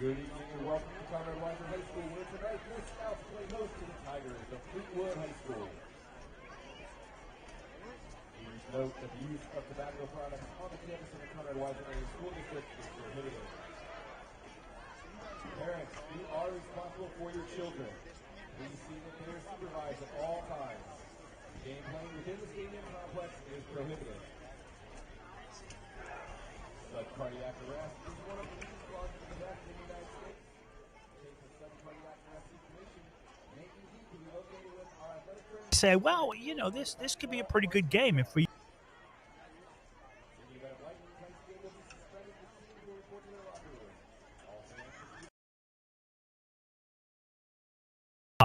Good evening and welcome to Conrad Weiser High School, where tonight the Scouts play host to the Tigers of Fleetwood High School. Please note that the use of tobacco products on the campus of the Conrad Weiser School District is prohibited. Parents, you are responsible for your children. Please see that they are supervised at all times. Game playing within the stadium complex is prohibited. Such cardiac arrest is one of the leading causes of death in the United States. The sudden cardiac arrest situation may be easy to be located with our athletic trainers. Say, well, you know, this could be a pretty good game if we.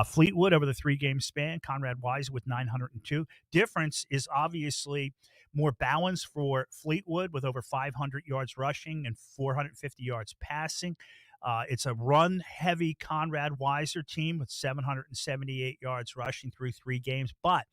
Fleetwood over the 3-game span, Conrad Weiser with 902. Difference is obviously more balanced for Fleetwood with over 500 yards rushing and 450 yards passing. It's a run-heavy Conrad Weiser team with 778 yards rushing through 3 games. But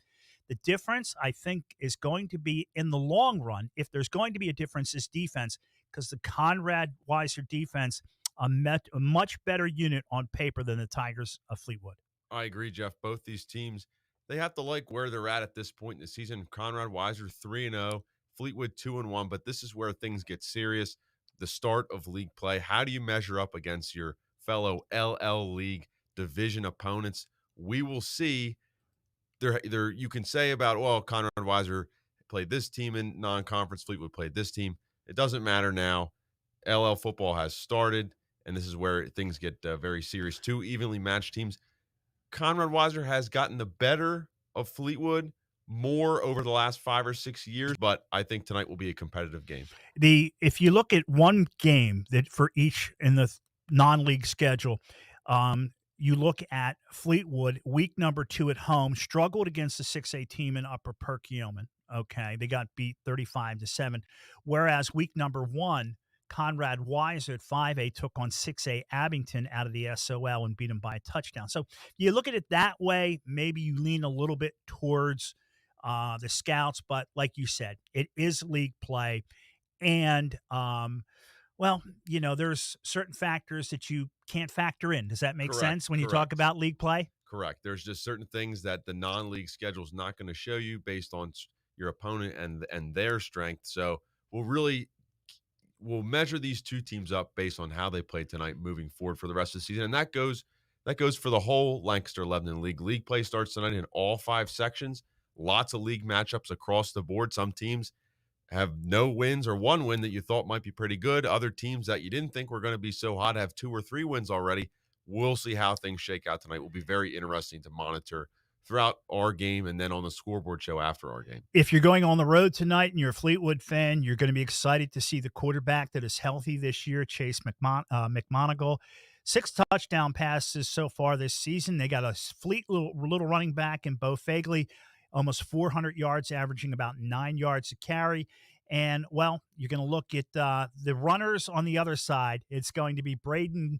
the difference, I think, is going to be in the long run, if there's going to be a difference, is defense, because the Conrad Weiser defense, a much better unit on paper than the Tigers of Fleetwood. I agree, Jeff. Both these teams, they have to like where they're at this point in the season. Conrad Weiser 3-0, Fleetwood 2-1, but this is where things get serious. The start of league play. How do you measure up against your fellow LL League division opponents? We will see. There you can say about, well, Conrad Weiser played this team in non-conference, Fleetwood played this team. It doesn't matter now. LL football has started, and this is where things get very serious. 2 evenly matched teams. Conrad Weiser has gotten the better of Fleetwood more over the last 5 or 6 years, but I think tonight will be a competitive game. If you look at one game that for each in the non-league schedule, you look at Fleetwood, week number 2 at home, struggled against the 6A team in Upper Perkiomen. Okay, they got beat 35-7. Whereas week number 1, Conrad Weiser at 5A took on 6A Abington out of the SOL and beat them by a touchdown. So you look at it that way, maybe you lean a little bit towards the Scouts, but like you said, it is league play. And, well, you know, there's certain factors that you can't factor in. Does that make sense when you talk about league play? Correct. There's just certain things that the non-league schedule is not going to show you based on your opponent and their strength. So we'll measure these two teams up based on how they play tonight moving forward for the rest of the season. And that goes for the whole Lancaster Lebanon League. League play starts tonight in all 5 sections. Lots of league matchups across the board. Some teams have no wins or 1 win that you thought might be pretty good. Other teams that you didn't think were going to be so hot have 2 or 3 wins already. We'll see how things shake out tonight. Will be very interesting to monitor throughout our game and then on the scoreboard show after our game. If you're going on the road tonight and you're a Fleetwood fan, you're going to be excited to see the quarterback that is healthy this year, Chase McMonigal. 6 touchdown passes so far this season. They got a fleet little running back in Bo Fagley, almost 400 yards, averaging about 9 yards a carry. And, well, you're going to look at the runners on the other side. It's going to be Braden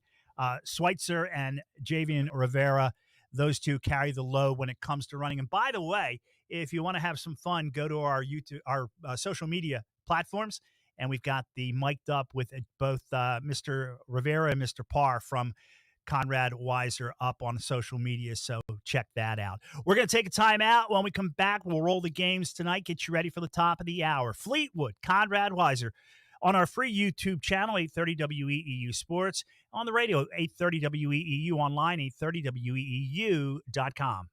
Schweitzer and Javian Rivera. Those two carry the load when it comes to running. And by the way, if you want to have some fun, go to our YouTube, our social media platforms, and we've got the mic'd up with both Mr. Rivera and Mr. Parr from Conrad Weiser up on social media, so check that out. We're going to take a time out. When we come back, we'll roll the games tonight, get you ready for the top of the hour. Fleetwood, Conrad Weiser, on our free YouTube channel, 830 WEEU Sports, on the radio, 830 WEEU, online, 830 WEEU.com.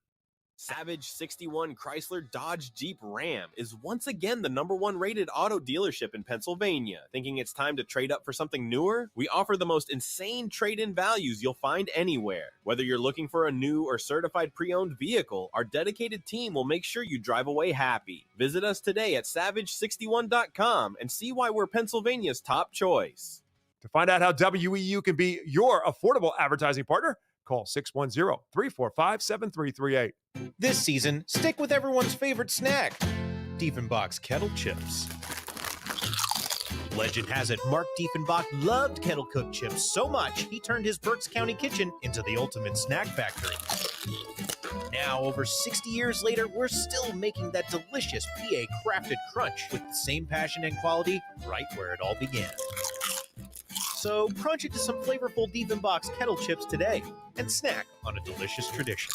Savage 61 Chrysler Dodge Jeep Ram is once again the #1 rated auto dealership in Pennsylvania. Thinking it's time to trade up for something newer? We offer the most insane trade-in values you'll find anywhere. Whether you're looking for a new or certified pre-owned vehicle, our dedicated team will make sure you drive away happy. Visit us today at savage61.com and see why we're Pennsylvania's top choice. To find out how WEU can be your affordable advertising partner, call 610-345-7338. This season, stick with everyone's favorite snack, Diefenbach's Kettle Chips. Legend has it Mark Diefenbach loved kettle cooked chips so much he turned his Berks County kitchen into the ultimate snack factory. Now, over 60 years later, we're still making that delicious PA crafted crunch with the same passion and quality right where it all began. So crunch into some flavorful Diefenbach's kettle chips today and snack on a delicious tradition.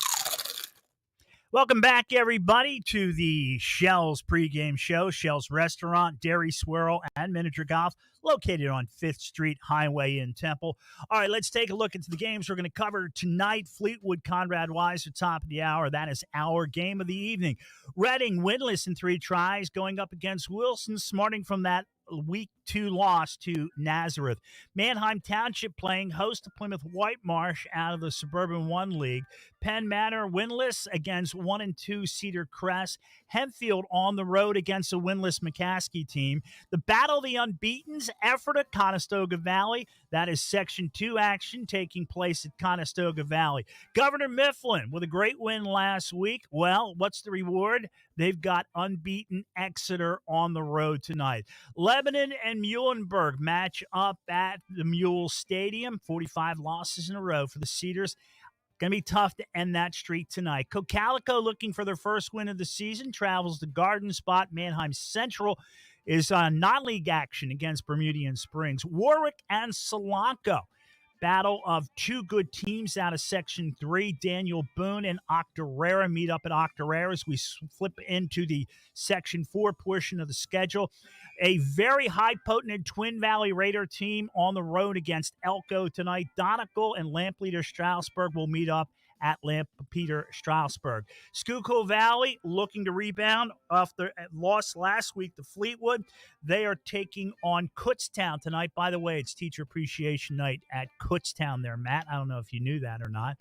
Welcome back, everybody, to the Shell's pregame show. Shell's Restaurant, Dairy Swirl, and Miniature Golf, located on 5th Street Highway in Temple. All right, let's take a look into the games we're going to cover tonight. Fleetwood, Conrad Weiser, top of the hour. That is our game of the evening. Reading, winless in 3 tries, going up against Wilson, smarting from that Week 2 loss to Nazareth. Manheim Township playing host to Plymouth Whitemarsh out of the Suburban 1 League. Penn Manor winless against 1 and 2 Cedar Crest. Hempfield on the road against a winless McCaskey team. The Battle of the Unbeatens, effort at Conestoga Valley. That is Section 2 action taking place at Conestoga Valley. Governor Mifflin with a great win last week. Well, what's the reward? They've got unbeaten Exeter on the road tonight. Lebanon and Muhlenberg match up at the Mule Stadium. 45 losses in a row for the Cedars. Going to be tough to end that streak tonight. Cocalico, looking for their first win of the season, travels to Garden Spot. Manheim Central is on non-league action against Bermudian Springs. Warwick and Solanco, battle of 2 good teams out of Section 3. Daniel Boone and Octorara meet up at Octorara as we flip into the Section 4 portion of the schedule. A very high-potent Twin Valley Raider team on the road against Elko tonight. Donegal and Lampeter Strasburg will meet up at Lampeter Strasburg. Schuylkill Valley looking to rebound after loss last week to Fleetwood. They are taking on Kutztown tonight. By the way, it's Teacher Appreciation Night at Kutztown there, Matt. I don't know if you knew that or not.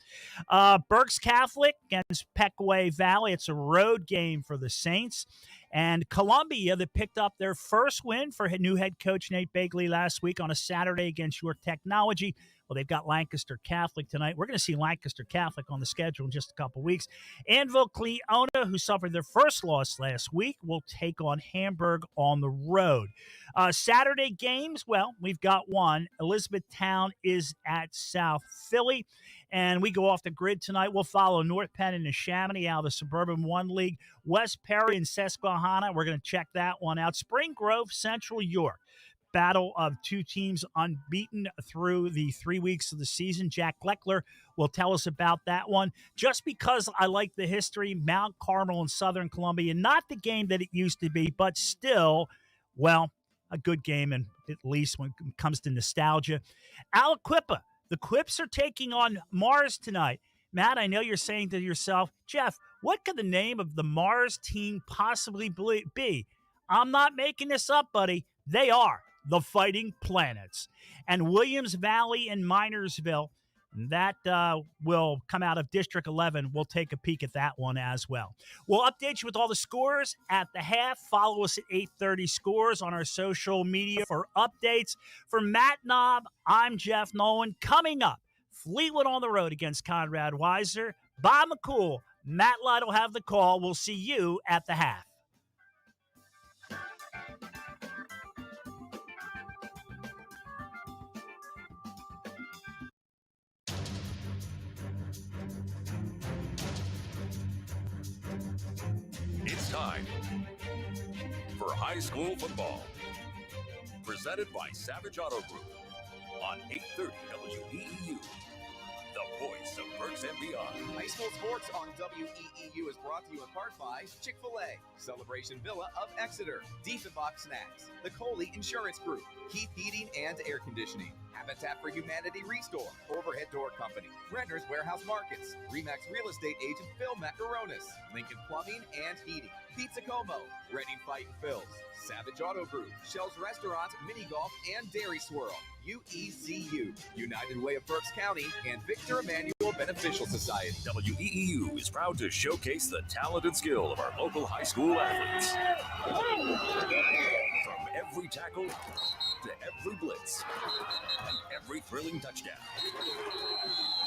Berks Catholic against Peckaway Valley. It's a road game for the Saints. And Columbia, that picked up their first win for new head coach Nate Bagley last week on a Saturday against York Technology. Well, they've got Lancaster Catholic tonight. We're going to see Lancaster Catholic on the schedule in just a couple weeks. Anvil Cleona, who suffered their first loss last week, will take on Hamburg on the road. Saturday games, well, we've got one. Elizabethtown is at South Philly. And we go off the grid tonight. We'll follow North Penn and Neshaminy out of the Suburban 1 League. West Perry and Susquehanna, we're going to check that one out. Spring Grove, Central York. Battle of 2 teams unbeaten through the 3 weeks of the season. Jack Leckler will tell us about that one. Just because I like the history, Mount Carmel and Southern Columbia, not the game that it used to be, but still, well, a good game, and at least when it comes to nostalgia. Aliquippa, the Quips are taking on Mars tonight. Matt, I know you're saying to yourself, Jeff, what could the name of the Mars team possibly be? I'm not making this up, buddy. They are the Fighting Planets. And Williams Valley and Minersville, that will come out of District 11. We'll take a peek at that one as well. We'll update you with all the scores at the half. Follow us at 8:30 Scores on our social media for updates. For Matt Knob, I'm Jeff Nolan. Coming up, Fleetwood on the road against Conrad Weiser. Bob McCool, Matt Light will have the call. We'll see you at the half. It's time for high school football. Presented by Savage Auto Group on 830 WEEU. The voice of Berks and beyond. High school sports on WEEU is brought to you in part by Chick-fil-A, Celebration Villa of Exeter, Diefenbach Snacks, the Coley Insurance Group, Keith Heating and Air Conditioning, Habitat for Humanity Restore, Overhead Door Company, Renter's Warehouse Markets, Remax Real Estate Agent Phil Macaronis, Lincoln Plumbing and Heating, Pizza Como, Reading Fight and Phil's, Savage Auto Group, Shell's Restaurant, Mini Golf, and Dairy Swirl, UECU, United Way of Berks County, and Victor Emmanuel Beneficial Society. WEEU is proud to showcase the talent and skill of our local high school athletes. From every tackle to every blitz and every thrilling touchdown,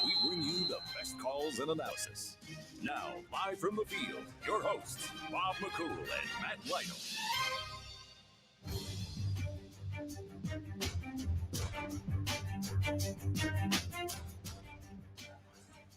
we bring you the best calls and analysis. Now, live from the field, your hosts, Bob McCool and Matt Lytle.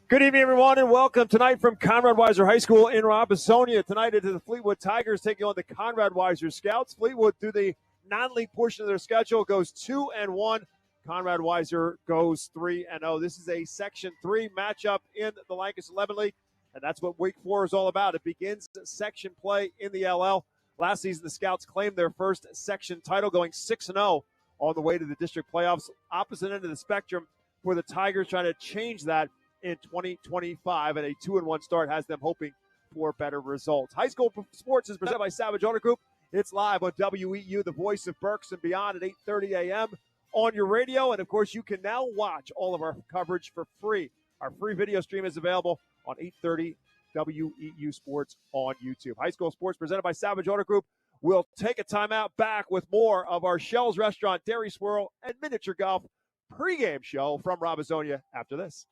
Good evening, everyone, and welcome tonight from Conrad Weiser High School in Robinsonia. Tonight it is the Fleetwood Tigers taking on the Conrad Weiser Scouts. Fleetwood, through the non-league portion of their schedule, goes 2-1. Conrad Weiser goes 3-0. This is a Section 3 matchup in the Lancaster 11 League, and that's what Week 4 is all about. It begins section play in the LL. Last season, the Scouts claimed their first section title, going 6-0 on the way to the district playoffs. Opposite end of the spectrum for the Tigers, trying to change that in 2025, and a 2-1 start has them hoping for better results. High school sports is presented by Savage Auto Group. It's live on WEEU, the voice of Berks and beyond, at 8:30 a.m. on your radio. And, of course, you can now watch all of our coverage for free. Our free video stream is available on 8:30 WEEU Sports on YouTube. High school sports presented by Savage Auto Group. We'll take a timeout, back with more of our Shell's Restaurant, Dairy Swirl, and Miniature Golf pregame show from Robisonia after this.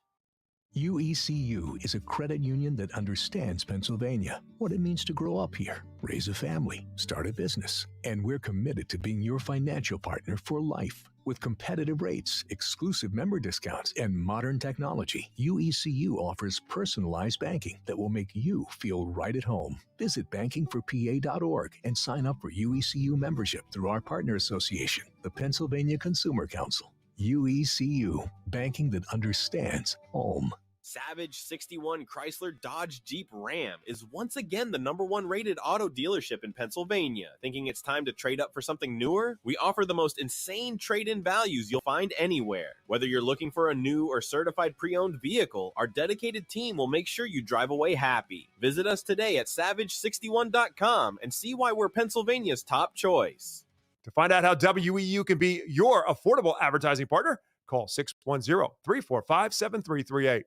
UECU is a credit union that understands Pennsylvania, what it means to grow up here, raise a family, start a business. And we're committed to being your financial partner for life. With competitive rates, exclusive member discounts, and modern technology, UECU offers personalized banking that will make you feel right at home. Visit bankingforpa.org and sign up for UECU membership through our partner association, the Pennsylvania Consumer Council. UECU, banking that understands home. Savage 61 Chrysler Dodge Jeep Ram is once again the #1 rated auto dealership in Pennsylvania. Thinking it's time to trade up for something newer? We offer the most insane trade-in values you'll find anywhere. Whether you're looking for a new or certified pre-owned vehicle, our dedicated team will make sure you drive away happy. Visit us today at savage61.com and see why we're Pennsylvania's top choice. To find out how WEU can be your affordable advertising partner, call 610-345-7338.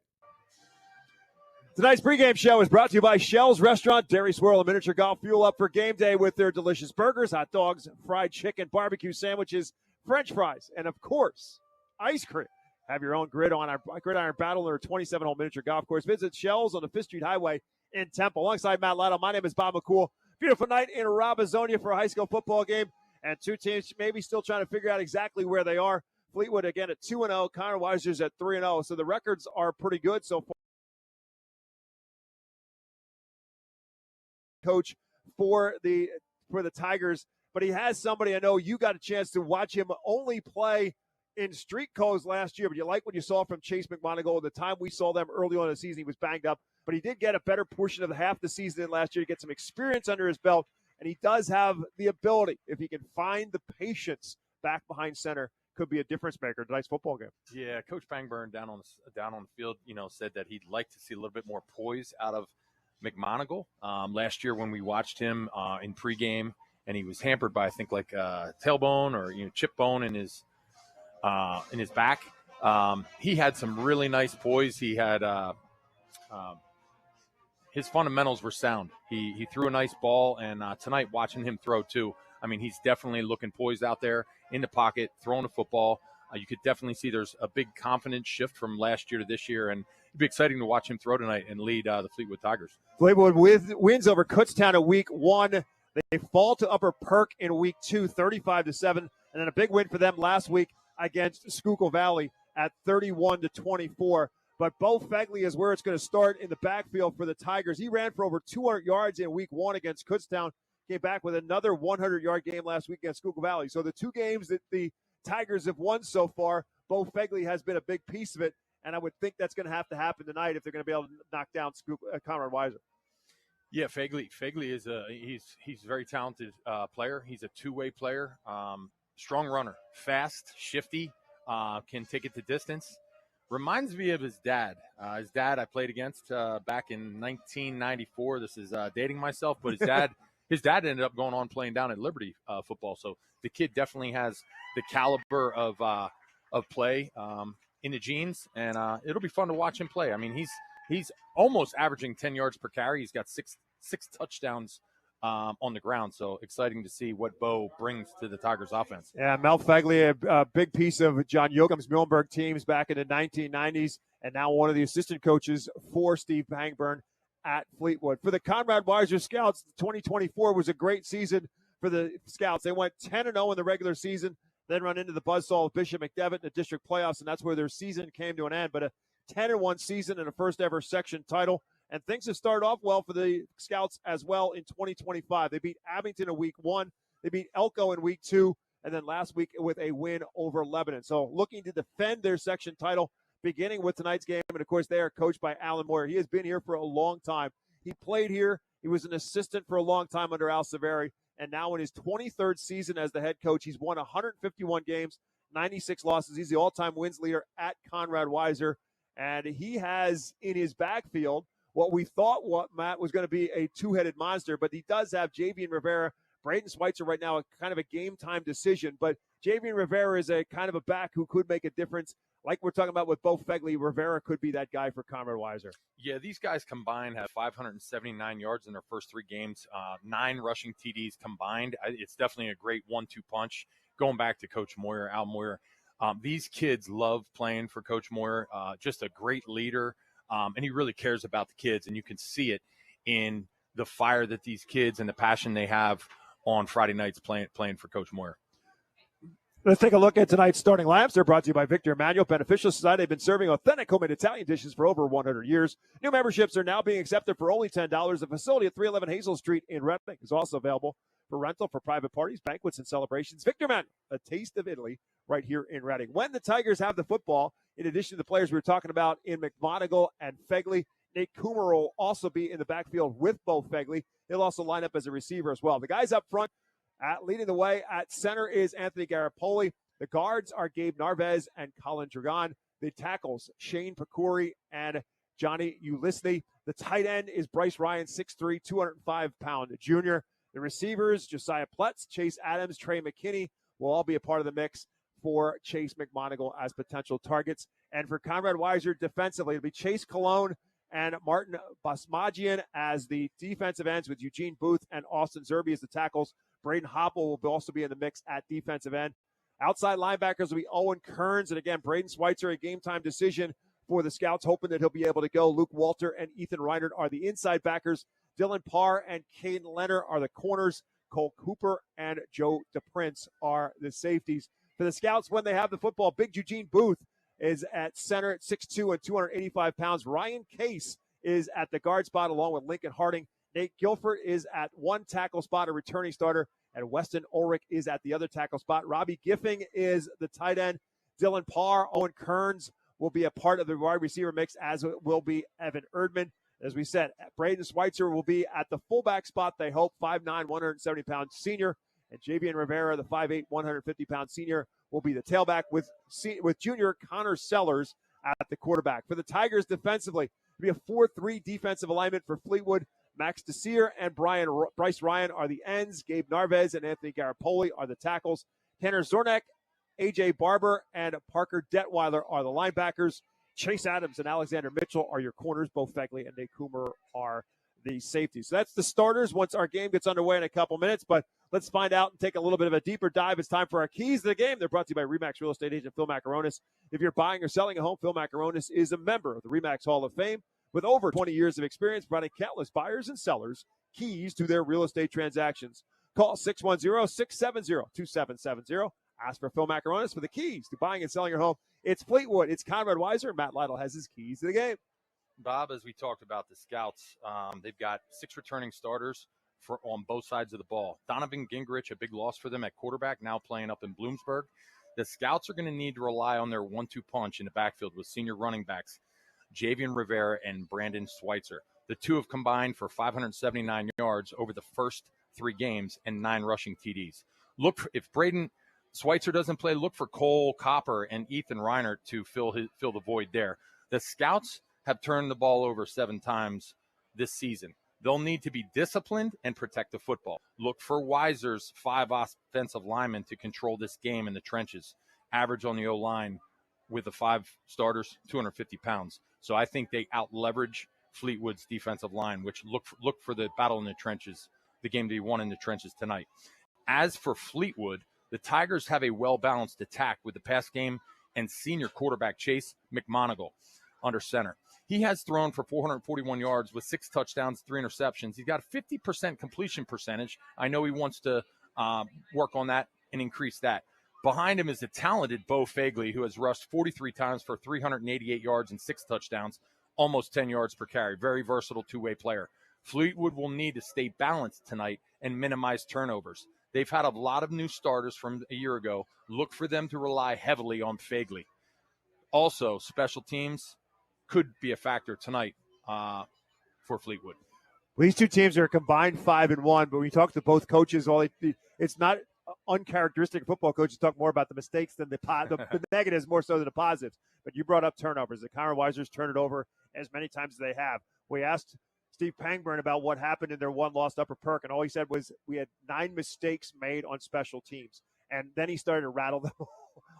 Tonight's pregame show is brought to you by Shell's Restaurant, Dairy Swirl, and Miniature Golf. Fuel up for game day with their delicious burgers, hot dogs, fried chicken, barbecue sandwiches, French fries, and, of course, ice cream. Have your own gridiron battle or 27-hole miniature golf course. Visit Shell's on the 5th Street Highway in Temple. Alongside Matt Lytle, my name is Bob McCool. Beautiful night in Robisonia for a high school football game, and two teams maybe still trying to figure out exactly where they are. Fleetwood, again, at 2-0. Conrad Weiser's at 3-0. So the records are pretty good so far. Coach for the Tigers, but he has somebody. I know you got a chance to watch him only play in street codes last year, but you like what you saw from Chase McMonagle. The time we saw them early on in the season, he was banged up, but he did get a better portion of half the season than last year to get some experience under his belt, and he does have the ability, if he can find the patience back behind center, could be a difference maker in tonight's football game. Yeah, Coach Bangburn down on the field, said that he'd like to see a little bit more poise out of McMonagle. Last year when we watched him in pregame, and he was hampered by, I think, like tailbone or chip bone in his back. He had some really nice poise. He had his fundamentals were sound. He threw a nice ball, and tonight watching him throw too, I mean, he's definitely looking poised out there in the pocket, throwing a football. You could definitely see there's a big confidence shift from last year to this year, and it'd be exciting to watch him throw tonight and lead the Fleetwood Tigers. Fleetwood with wins over Kutztown in week 1. They fall to Upper Perk in week 2, 35-7, and then a big win for them last week against Schuylkill Valley at 31-24. But Bo Fegley is where it's going to start in the backfield for the Tigers. He ran for over 200 yards in week 1 against Kutztown, came back with another 100-yard game last week against Schuylkill Valley. So the two games that the Tigers have won so far, Bo Fegley has been a big piece of it, and I would think that's going to have to happen tonight if they're going to be able to knock down Conrad Weiser. Yeah, Fegley is he's a very talented player. He's a two-way player, strong runner, fast, shifty, can take it to distance. Reminds me of his dad. His dad I played against back in 1994. This is dating myself, but his dad ended up going on playing down at Liberty football. So the kid definitely has the caliber of play in the genes, and it'll be fun to watch him play. I mean, he's almost averaging 10 yards per carry. He's got six touchdowns on the ground. So exciting to see what Bo brings to the Tigers offense. Yeah, Mel Fegley, a big piece of John Yoakum's Muhlenberg teams back in the 1990s, and now one of the assistant coaches for Steve Bangburn at Fleetwood. For the Conrad Weiser Scouts, 2024 was a great season for the Scouts. They went 10-0 in the regular season, then run into the buzzsaw of Bishop McDevitt in the district playoffs, and that's where their season came to an end. But a 10-1 season and a first-ever section title. And things have started off well for the Scouts as well in 2025. They beat Abington in week 1. They beat Elko in week 2. and then last week with a win over Lebanon. So looking to defend their section title, beginning with tonight's game. And, of course, they are coached by Alan Moyer. He has been here for a long time. He played here. He was an assistant for a long time under Al Severi. And now in his 23rd season as the head coach, he's won 151 games, 96 losses. He's the all-time wins leader at Conrad Weiser. And he has in his backfield what we thought Matt was going to be a two-headed monster, but he does have Javian Rivera, Braden Schweitzer right now, kind of a game-time decision. But Javian Rivera is a kind of a back who could make a difference. Like we're talking about with Bo Fegley, Rivera could be that guy for Conrad Weiser. Yeah, these guys combined have 579 yards in their first 3 games, 9 rushing TDs combined. It's definitely a great 1-2 punch. Going back to Coach Moyer, Al Moyer, these kids love playing for Coach Moyer, just a great leader, and he really cares about the kids, and you can see it in the fire that these kids and the passion they have on Friday nights playing for Coach Moyer. Let's take a look at tonight's starting lineups. They're brought to you by Victor Emmanuel Beneficial Society. They've been serving authentic homemade Italian dishes for over 100 years. New memberships are now being accepted for only $10. The facility at 311 Hazel Street in Reading is also available for rental for private parties, banquets, and celebrations. Victor Emmanuel, a taste of Italy right here in Reading. When the Tigers have the football, in addition to the players we were talking about in McMonigle and Fegley, Nate Coomer will also be in the backfield with Bo Fegley. He'll also line up as a receiver as well. The guys up front, leading the way at center is Anthony Garapoli. The guards are Gabe Narvez and Colin Dragon. The tackles, Shane Pacuri and Johnny Ulisny. The tight end is Bryce Ryan, 6'3", 205-pound junior. The receivers, Josiah Pletz, Chase Adams, Trey McKinney will all be a part of the mix for Chase McMonigle as potential targets. And for Conrad Weiser defensively, it'll be Chase Cologne and Martin Basmagian as the defensive ends, with Eugene Booth and Austin Zerby as the tackles. Braden Hopple will also be in the mix at defensive end. Outside linebackers will be Owen Kearns, and again, Braden Schweitzer, a game-time decision for the Scouts, hoping that he'll be able to go. Luke Walter and Ethan Reinert are the inside backers. Dylan Parr and Caden Leonard are the corners. Cole Cooper and Joe DePrince are the safeties. For the Scouts, when they have the football, Big Eugene Booth is at center at 6'2" and 285 pounds. Ryan Case is at the guard spot along with Lincoln Harding. Nate Guilford is at one tackle spot, a returning starter, and Weston Ulrich is at the other tackle spot. Robbie Giffing is the tight end. Dylan Parr, Owen Kearns will be a part of the wide receiver mix, as will be Evan Erdman. As we said, Braden Schweitzer will be at the fullback spot, they hope, 5'9", 170-pound senior. And Javian Rivera, the 5'8", 150-pound senior, will be the tailback with junior Connor Sellers at the quarterback. For the Tigers defensively, it'll be a 4-3 defensive alignment for Fleetwood. Max Desir and Bryce Ryan are the ends. Gabe Narvez and Anthony Garapoli are the tackles. Tanner Zornek, A.J. Barber, and Parker Detweiler are the linebackers. Chase Adams and Alexander Mitchell are your corners. Both Fegley and Nate Coomer are the safeties. So that's the starters once our game gets underway in a couple minutes. But let's find out and take a little bit of a deeper dive. It's time for our keys to the game. They're brought to you by RE/MAX Real Estate Agent Phil Macaronis. If you're buying or selling a home, Phil Macaronis is a member of the RE/MAX Hall of Fame with over 20 years of experience providing countless buyers and sellers keys to their real estate transactions. Call 610-670-2770. Ask for Phil Macaronis for the keys to buying and selling your home. It's Fleetwood. It's Conrad Weiser. Matt Lytle has his keys to the game. Bob, as we talked about the Scouts, they've got 6 returning starters on both sides of the ball. Donovan Gingrich, a big loss for them at quarterback, now playing up in Bloomsburg. The Scouts are going to need to rely on their 1-2 punch in the backfield with senior running backs Javian Rivera and Brandon Schweitzer. The two have combined for 579 yards over the first 3 games and 9 rushing TDs. If Braden Schweitzer doesn't play, look for Cole Copper and Ethan Reinert to fill the void there. The Scouts have turned the ball over 7 times this season. They'll need to be disciplined and protect the football. Look for Weiser's 5 offensive linemen to control this game in the trenches. Average on the O-line with the 5 starters, 250 pounds. So I think they out-leverage Fleetwood's defensive line, which look for the battle in the trenches, the game to be won in the trenches tonight. As for Fleetwood, the Tigers have a well-balanced attack with the pass game and senior quarterback Chase McMonigle under center. He has thrown for 441 yards with 6 touchdowns, 3 interceptions. He's got a 50% completion percentage. I know he wants to work on that and increase that. Behind him is the talented Bo Fegley, who has rushed 43 times for 388 yards and 6 touchdowns, almost 10 yards per carry. Very versatile two-way player. Fleetwood will need to stay balanced tonight and minimize turnovers. They've had a lot of new starters from a year ago. Look for them to rely heavily on Fagley. Also, special teams could be a factor tonight for Fleetwood. Well, these two teams are combined 5-1, but when you talk to both coaches, it's not uncharacteristic of football coaches talk more about the mistakes than the negatives more so than the positives. But you brought up turnovers. The Conrad Weisers turned it over as many times as they have. We asked Steve Pangburn about what happened in their one lost Upper Perk, and all he said was we had 9 mistakes made on special teams. And then he started to rattle them,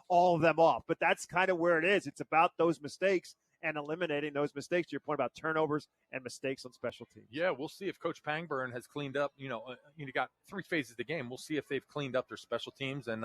all of them off. But that's kind of where it is. It's about those mistakes and eliminating those mistakes, to your point about turnovers and mistakes on special teams. Yeah, we'll see if Coach Pangburn has cleaned up. You got 3 phases of the game. We'll see if they've cleaned up their special teams and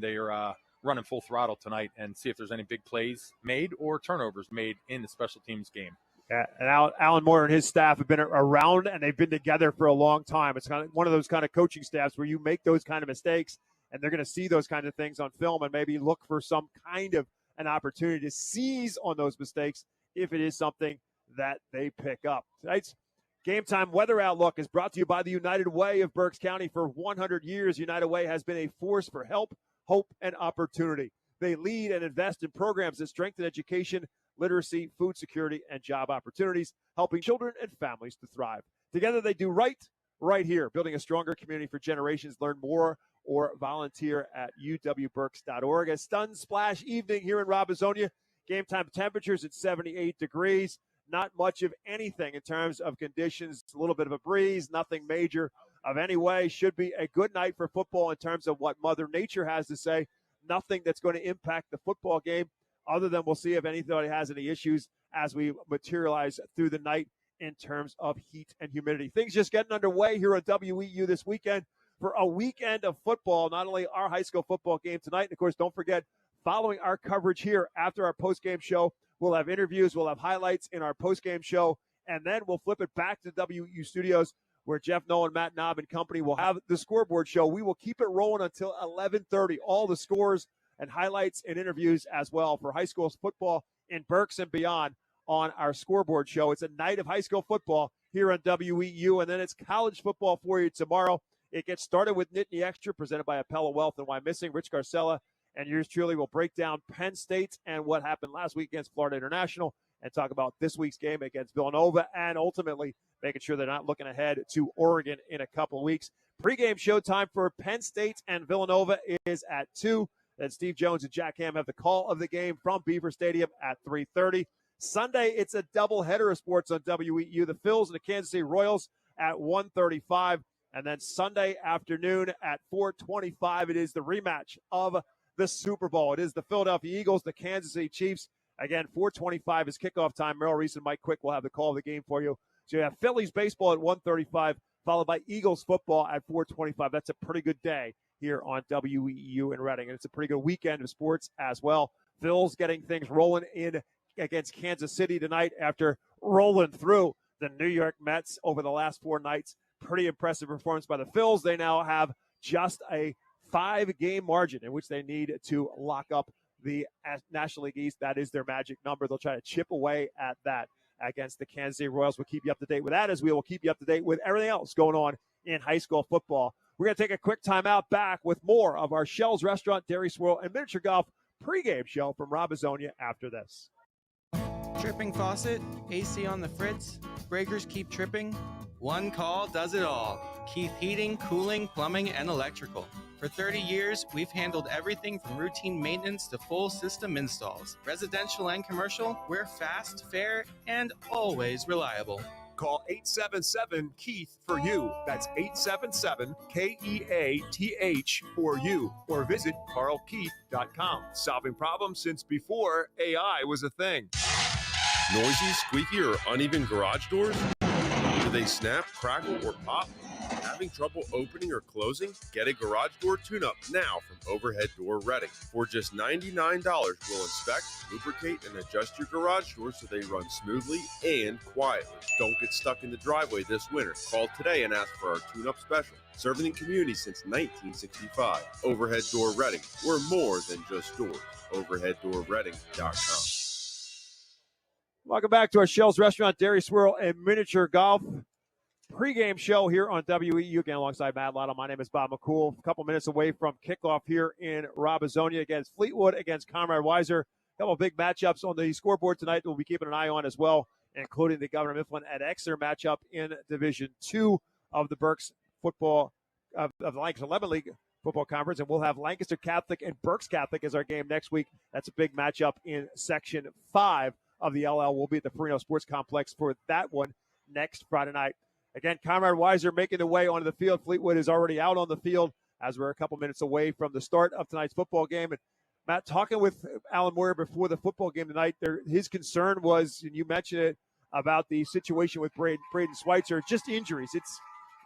they're running full throttle tonight, and see if there's any big plays made or turnovers made in the special teams game. Yeah, and Alan Moore and his staff have been around, and they've been together for a long time. It's kind of one of those kind of coaching staffs where you make those kind of mistakes, and they're going to see those kind of things on film and maybe look for some kind of an opportunity to seize on those mistakes if it is something that they pick up. Tonight's Game Time Weather Outlook is brought to you by the United Way of Berks County. For 100 years, United Way has been a force for help, hope, and opportunity. They lead and invest in programs that strengthen education, literacy, food security, and job opportunities, helping children and families to thrive. Together, they do right here, building a stronger community for generations. Learn more or volunteer at uwberks.org. A stun splash evening here in Robizonia. Game time temperatures at 78 degrees. Not much of anything in terms of conditions. A little bit of a breeze, nothing major of any way. Should be a good night for football in terms of what Mother Nature has to say. Nothing that's going to impact the football game, other than we'll see if anybody has any issues as we materialize through the night in terms of heat and humidity. Things just getting underway here at WEEU this weekend for a weekend of football, not only our high school football game tonight, and of course, don't forget, following our coverage here after our postgame show, we'll have interviews, we'll have highlights in our postgame show, and then we'll flip it back to WEEU Studios where Jeff Nolan, Matt Knob, and company will have the scoreboard show. We will keep it rolling until 11:30. All the scores and highlights and interviews as well for high school football in Berks and beyond on our scoreboard show. It's a night of high school football here on WEEU, and then it's college football for you tomorrow. It gets started with Nittany Extra, presented by Appella Wealth and Why Missing. Rich Garcella and yours truly will break down Penn State and what happened last week against Florida International, and talk about this week's game against Villanova, and ultimately making sure they're not looking ahead to Oregon in a couple of weeks. Pregame showtime for Penn State and Villanova is at 2. Then Steve Jones and Jack Ham have the call of the game from Beaver Stadium at 3:30. Sunday, it's a doubleheader of sports on WEEU. The Phils and the Kansas City Royals at 1:35. And then Sunday afternoon at 4:25, it is the rematch of the Super Bowl. It is the Philadelphia Eagles, the Kansas City Chiefs. Again, 4:25 is kickoff time. Merrill Reese and Mike Quick will have the call of the game for you. So you have Phillies baseball at 1:35, followed by Eagles football at 4:25. That's a pretty good day here on WEEU in Reading. And it's a pretty good weekend of sports as well. Phil's getting things rolling in against Kansas City tonight after rolling through the New York Mets over the last 4 nights. Pretty impressive performance by the Phils. They now have just a 5-game margin in which they need to lock up the National League East. That is their magic number. They'll try to chip away at that against the Kansas City Royals. We'll keep you up to date with that, as we will keep you up to date with everything else going on in high school football. We're going to take a quick timeout, back with more of our Shell's Restaurant, Dairy Swirl, and Miniature Golf pregame show from Robizonia after this. Tripping faucet, AC on the fritz, breakers keep tripping. One call does it all. Keith Heating, Cooling, Plumbing, and Electrical. For 30 years, we've handled everything from routine maintenance to full system installs. Residential and commercial, we're fast, fair, and always reliable. Call 877-KEITH for you. That's 877-KEATH for you. Or visit carlkeith.com. Solving problems since before AI was a thing. Noisy, squeaky, or uneven garage doors? Do they snap, crackle, or pop? Having trouble opening or closing? Get a garage door tune-up now from Overhead Door Reading. For just $99, we'll inspect, lubricate, and adjust your garage doors so they run smoothly and quietly. Don't get stuck in the driveway this winter. Call today and ask for our tune-up special. Serving the community since 1965. Overhead Door Reading. We're more than just doors. OverheadDoorReading.com. Welcome back to our Shell's Restaurant, Dairy Swirl, and Miniature Golf. Pregame show here on WEEU, again alongside Matt Lotto. My name is Bob McCool. A couple minutes away from kickoff here in Robizonia against Fleetwood, against Conrad Weiser. A couple big matchups on the scoreboard tonight that we'll be keeping an eye on as well, including the Governor Mifflin at Exeter matchup in Division 2 of the Berks football of the Lancaster 11 League Football Conference. And we'll have Lancaster Catholic and Berks Catholic as our game next week. That's a big matchup in Section 5 of the LL. We'll be at the Farino Sports Complex for that one next Friday night. Again, Conrad Weiser making the way onto the field. Fleetwood is already out on the field as we're a couple minutes away from the start of tonight's football game. And Matt, talking with Alan Moyer before the football game tonight, his concern was, and you mentioned it, about the situation with Braden Schweitzer, just injuries. It's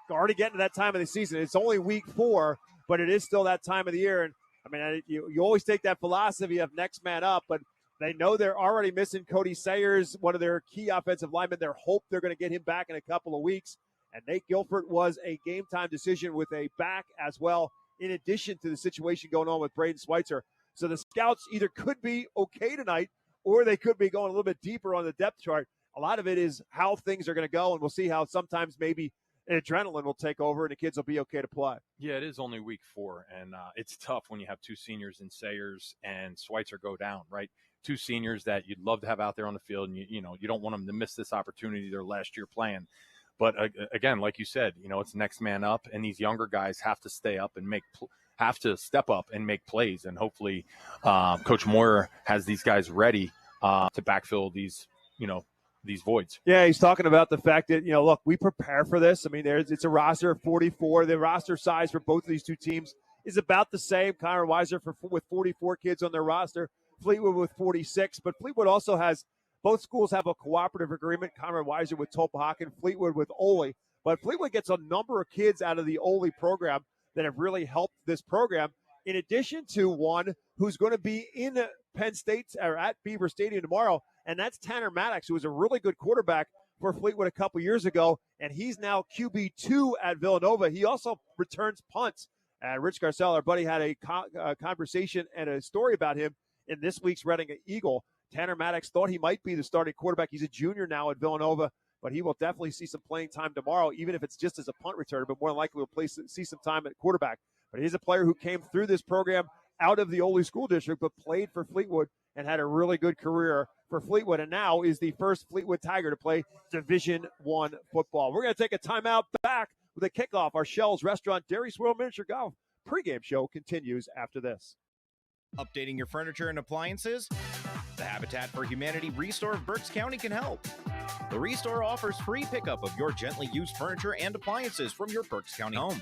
already getting to that time of the season. It's only week 4, but it is still that time of the year. And, I mean, you always take that philosophy of next man up, but they know they're already missing Cody Sayers, one of their key offensive linemen. They hope they're going to get him back in a couple of weeks. And Nate Guilford was a game-time decision with a back as well, in addition to the situation going on with Braden Schweitzer. So the Scouts either could be okay tonight or they could be going a little bit deeper on the depth chart. A lot of it is how things are going to go, and we'll see how sometimes maybe adrenaline will take over and the kids will be okay to play. Yeah, it is only week 4, and it's tough when you have two seniors in Sayers and Schweitzer go down, right? Two seniors that you'd love to have out there on the field, and you don't want them to miss this opportunity their last year playing. But again, like you said, it's next man up, and these younger guys have to stay up and have to step up and make plays. And hopefully, Coach Moyer has these guys ready to backfill these voids. Yeah, he's talking about the fact that look, we prepare for this. I mean, it's a roster of 44. The roster size for both of these two teams is about the same. Conrad Weiser with 44 kids on their roster, Fleetwood with 46. But Fleetwood also has. Both schools have a cooperative agreement, Conrad Weiser with Tulpehocken, Fleetwood with Ole. But Fleetwood gets a number of kids out of the Ole program that have really helped this program, in addition to one who's going to be in Penn State or at Beaver Stadium tomorrow, and that's Tanner Maddox, who was a really good quarterback for Fleetwood a couple years ago, and he's now QB2 at Villanova. He also returns punts. Rich Garcelle, our buddy, had a conversation and a story about him in this week's Reading Eagle. Tanner Maddox thought he might be the starting quarterback. He's a junior now at Villanova, but he will definitely see some playing time tomorrow, even if it's just as a punt returner, but more than likely will see some time at quarterback. But he's a player who came through this program out of the Ole School District, but played for Fleetwood and had a really good career for Fleetwood, and now is the first Fleetwood Tiger to play Division I football. We're going to take a timeout, back with a kickoff. Our Shell's Restaurant Dairy Swirl Miniature Golf pregame show continues after this. Updating your furniture and appliances? The Habitat for Humanity Restore of Berks County can help. The Restore offers free pickup of your gently used furniture and appliances from your Berks County home.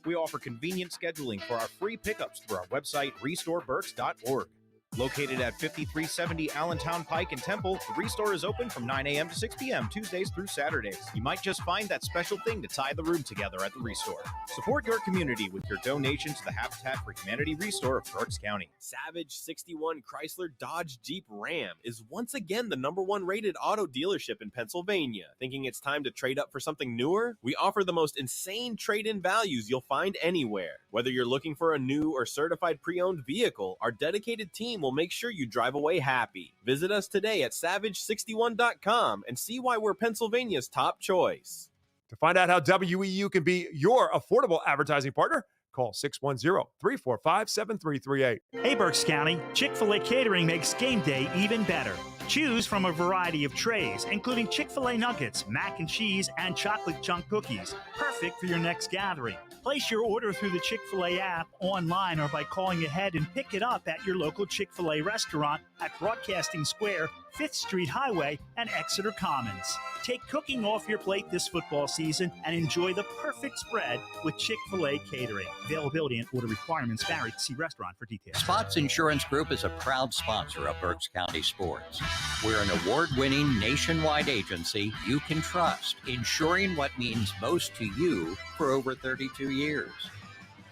We offer convenient scheduling for our free pickups through our website, restoreberks.org. Located at 5370 Allentown Pike in Temple, the Restore is open from 9 a.m. to 6 p.m. Tuesdays through Saturdays. You might just find that special thing to tie the room together at the Restore. Support your community with your donation to the Habitat for Humanity Restore of Berks County. Savage 61 Chrysler Dodge Jeep Ram is once again the #1 rated auto dealership in Pennsylvania. Thinking it's time to trade up for something newer? We offer the most insane trade-in values you'll find anywhere. Whether you're looking for a new or certified pre-owned vehicle, our dedicated team will make sure you drive away happy. Visit us today at savage61.com and see why we're Pennsylvania's top choice. To find out how WEEU can be your affordable advertising partner, call 610-345-7338. Hey, Berks County, Chick-fil-A Catering makes game day even better. Choose from a variety of trays, including Chick-fil-A nuggets, mac and cheese, and chocolate chunk cookies. Perfect for your next gathering. Place your order through the Chick-fil-A app, online, or by calling ahead and pick it up at your local Chick-fil-A restaurant at Broadcasting Square, 5th Street Highway, and Exeter Commons. Take cooking off your plate this football season and enjoy the perfect spread with Chick-fil-A Catering. Availability and order requirements vary. See restaurant for details. Spots Insurance Group is a proud sponsor of Berks County sports. We're an award-winning nationwide agency you can trust, insuring what means most to you for over 32 years.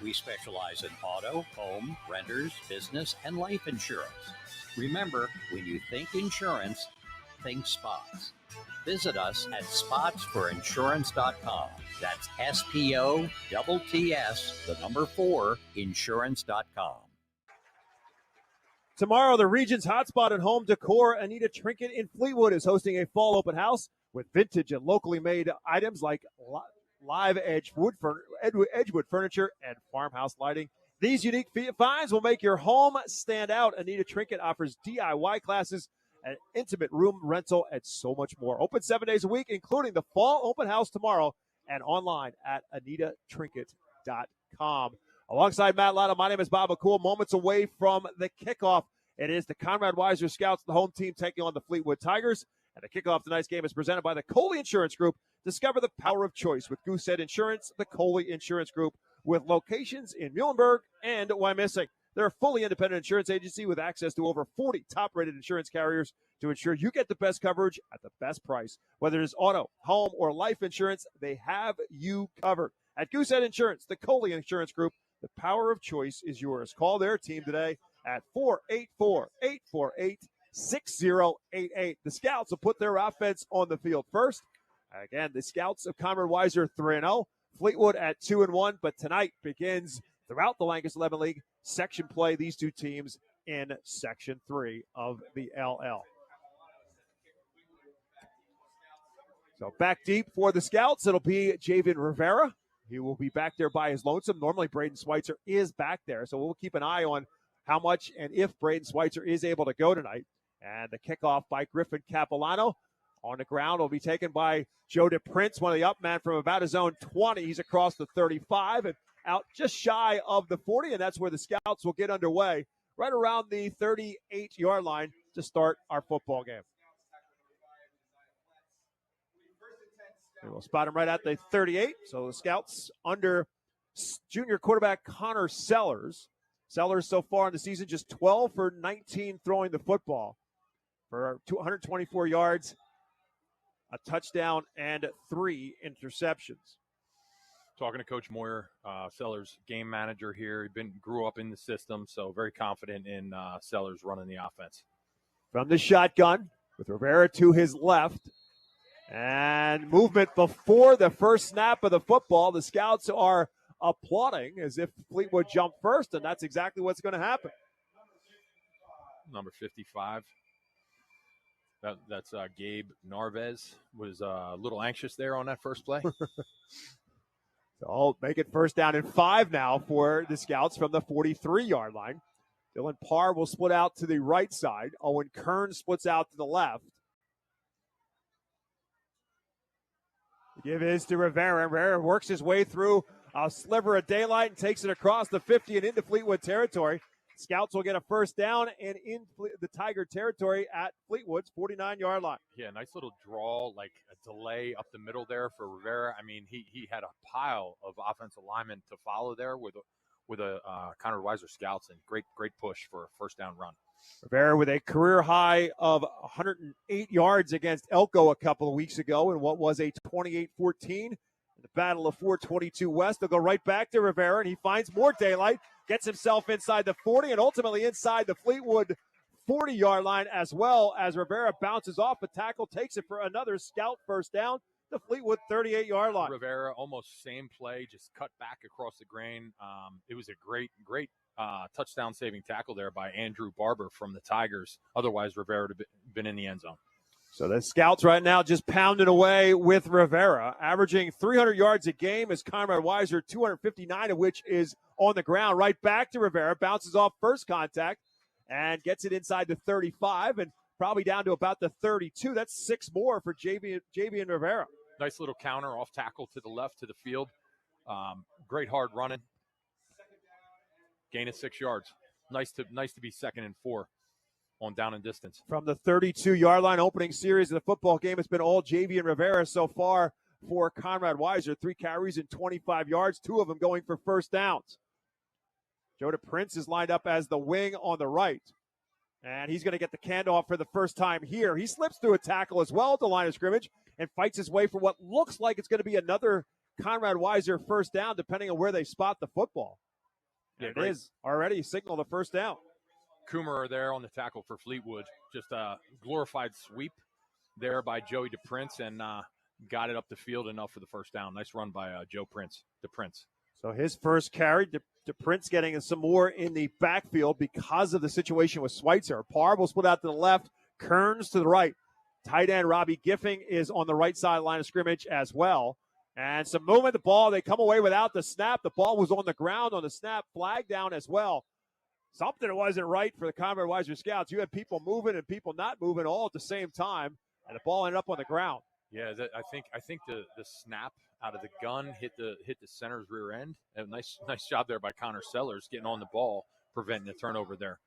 We specialize in auto, home, renters, business, and life insurance. Remember, when you think insurance, think Spots. Visit us at spotsforinsurance.com. That's SPOTTS, 4, insurance.com. Tomorrow, the region's hotspot at home decor, Anita Trinket in Fleetwood, is hosting a fall open house with vintage and locally made items like live Edgewood furniture and farmhouse lighting. These unique finds will make your home stand out. Anita Trinket offers DIY classes, an intimate room rental, and so much more. Open 7 days a week, including the fall open house tomorrow, and online at AnitaTrinket.com. Alongside Matt Lotto, my name is Bob McCool. Moments away from the kickoff, it is the Conrad Weiser Scouts, the home team, taking on the Fleetwood Tigers. And the kickoff tonight's game is presented by the Coley Insurance Group. Discover the power of choice with Goosehead Insurance, the Coley Insurance Group, with locations in Muhlenberg and Wyomissing. They're a fully independent insurance agency with access to over 40 top-rated insurance carriers to ensure you get the best coverage at the best price. Whether it is auto, home, or life insurance, they have you covered. At Goosehead Insurance, the Coley Insurance Group, the power of choice is yours. Call their team today at 484-848-6088. The Scouts will put their offense on the field first. Again, the Scouts of Conrad Weiser 3-0. Fleetwood at 2-1, but tonight begins throughout the Lancaster 11 League section play. These two teams in Section 3 of the LL. So back deep for the Scouts, it'll be Javian Rivera. He will be back there by his lonesome. Normally, Braden Schweitzer is back there, so we'll keep an eye on how much and if Braden Schweitzer is able to go tonight. And the kickoff by Griffin Capilano. On the ground will be taken by Joe DePrince, one of the up men from about his own 20. He's across the 35 and out just shy of the 40, and that's where the Scouts will get underway, right around the 38-yard line to start our football game. We will spot him right at the 38. So the Scouts under junior quarterback Connor Sellers. Sellers so far in the season just 12 for 19 throwing the football for 224 yards, a touchdown, and 3 interceptions. Talking to Coach Moyer, Sellers, game manager here. He grew up in the system, so very confident in Sellers running the offense. From the shotgun with Rivera to his left. And movement before the first snap of the football. The Scouts are applauding as if Fleetwood jumped first, and that's exactly what's going to happen. Number 55. That's Gabe Narvez. Was a little anxious there on that first play. So I'll make it first down and 5 now for the Scouts from the 43-yard line. Dylan Parr will split out to the right side. Owen Kern splits out to the left. The give is to Rivera. Rivera works his way through a sliver of daylight and takes it across the 50 and into Fleetwood territory. Scouts will get a first down and in the Tiger territory at Fleetwood's 49-yard line. Yeah, nice little draw, like a delay up the middle there for Rivera. I mean, he had a pile of offensive linemen to follow there with a Conrad Weiser Scouts, and great push for a first down run. Rivera with a career high of 108 yards against Elko a couple of weeks ago in what was a 28-14. The Battle of 422 West. They'll go right back to Rivera, and he finds more daylight, gets himself inside the 40, and ultimately inside the Fleetwood 40-yard line as well as Rivera bounces off a tackle, takes it for another Scout first down, the Fleetwood 38-yard line. Rivera, almost same play, just cut back across the grain. It was a great touchdown-saving tackle there by Andrew Barber from the Tigers. Otherwise, Rivera would have been in the end zone. So the Scouts right now just pounding away with Rivera, averaging 300 yards a game as Conrad Weiser, 259 of which is on the ground. Right back to Rivera, bounces off first contact and gets it inside the 35 and probably down to about the 32. That's 6 more for JB and Rivera. Nice little counter off tackle to the left to the field. Great hard running. Gain of 6 yards. Nice to be 2nd and 4. On down and distance. From the 32-yard line, opening series of the football game, it's been all Javian Rivera so far for Conrad Weiser. 3 carries and 25 yards, 2 of them going for first downs. Joe DePrince is lined up as the wing on the right. And he's going to get the handoff for the first time here. He slips through a tackle as well at the line of scrimmage and fights his way for what looks like it's going to be another Conrad Weiser first down, depending on where they spot the football. Yeah, it is already signaled a first down. Coomer there on the tackle for Fleetwood. Just a glorified sweep there by Joey DePrince and got it up the field enough for the first down. Nice run by DePrince. So his first carry, DePrince getting some more in the backfield because of the situation with Schweitzer. Parr will split out to the left, Kearns to the right. Tight end Robbie Giffing is on the right side line of scrimmage as well. And some movement, the ball, they come away without the snap. The ball was on the ground on the snap, flag down as well. Something wasn't right for the Conrad Weiser Scouts. You had people moving and people not moving all at the same time, and the ball ended up on the ground. Yeah, I think the snap out of the gun hit the center's rear end. A nice job there by Connor Sellers getting on the ball, preventing the turnover there.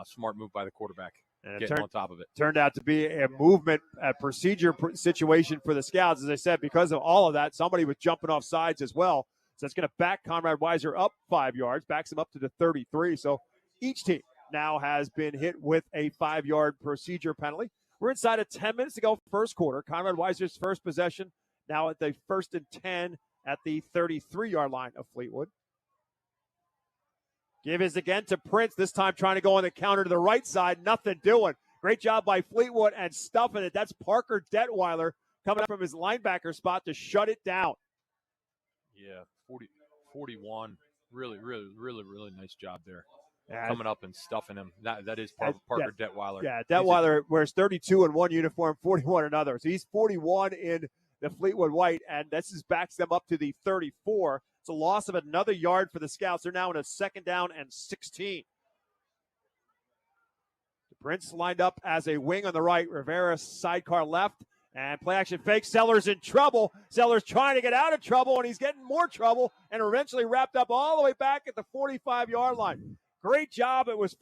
Smart move by the quarterback, and getting on top of it. Turned out to be a movement, a procedure situation for the Scouts. As I said, because of all of that, somebody was jumping off sides as well. So it's going to back Conrad Weiser up 5 yards, backs him up to the 33. So each team now has been hit with a 5-yard procedure penalty. We're inside of 10 minutes to go, first quarter. Conrad Weiser's first possession now at the 1st and 10 at the 33-yard line of Fleetwood. Give is again to Prince, this time trying to go on the counter to the right side. Nothing doing. Great job by Fleetwood and stuffing it. That's Parker Detweiler coming up from his linebacker spot to shut it down. Yeah, 41. Really nice job there. Yeah. Coming up and stuffing him. That is Parker Detweiler. Yeah, Detweiler wears 32 in one uniform, 41 in another. So he's 41 in the Fleetwood white, and this backs them up to the 34. It's a loss of another yard for the Scouts. They're now in a 2nd down and 16. Prince lined up as a wing on the right. Rivera sidecar left. And play action fake. Sellers in trouble. Sellers trying to get out of trouble, and he's getting more trouble, and eventually wrapped up all the way back at the 45-yard line. Great job. It was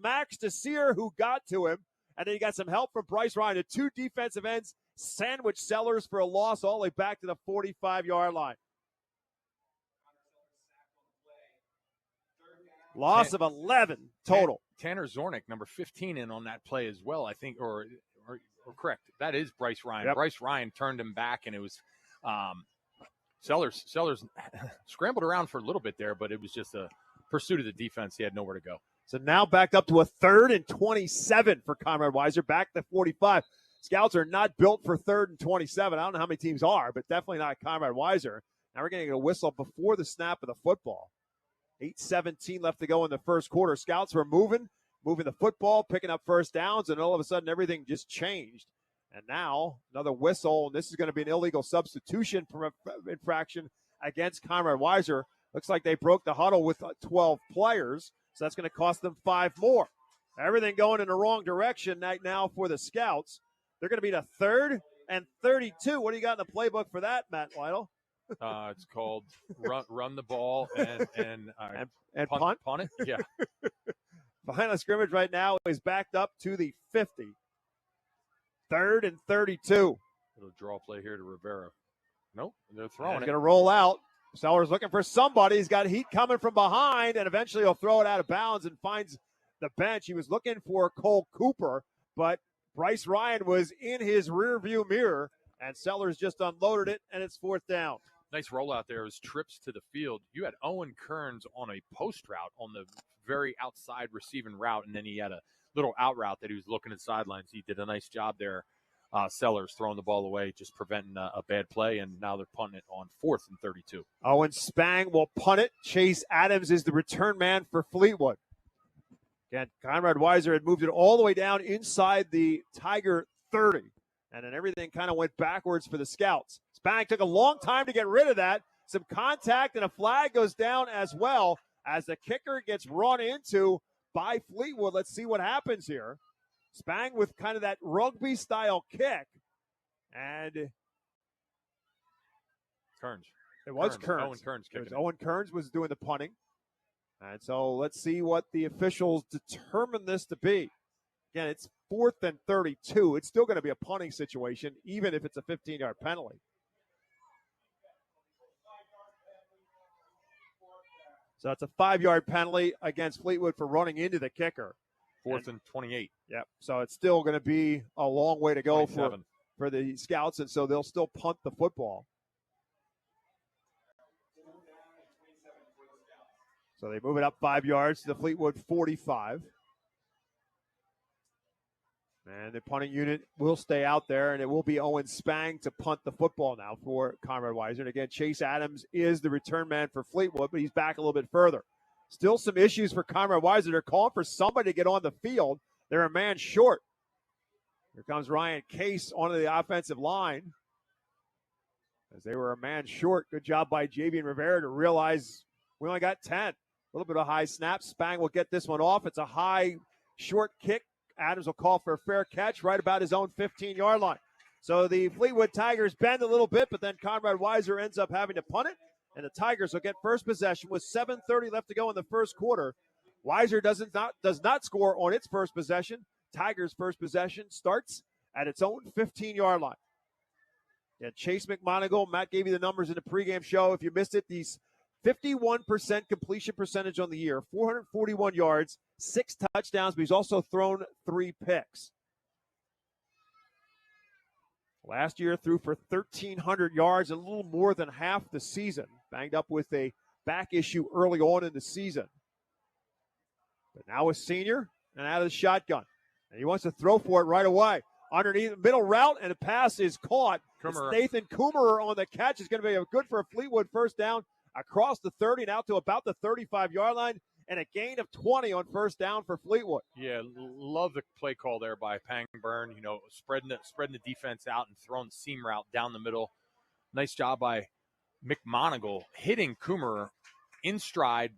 Max DeSeer who got to him, and then he got some help from Bryce Ryan. The 2 defensive ends sandwich Sellers for a loss all the way back to the 45-yard line. Loss of 11 total. Tanner Zornick, number 15, in on that play as well, I think, or correct. That is Bryce Ryan. Yep. Bryce Ryan turned him back, and it was Sellers scrambled around for a little bit there, but it was just a pursuit of the defense. He had nowhere to go. So now backed up to a 3rd and 27 for Conrad Weiser, back to 45. Scouts are not built for 3rd and 27. I don't know how many teams are, but definitely not Conrad Weiser. Now we're going to get a whistle before the snap of the football. 8:17 left to go in the first quarter. Scouts were moving the football, picking up first downs, and all of a sudden everything just changed. And now another whistle, and this is going to be an illegal substitution infraction against Conrad Weiser. Looks like they broke the huddle with 12 players, so that's going to cost them 5 more. Everything going in the wrong direction right now for the Scouts. They're going to be the 3rd and 32. What do you got in the playbook for that, Matt Lytle? It's called run the ball and punt it. Yeah. Behind the scrimmage right now is backed up to the 50. 3rd and 32. Little draw play here to Rivera. Nope, they're throwing it. Going to roll out. Sellers looking for somebody. He's got heat coming from behind, and eventually he'll throw it out of bounds and finds the bench. He was looking for Cole Cooper, but Bryce Ryan was in his rearview mirror, and Sellers just unloaded it, and it's 4th down. Nice rollout there. It was trips to the field. You had Owen Kearns on a post route on the very outside receiving route, and then he had a little out route that he was looking at sidelines. He did a nice job there. Sellers throwing the ball away, just preventing a bad play, and now they're punting it on 4th and 32. Owen Spang will punt it. Chase Adams is the return man for Fleetwood. Again, Conrad Weiser had moved it all the way down inside the Tiger 30, and then everything kind of went backwards for the Scouts. Spang took a long time to get rid of that. Some contact, and a flag goes down as well as the kicker gets run into by Fleetwood. Let's see what happens here. Spang with kind of that rugby-style kick. And Kearns. It was Kearns. Owen Kearns kicking. Owen Kearns was doing the punting. And so let's see what the officials determine this to be. Again, it's 4th and 32. It's still going to be a punting situation, even if it's a 15-yard penalty. So it's a 5-yard penalty against Fleetwood for running into the kicker. 4th and 28. Yep. So it's still going to be a long way to go for the Scouts, and so they'll still punt the football. So they move it up 5 yards to the Fleetwood 45. And the punting unit will stay out there, and it will be Owen Spang to punt the football now for Conrad Weiser. And again, Chase Adams is the return man for Fleetwood, but he's back a little bit further. Still some issues for Conrad Weiser. They're calling for somebody to get on the field. They're a man short. Here comes Ryan Case onto the offensive line. As they were a man short. Good job by Javian Rivera to realize we only got 10. A little bit of high snap. Spang will get this one off. It's a high, short kick. Adams will call for a fair catch right about his own 15-yard line. So the Fleetwood Tigers bend a little bit, but then Conrad Weiser ends up having to punt it, and the Tigers will get first possession with 7:30 left to go in the first quarter. Weiser does not score on its first possession. Tigers' first possession starts at its own 15-yard line. And Chase McMonagle, Matt gave you the numbers in the pregame show. If you missed it, these 51% completion percentage on the year, 441 yards, 6 touchdowns, but he's also thrown 3 picks. Last year threw for 1,300 yards, a little more than half the season. Banged up with a back issue early on in the season. But now a senior and out of the shotgun. And he wants to throw for it right away. Underneath, middle route, and the pass is caught. It's Nathan Coomerer on the catch. It's going to be good for a Fleetwood first down across the 30 and out to about the 35-yard line, and a gain of 20 on first down for Fleetwood. Yeah, love the play call there by Pangburn. You know, spreading the defense out and throwing the seam route down the middle. Nice job by McMonagle hitting Coomerer in stride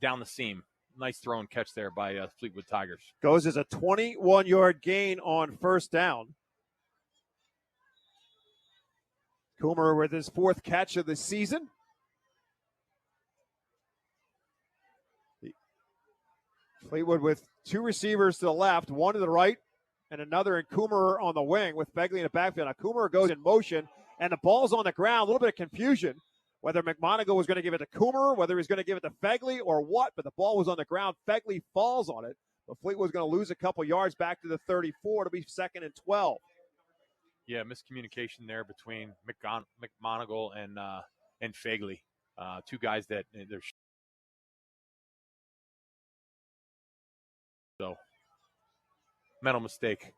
down the seam. Nice throw and catch there by Fleetwood Tigers. Goes as a 21-yard gain on first down. Coomerer with his 4th catch of the season. Fleetwood with 2 receivers to the left, 1 to the right, and another in Coomerer on the wing with Begley in the backfield. Now Coomerer goes in motion, and the ball's on the ground. A little bit of confusion whether McMonagle was going to give it to Coomerer, whether he was going to give it to Fegley or what, but the ball was on the ground. Fegley falls on it, but Fleetwood's going to lose a couple yards back to the 34. It'll be 2nd and 12. Yeah, miscommunication there between McMonagle and Fegley. 2 guys that they're so mental mistake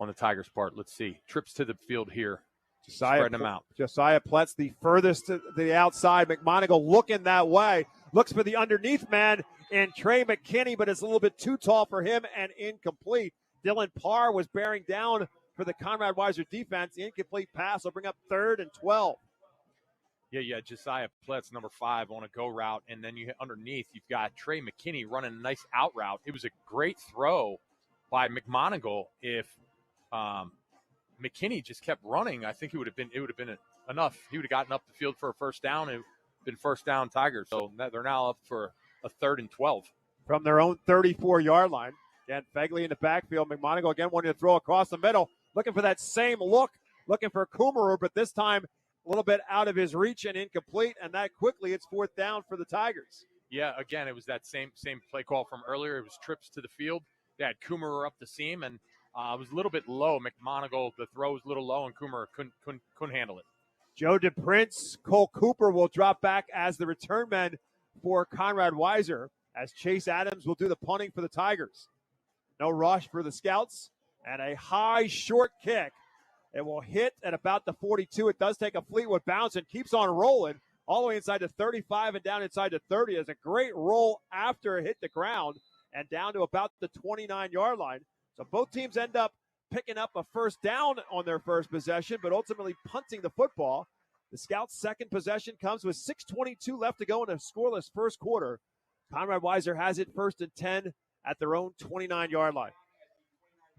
on the Tigers' part. Let's see. Trips to the field here. Spreading them out. Josiah Pletz, the furthest to the outside. McMonagle looking that way. Looks for the underneath man in Trey McKinney, but it's a little bit too tall for him and incomplete. Dylan Parr was bearing down for the Conrad Weiser defense. The incomplete pass will bring up 3rd and 12. Yeah, Josiah Pletz, number 5, on a go route. And then you hit underneath, you've got Trey McKinney running a nice out route. It was a great throw by McMonagle. If McKinney just kept running, I think it would have been enough. He would have gotten up the field for a first down. It would have been first down Tigers. So they're now up for a 3rd and 12. From their own 34-yard line. Again, Fegley in the backfield. McMonagle again wanting to throw across the middle. Looking for that same look. Looking for Coomerer, but this time a little bit out of his reach and incomplete. And that quickly, it's 4th down for the Tigers. Yeah, again, it was that same play call from earlier. It was trips to the field. They had Coomerer up the seam, and it was a little bit low. McMonagle, the throw was a little low, and Coomerer couldn't handle it. Joe DePrince, Cole Cooper will drop back as the return man for Conrad Weiser, as Chase Adams will do the punting for the Tigers. No rush for the Scouts, and a high short kick. It will hit at about the 42. It does take a Fleetwood bounce and keeps on rolling all the way inside the 35 and down inside the 30. It's a great roll after it hit the ground and down to about the 29-yard line. So both teams end up picking up a first down on their first possession, but ultimately punting the football. The Scouts' second possession comes with 6:22 left to go in a scoreless first quarter. Conrad Weiser has it 1st and 10 at their own 29-yard line.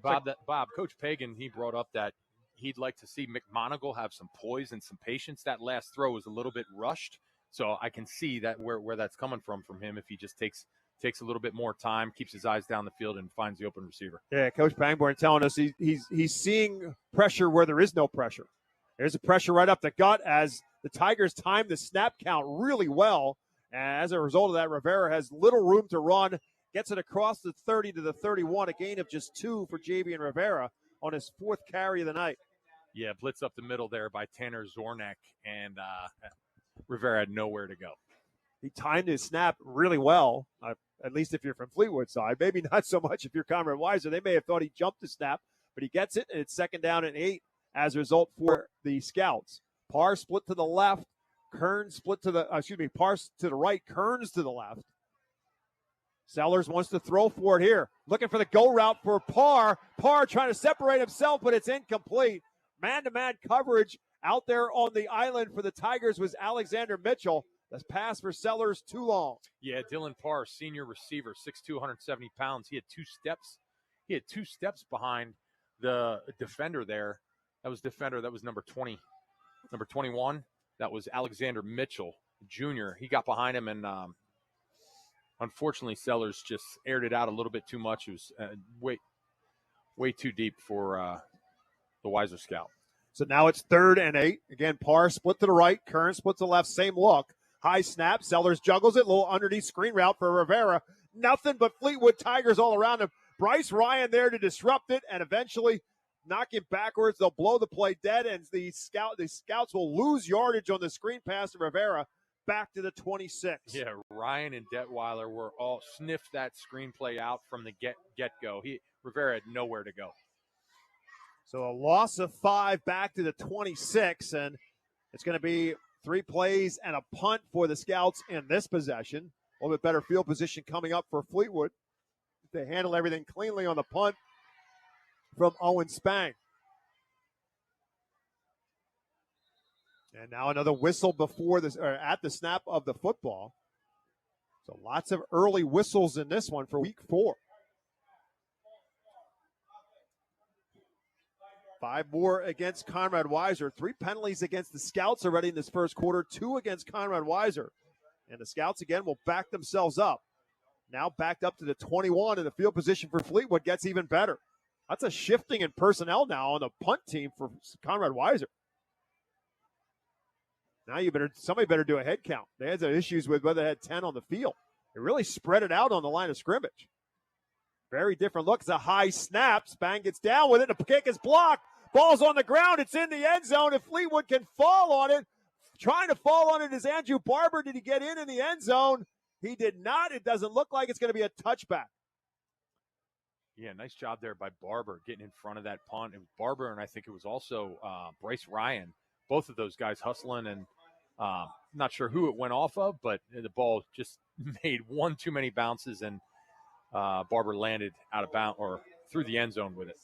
Bob, Coach Pagan, he brought up that he'd like to see McMonagle have some poise and some patience. That last throw was a little bit rushed, so I can see that where that's coming from him if he just takes a little bit more time, keeps his eyes down the field, and finds the open receiver. Yeah, Coach Pangborn telling us he's seeing pressure where there is no pressure. There's a pressure right up the gut as the Tigers time the snap count really well. And as a result of that, Rivera has little room to run, gets it across the 30 to the 31, a gain of just 2 for Javian Rivera on his 4th carry of the night. Yeah, blitz up the middle there by Tanner Zornek, and Rivera had nowhere to go. He timed his snap really well, at least if you're from Fleetwood side. Maybe not so much if you're Conrad Weiser. They may have thought he jumped the snap, but he gets it, and it's 2nd down and 8 as a result for the Scouts. Parr split to the left. Kearns split to the, Parr to the right, Kearns to the left. Sellers wants to throw for it here. Looking for the go route for Parr. Parr trying to separate himself, but it's incomplete. Man-to-man coverage out there on the island for the Tigers was Alexander Mitchell. The pass for Sellers too long. Yeah, Dylan Parr, senior receiver, 6'2", 170 pounds. He had two steps. He had 2 steps behind the defender there. That was number 20. Number 21, that was Alexander Mitchell, Jr. He got behind him, and unfortunately, Sellers just aired it out a little bit too much. It was way too deep for the Weiser Scout. So now it's 3rd and 8. Again, Parr split to the right. Curran split to the left. Same look. High snap. Sellers juggles it. Little underneath screen route for Rivera. Nothing but Fleetwood Tigers all around him. Bryce Ryan there to disrupt it and eventually knock him backwards. They'll blow the play dead, and the Scouts will lose yardage on the screen pass to Rivera back to the 26. Yeah, Ryan and Detweiler were all sniffed that screenplay out from the get-go. Rivera had nowhere to go. So a loss of 5 back to the 26, and it's going to be 3 plays and a punt for the Scouts in this possession. A little bit better field position coming up for Fleetwood. They handle everything cleanly on the punt from Owen Spang. And now another whistle before this, or at the snap of the football. So lots of early whistles in this one for week 4. 5 more against Conrad Weiser. 3 penalties against the Scouts already in this first quarter. 2 against Conrad Weiser. And the Scouts, again, will back themselves up. Now backed up to the 21, and the field position for Fleetwood gets even better. That's a shifting in personnel now on the punt team for Conrad Weiser. Now somebody better do a head count. They had issues with whether they had 10 on the field. They really spread it out on the line of scrimmage. Very different look. It's a high snap. Spang gets down with it. The kick is blocked. Ball's on the ground. It's in the end zone. If Fleetwood can fall on it, trying to fall on it is Andrew Barber. Did he get in the end zone? He did not. It doesn't look like it's going to be a touchback. Yeah, nice job there by Barber getting in front of that punt. It was Barber, and I think it was also Bryce Ryan. Both of those guys hustling, and not sure who it went off of, but the ball just made one too many bounces, and Barber landed out of bounds or through the end zone with it.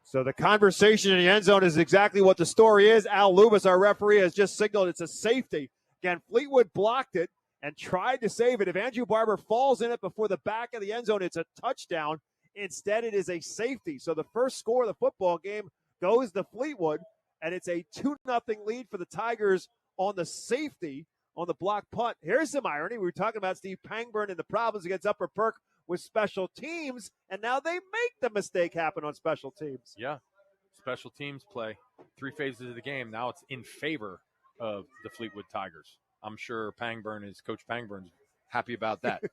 So the conversation in the end zone is exactly what the story is. Al Lubis, our referee, has just signaled it's a safety. Again, Fleetwood blocked it and tried to save it. If Andrew Barber falls in it before the back of the end zone, it's a touchdown. Instead, it is a safety. So the first score of the football game goes to Fleetwood, and it's a 2-0 lead for the Tigers on the safety on the block punt. Here's some irony. We were talking about Steve Pangburn and the problems against Upper Perk with special teams, and now they make the mistake happen on special teams. Yeah, special teams play 3 phases of the game. Now it's in favor of the Fleetwood Tigers. I'm sure Coach Pangburn's happy about that.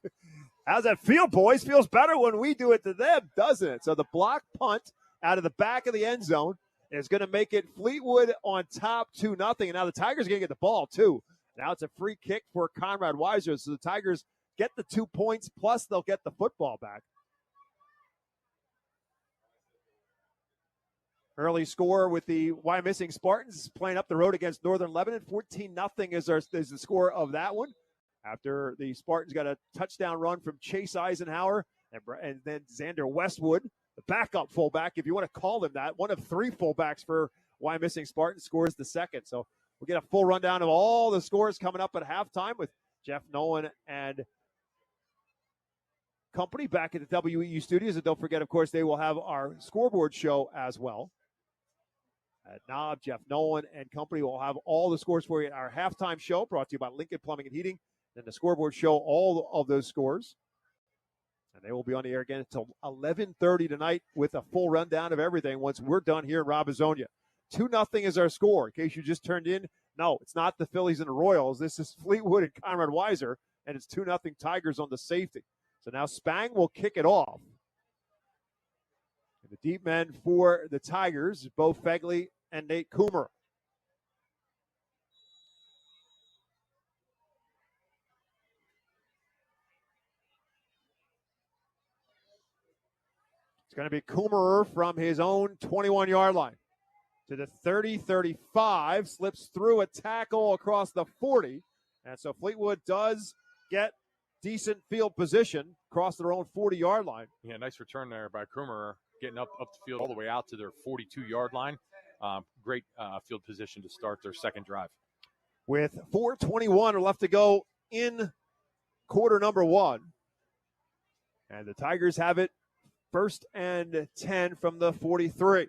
How's that feel, boys? Feels better when we do it to them, doesn't it? So the block punt out of the back of the end zone is going to make it Fleetwood on top 2-0. And now the Tigers are going to get the ball, too. Now it's a free kick for Conrad Weiser. So the Tigers get the 2 points, plus they'll get the football back. Early score with the Wyomissing Spartans playing up the road against Northern Lebanon. 14-0 is the score of that one. After the Spartans got a touchdown run from Chase Eisenhower and then Xander Westwood, the backup fullback, if you want to call him that, one of 3 fullbacks for Wyomissing Spartans, scores the second. So we'll get a full rundown of all the scores coming up at halftime with Jeff Nolan and company back at the WEEU studios. And don't forget, of course, they will have our scoreboard show as well. At Knob, Jeff Nolan and company will have all the scores for you at our halftime show, brought to you by Lincoln Plumbing and Heating. Then the scoreboard show all of those scores. And they will be on the air again until 11:30 tonight with a full rundown of everything once we're done here in Robizonia. 2-0 is our score. In case you just turned in, no, it's not the Phillies and the Royals. This is Fleetwood and Conrad Weiser, and it's 2-0 Tigers on the safety. So now Spang will kick it off. And the deep men for the Tigers, Bo Fegley and Nate Coomer. It's going to be Coomerer from his own 21-yard line to the 30-35, slips through a tackle across the 40. And so Fleetwood does get decent field position across their own 40-yard line. Yeah, nice return there by Krumer, getting up the field all the way out to their 42-yard line. Great field position to start their second drive. With 4:21 left to go in quarter number one. And the Tigers have it 1st and 10 from the 43.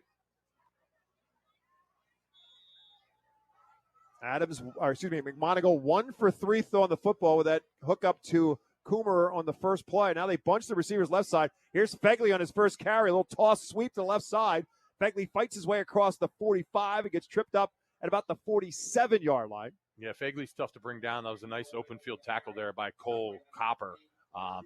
McMonagle 1 for 3 throwing the football with that hook up to Coomer on the first play. Now they bunch the receivers left side. Here's Fegley on his first carry. A little toss sweep to the left side. Fegley fights his way across the 45 and gets tripped up at about the 47-yard line. Yeah, Fegley's tough to bring down. That was a nice open field tackle there by Cole Copper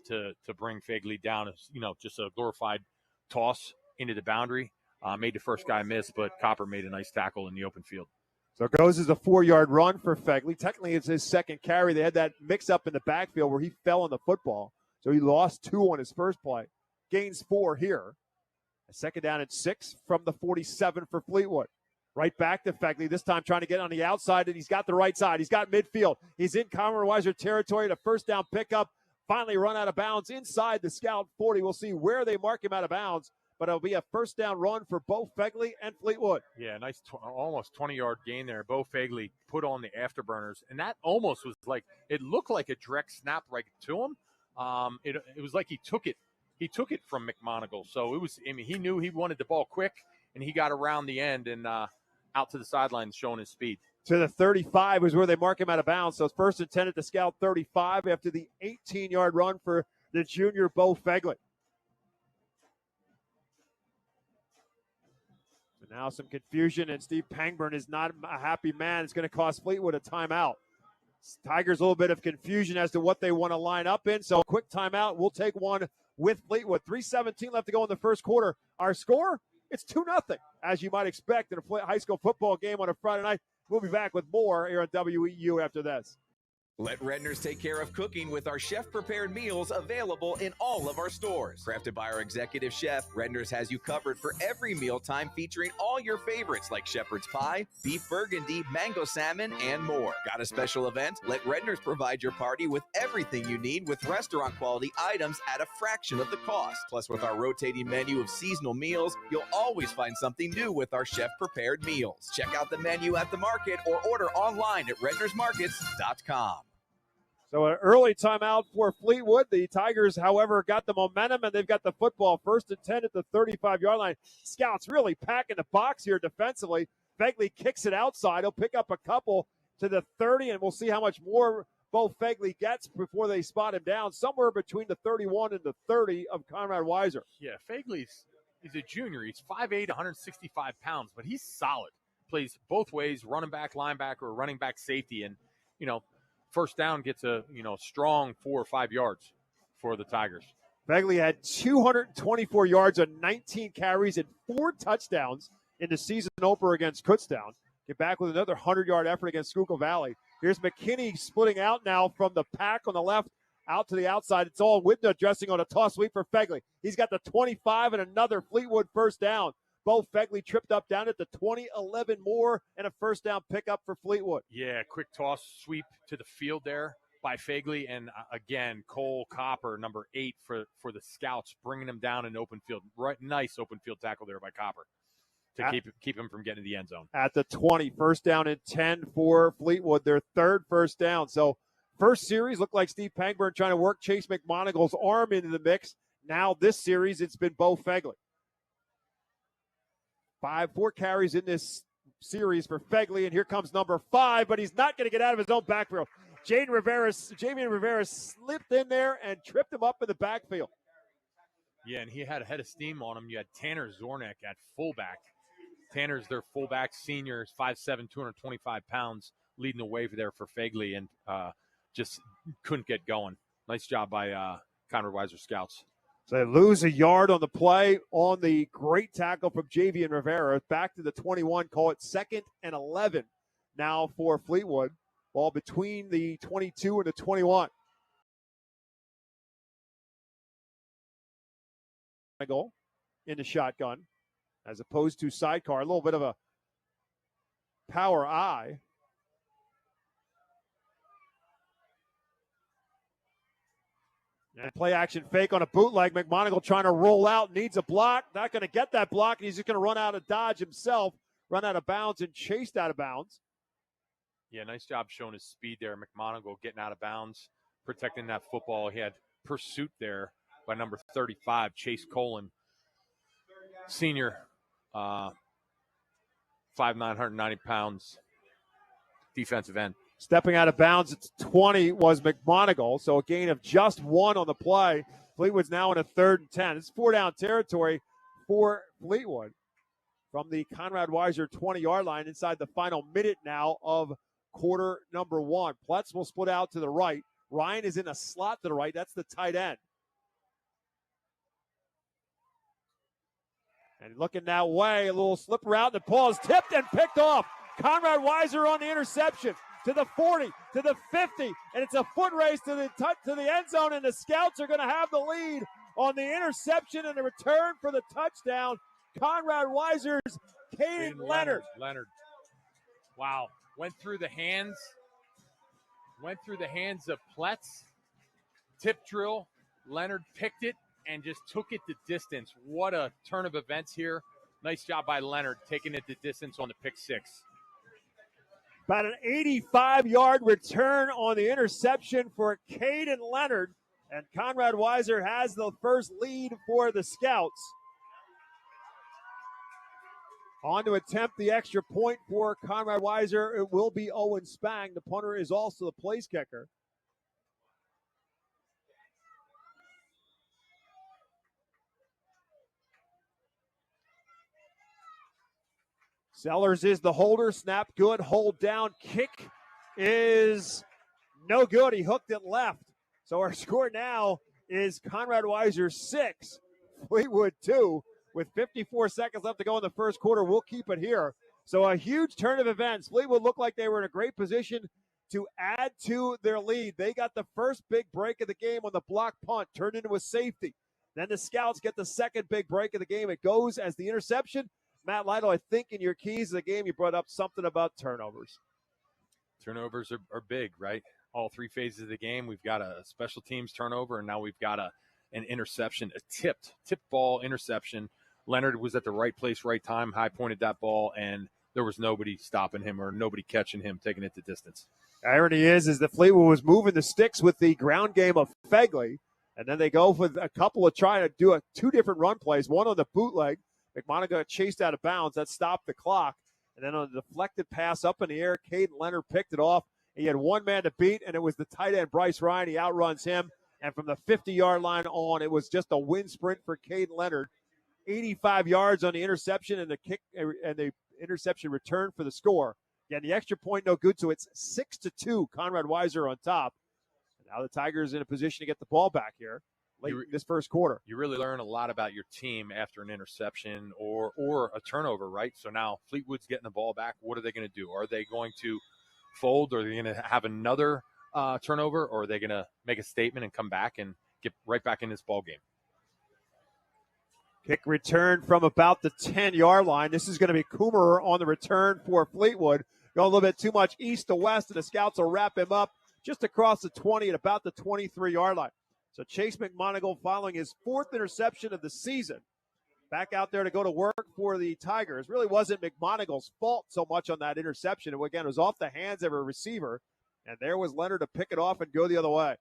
to bring Fegley down. It's, just a glorified toss into the boundary. Made the first guy miss, but Copper made a nice tackle in the open field. So it goes as a 4-yard run for Fegley. Technically, it's his second carry. They had that mix-up in the backfield where he fell on the football. So he lost 2 on his first play. Gains 4 here. A second down and 6 from the 47 for Fleetwood. Right back to Fegley, this time trying to get on the outside, and he's got the right side. He's got midfield. He's in Conrad Weiser territory. The first down pickup. Finally run out of bounds inside the Scout 40. We'll see where they mark him out of bounds, but it'll be a first down run for both Fegley and Fleetwood. Yeah, nice almost 20-yard gain there. Bo Fegley put on the afterburners, and that almost was like, it looked like a direct snap right to him. It was like he took it from McMonagle. So he knew he wanted the ball quick, and he got around the end and out to the sidelines showing his speed. To the 35 is where they mark him out of bounds. So it's 1st and 10 at the Scout 35 after the 18-yard run for the junior Bo Fegley. So now some confusion, and Steve Pangburn is not a happy man. It's going to cost Fleetwood a timeout. Tigers a little bit of confusion as to what they want to line up in. So quick timeout. We'll take one with Fleetwood. 3:17 left to go in the first quarter. Our score, it's 2-0, as you might expect in a high school football game on a Friday night. We'll be back with more here on WEEU after this. Let Redner's take care of cooking with our chef-prepared meals available in all of our stores. Crafted by our executive chef, Redner's has you covered for every mealtime, featuring all your favorites like shepherd's pie, beef burgundy, mango salmon, and more. Got a special event? Let Redner's provide your party with everything you need with restaurant-quality items at a fraction of the cost. Plus, with our rotating menu of seasonal meals, you'll always find something new with our chef-prepared meals. Check out the menu at the market or order online at rednersmarkets.com. So an early timeout for Fleetwood. The Tigers, however, got the momentum, and they've got the football 1st and 10 at the 35-yard line. Scouts really packing the box here defensively. Fegley kicks it outside. He'll pick up a couple to the 30, and we'll see how much more Bo Fegley gets before they spot him down, somewhere between the 31 and the 30 of Conrad Weiser. Yeah, he's a junior. He's 5'8", 165 pounds, but he's solid. Plays both ways, running back, linebacker, or running back safety, and, first down gets a strong 4 or 5 yards for the Tigers. Fegley had 224 yards on 19 carries and 4 touchdowns in the season opener against Kutztown. Get back with another 100-yard effort against Schuylkill Valley. Here's McKinney splitting out now from the pack on the left out to the outside. It's all window dressing on a toss sweep for Fegley. He's got the 25 and another Fleetwood first down. Bo Fegley tripped up down at the 20, 11 more, and a first down pickup for Fleetwood. Yeah, quick toss sweep to the field there by Fegley. And again, Cole Copper, number 8 for the Scouts, bringing him down in open field. Right, nice open field tackle there by Copper to keep him from getting to the end zone. At the 20, first down and 10 for Fleetwood, their 3rd first down. So first series looked like Steve Pangburn trying to work Chase McMonagle's arm into the mix. Now this series, it's been Bo Fegley. 4 carries in this series for Fegley, and here comes number 5, but he's not going to get out of his own backfield. Javian Rivera slipped in there and tripped him up in the backfield. Yeah, and he had a head of steam on him. You had Tanner Zornick at fullback. Tanner's their fullback, senior, 5'7", 225 pounds, leading the way there for Fegley, and just couldn't get going. Nice job by Conrad Weiser Scouts. So they lose a yard on the play on the great tackle from Javian Rivera. Back to the 21, call it 2nd and 11 now for Fleetwood. Ball between the 22 and the 21. Goal in the shotgun as opposed to sidecar. A little bit of a power eye. And play action fake on a bootleg. McMonagle trying to roll out, needs a block. Not going to get that block, and he's just going to run out of dodge himself, run out of bounds, and chased out of bounds. Yeah, nice job showing his speed there. McMonagle getting out of bounds, protecting that football. He had pursuit there by number 35, Chase Colin, senior, 5'9", 190 pounds, defensive end. Stepping out of bounds, it's 20 was McMonagle, so a gain of just 1 on the play. Fleetwood's now in a 3rd and 10. It's 4-down territory for Fleetwood from the Conrad Weiser 20-yard line inside the final minute now of quarter number 1. Pletz will split out to the right. Ryan is in a slot to the right. That's the tight end. And looking that way, a little slip route. The ball is tipped and picked off. Conrad Weiser on the interception. To the 40, to the 50, and it's a foot race to the end zone, and the Scouts are going to have the lead on the interception and the return for the touchdown. Conrad Weiser's Caden Leonard. Wow. Went through the hands of Pletz. Tip drill. Leonard picked it and just took it the distance. What a turn of events here. Nice job by Leonard taking it the distance on the pick 6. About an 85-yard return on the interception for Caden Leonard. And Conrad Weiser has the first lead for the Scouts. On to attempt the extra point for Conrad Weiser. It will be Owen Spang. The punter is also the place kicker. Sellers is the holder. Snap good. Hold down. Kick is no good. He hooked it left. So our score now is Conrad Weiser 6, Fleetwood 2. With 54 seconds left to go in the first quarter, we'll keep it here. So a huge turn of events. Fleetwood looked like they were in a great position to add to their lead. They got the first big break of the game on the block punt, turned into a safety. Then the Scouts get the second big break of the game. It goes as the interception. Matt Lytle, I think in your keys of the game, you brought up something about turnovers. Turnovers are big, right? All 3 phases of the game. We've got a special teams turnover, and now we've got an interception, a tipped ball interception. Leonard was at the right place, right time, high pointed that ball, and there was nobody stopping him or nobody catching him, taking it the distance. Irony is that Fleetwood was moving the sticks with the ground game of Fegley, and then they go for a couple of trying to do 2 different run plays, one on the bootleg. McMonagle chased out of bounds. That stopped the clock. And then on a deflected pass up in the air, Caden Leonard picked it off. He had one man to beat, and it was the tight end, Bryce Ryan. He outruns him. And from the 50-yard line on, it was just a wind sprint for Caden Leonard. 85 yards on the interception and the interception return for the score. Again, the extra point no good, so it's 6-2. Conrad Weiser on top. And now the Tigers in a position to get the ball back here late in this first quarter. You really learn a lot about your team after an interception or a turnover, right? So now Fleetwood's getting the ball back. What are they going to do? Are they going to fold? Are they going to have another turnover? Or are they going to make a statement and come back and get right back in this ball game? Kick return from about the 10-yard line. This is going to be Coomer on the return for Fleetwood. Going a little bit too much east to west, and the Scouts will wrap him up just across the 20 at about the 23-yard line. So Chase McMonagle following his 4th interception of the season. Back out there to go to work for the Tigers. Really wasn't McMonagle's fault so much on that interception. And again, it was off the hands of a receiver. And there was Leonard to pick it off and go the other way.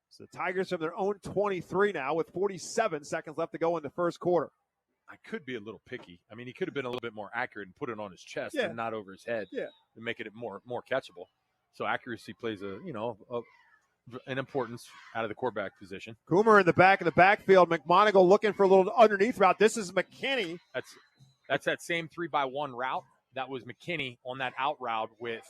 So the Tigers from their own 23 now with 47 seconds left to go in the first quarter. I could be a little picky. I mean, he could have been a little bit more accurate and put it on his chest and not over his head to make it more catchable. So accuracy plays an importance out of the quarterback position. Coomer in the back of the backfield. McMonagle looking for a little underneath route. This is McKinney. That's that same 3-by-1 route. That was McKinney on that out route with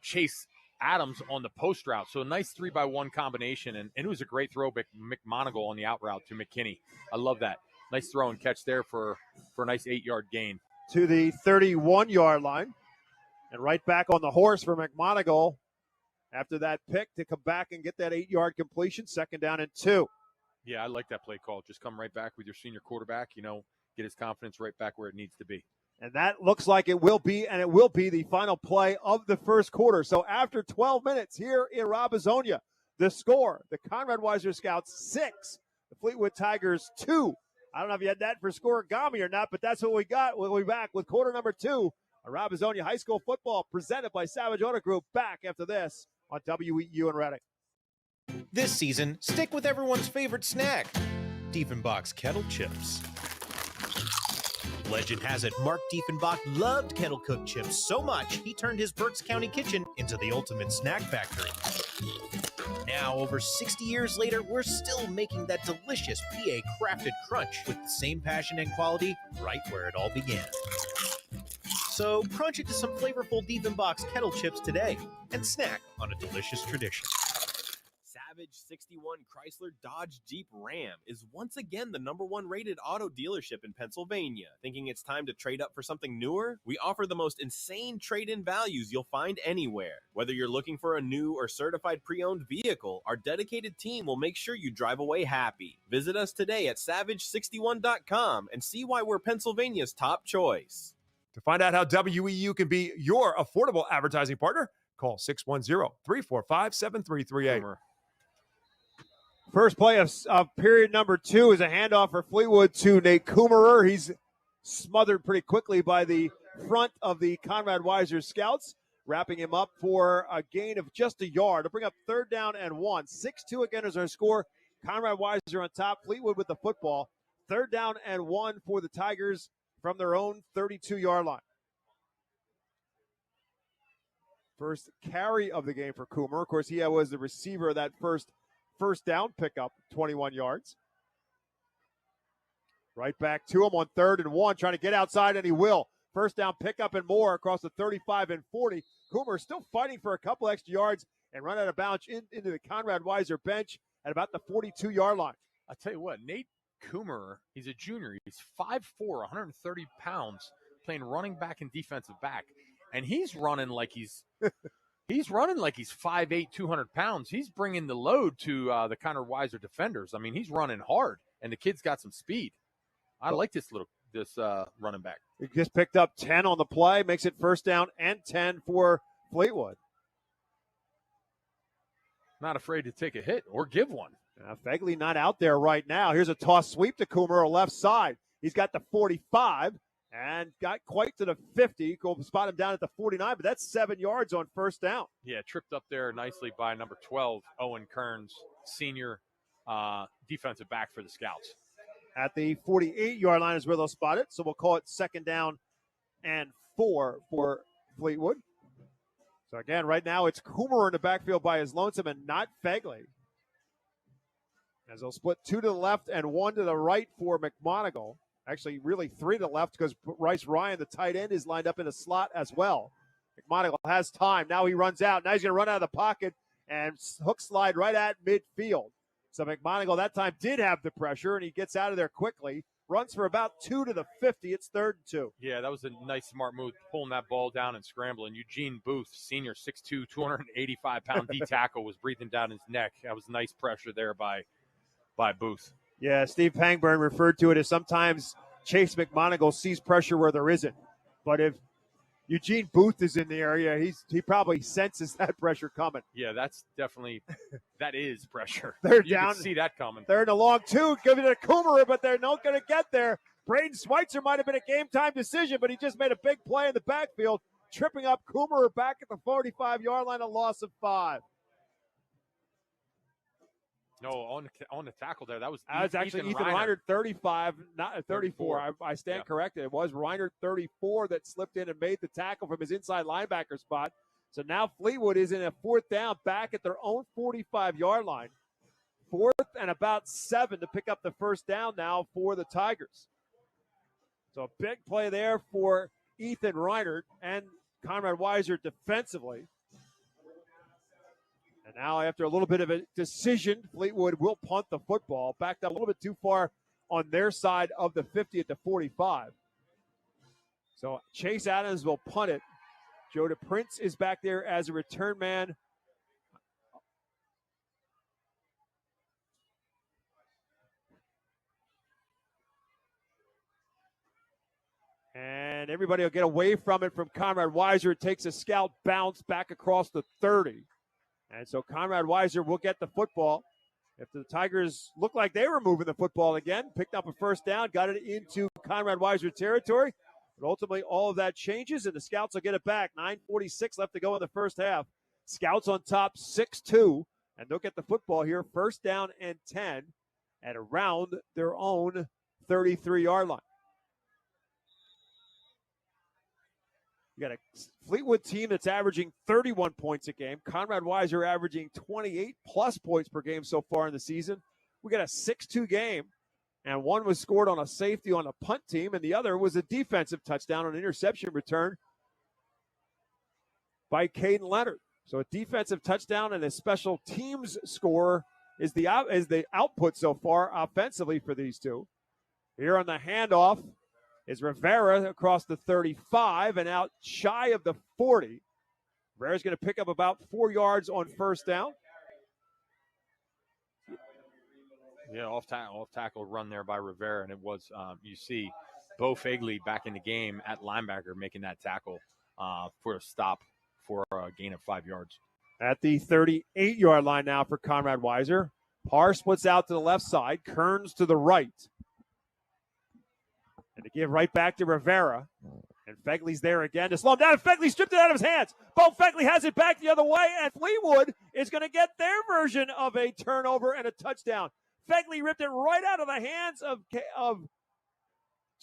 Chase Adams on the post route. So a nice 3-by-1 combination, and it was a great throw by McMonagle on the out route to McKinney. I love that. Nice throw and catch there for a nice 8-yard gain. To the 31-yard line. And right back on the horse for McMonagle after that pick to come back and get that 8-yard completion, 2nd down and 2. Yeah, I like that play call. Just come right back with your senior quarterback, get his confidence right back where it needs to be. And that looks like it will be, and it will be the final play of the first quarter. So after 12 minutes here in Robizonia, the score, the Conrad Weiser Scouts 6, the Fleetwood Tigers 2. I don't know if you had that for scoregami or not, but that's what we got. We'll be back with quarter number 2 on Robizonia High School football presented by Savage Auto Group. Back after this on WEEU and Reading. This season, stick with everyone's favorite snack, Diefenbach's Kettle Chips. Legend has it Mark Diefenbach loved kettle cooked chips so much he turned his Berks County kitchen into the ultimate snack factory. Now, over 60 years later, we're still making that delicious PA crafted crunch with the same passion and quality right where it all began. So crunch into some flavorful Diefenbach's Kettle Chips today and snack on a delicious tradition. Savage 61 Chrysler Dodge Jeep Ram is once again the #1 rated auto dealership in Pennsylvania. Thinking it's time to trade up for something newer? We offer the most insane trade-in values you'll find anywhere. Whether you're looking for a new or certified pre-owned vehicle, our dedicated team will make sure you drive away happy. Visit us today at savage61.com and see why we're Pennsylvania's top choice. To find out how WEU can be your affordable advertising partner, call 610-345-7338. First play of period number 2 is a handoff for Fleetwood to Nate Kummerer. He's smothered pretty quickly by the front of the Conrad Weiser Scouts, wrapping him up for a gain of just a yard to bring up 3rd down and 1. 6-2 again is our score. Conrad Weiser on top, Fleetwood with the football. 3rd down and 1 for the Tigers from their own 32-yard line. First carry of the game for Coomer. Of course, he was the receiver of that first down pickup, 21 yards. Right back to him on 3rd and 1, trying to get outside, and he will. First down pickup and more across the 35 and 40. Coomer still fighting for a couple extra yards and run out of bounds into the Conrad Weiser bench at about the 42-yard line. I'll tell you what, Nate Coomer, he's a junior. He's 5'4", 130 pounds, playing running back and defensive back. And he's running like he's 5'8", 200 pounds. He's bringing the load to the Conrad Weiser defenders. I mean, he's running hard, and the kid's got some speed. I like this running back. He just picked up 10 on the play, makes it 1st down and 10 for Fleetwood. Not afraid to take a hit or give one. Fegley not out there right now. Here's a toss sweep to Coomer, left side. He's got the 45 and got quite to the 50. Go spot him down at the 49, but that's 7 yards on 1st down. Yeah, tripped up there nicely by number 12, Owen Kearns, senior defensive back for the Scouts. At the 48-yard line is where they'll spot it, so we'll call it 2nd down and 4 for Fleetwood. So again, right now it's Coomer in the backfield by his lonesome and not Fegley. As they'll split 2 to the left and 1 to the right for McMonigal. Actually, really 3 to the left because Bryce Ryan, the tight end, is lined up in a slot as well. McMonigal has time. Now he runs out. Now he's going to run out of the pocket and hook slide right at midfield. So McMonigal that time did have the pressure, and he gets out of there quickly. Runs for about 2 to the 50. It's 3rd and 2. Yeah, that was a nice, smart move, pulling that ball down and scrambling. Eugene Booth, senior, 6'2", 285-pound D tackle, was breathing down his neck. That was nice pressure there by Booth. Yeah, Steve Pangburn referred to it as sometimes Chase McMonigal sees pressure where there isn't. But if Eugene Booth is in the area, he probably senses that pressure coming. Yeah, that's definitely that is pressure. They're you down. Can see that coming. 3rd and a long 2, giving it to Coomer, but they're not going to get there. Braden Schweitzer might have been a game-time decision, but he just made a big play in the backfield, tripping up Coomer back at the 45-yard line, a loss of 5. No, on the tackle there, that was actually Ethan Reinert, 35, not 34. I stand corrected. It was Reinert, 34, that slipped in and made the tackle from his inside linebacker spot. So now Fleetwood is in a 4th down back at their own 45-yard line. 4th and about 7 to pick up the 1st down now for the Tigers. So a big play there for Ethan Reinert and Conrad Weiser defensively. And now after a little bit of a decision, Fleetwood will punt the football. Backed up a little bit too far on their side of the 50 at the 45. So Chase Adams will punt it. Joe DePrince is back there as a return man. And everybody will get away from it from Conrad Weiser. It takes a scout bounce back across the 30. And so Conrad Weiser will get the football. If the Tigers looked like they were moving the football again, picked up a first down, got it into Conrad Weiser territory. But ultimately, all of that changes, and the Scouts will get it back. 9:46 left to go in the first half. Scouts on top, 6-2, and they'll get the football here. First down and 10 at around their own 33-yard line. You got a Fleetwood team that's averaging 31 points a game. Conrad Weiser averaging 28-plus points per game so far in the season. We got a 6-2 game, and one was scored on a safety on a punt team, and the other was a defensive touchdown on an interception return by Caden Leonard. So a defensive touchdown and a special teams score is the output so far offensively for these two. Here on the handoff is Rivera across the 35 and out shy of the 40. Rivera's going to pick up about 4 yards on first down. Yeah, off tackle run there by Rivera, and it was, you see, Bo Fagley back in the game at linebacker making that tackle for a stop for a gain of 5 yards. At the 38-yard line now for Conrad Weiser. Parr splits out to the left side, Kearns to the right. And to give right back to Rivera. And Fegley's there again to slow him down. And Fegley stripped it out of his hands. Bo Fegley has it back the other way, and Fleetwood is going to get their version of a turnover and a touchdown. Fegley ripped it right out of the hands of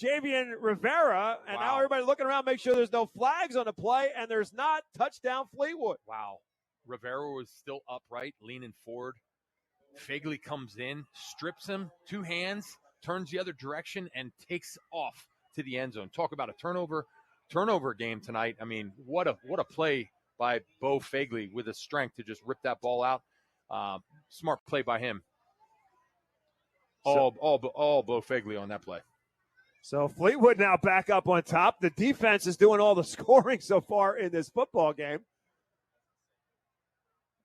Javian Rivera, and now everybody looking around, make sure there's no flags on the play, and there's not. Touchdown Fleetwood. Wow. Rivera was still upright, leaning forward. Fagley comes in, strips him, 2 hands, turns the other direction, and takes off to the end zone. Talk about a turnover game tonight. I mean, what a play by Bo Fagley with the strength to just rip that ball out. Smart play by him. All Bo Fagley on that play. So Fleetwood now back up on top. The defense is doing all the scoring so far in this football game.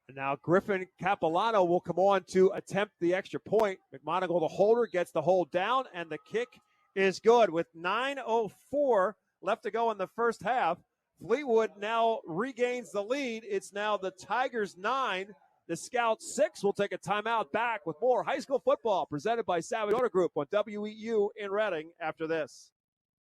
And now Griffin Capilano will come on to attempt the extra point. McMonagle, the holder, gets the hold down, and the kick is good. With 9:04 left to go in the first half, Fleetwood now regains the lead. It's now the Tigers 9, the Scouts 6. We'll take a timeout. Back with more high school football presented by Savage Auto Group on WEEU in Reading after this.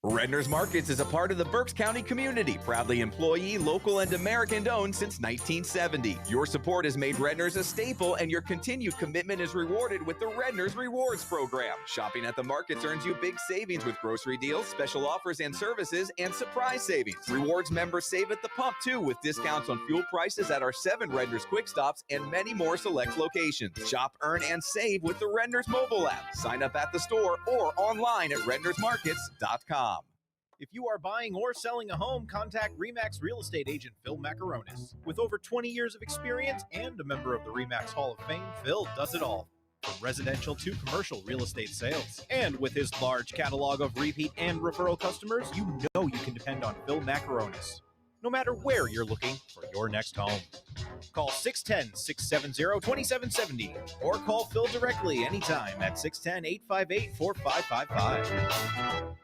Redner's Markets is a part of the Berks County community, proudly employee, local, and American-owned since 1970. Your support has made Redner's a staple, and your continued commitment is rewarded with the Redner's Rewards Program. Shopping at the markets earns you big savings with grocery deals, special offers and services, and surprise savings. Rewards members save at the pump, too, with discounts on fuel prices at our 7 Redner's Quick Stops and many more select locations. Shop, earn, and save with the Redner's mobile app. Sign up at the store or online at rednersmarkets.com. If you are buying or selling a home, contact RE/MAX real estate agent Phil Macaronis. With over 20 years of experience and a member of the RE/MAX Hall of Fame, Phil does it all, from residential to commercial real estate sales. And with his large catalog of repeat and referral customers, you know you can depend on Phil Macaronis, no matter where you're looking for your next home. Call 610-670-2770 or call Phil directly anytime at 610-858-4555.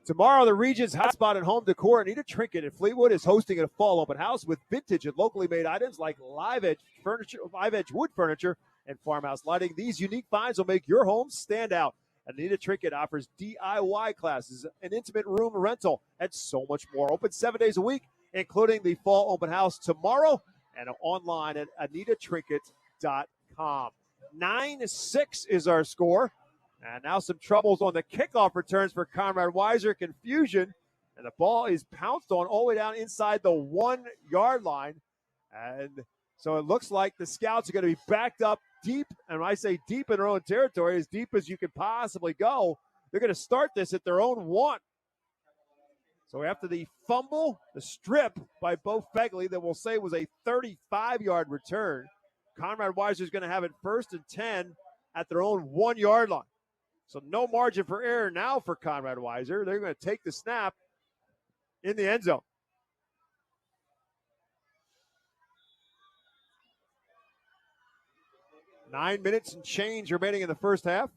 Tomorrow, the region's hotspot at home decor, Anita Trinket at Fleetwood, is hosting a fall open house with vintage and locally made items like live edge wood furniture, and farmhouse lighting. These unique finds will make your home stand out. Anita Trinket offers DIY classes, an intimate room rental, and so much more. Open 7 days a week, including the fall open house tomorrow, and online at AnitaTrinket.com. 9-6 is our score. And now some troubles on the kickoff returns for Conrad Weiser. Confusion. And the ball is pounced on all the way down inside the 1-yard line. And so it looks like the Scouts are going to be backed up deep. And when I say deep in their own territory, as deep as you could possibly go, they're going to start this at their own 1. So after the fumble, the strip by Bo Fegley that we'll say was a 35-yard return, Conrad Weiser is going to have it 1st and 10 at their own 1-yard line. So no margin for error now for Conrad Weiser. They're going to take the snap in the end zone. Nine minutes and change remaining in the first half.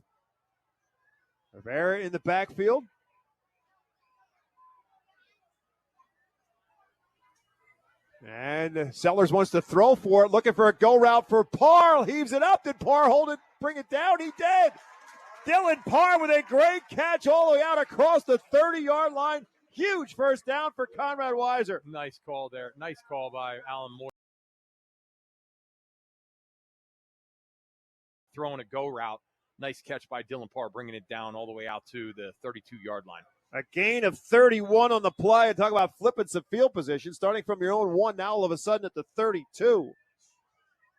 Rivera in the backfield. And Sellers wants to throw for it, looking for a go route for Parr. Heaves it up. Did Parr hold it, bring it down? He did. Dylan Parr with a great catch all the way out across the 30-yard line. Huge first down for Conrad Weiser. Nice call there. Nice call by Alan Moore. Throwing a go route. Nice catch by Dylan Parr, bringing it down all the way out to the 32-yard line. A gain of 31 on the play. And talk about flipping some field position. Starting from your own 1, now all of a sudden at the 32.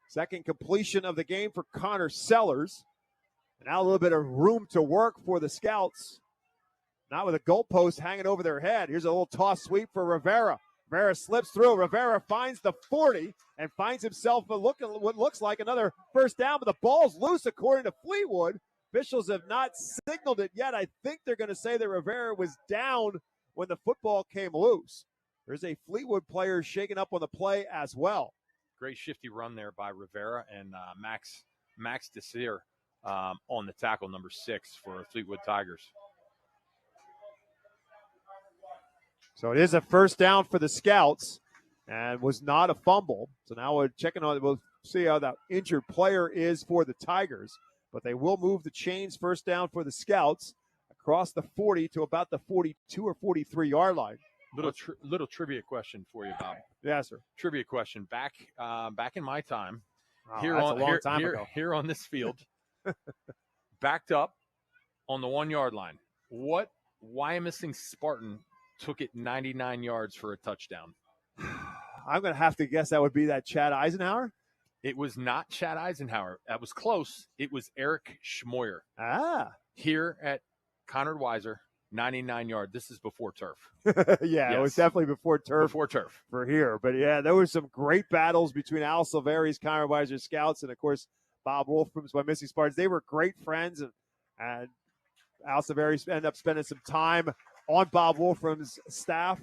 Second completion of the game for Connor Sellers. And now a little bit of room to work for the Scouts. Not with a goalpost hanging over their head. Here's a little toss sweep for Rivera. Rivera slips through. Rivera finds the 40 and finds himself what looks like another first down, but the ball's loose according to Fleetwood. Officials have not signaled it yet. I think they're going to say that Rivera was down when the football came loose. There's a Fleetwood player shaken up on the play as well. Great shifty run there by Rivera and Max Desir on the tackle, number 6 for Fleetwood Tigers. So it is a first down for the Scouts and was not a fumble. So now we're checking on it. We'll see how that injured player is for the Tigers. But they will move the chains first down for the Scouts across the 40 to about the 42 or 43-yard line. Little trivia question for you, Bob. Yes, sir. Trivia question. Back in my time, here on this field, backed up on the 1-yard line. What Wyomissing Spartan took it 99 yards for a touchdown? I'm going to have to guess that would be that Chad Eisenhower. It was not Chad Eisenhower. That was close. It was Eric Schmoyer. Here at Conrad Weiser, 99-yard. This is before turf. Yeah, yes. It was definitely before turf. Before turf. For here. But, yeah, there were some great battles between Al Silveri's Conrad Weiser Scouts and, of course, Bob Wolfram's Wyomissing Spartans. They were great friends, and Al Silveri ended up spending some time on Bob Wolfram's staff.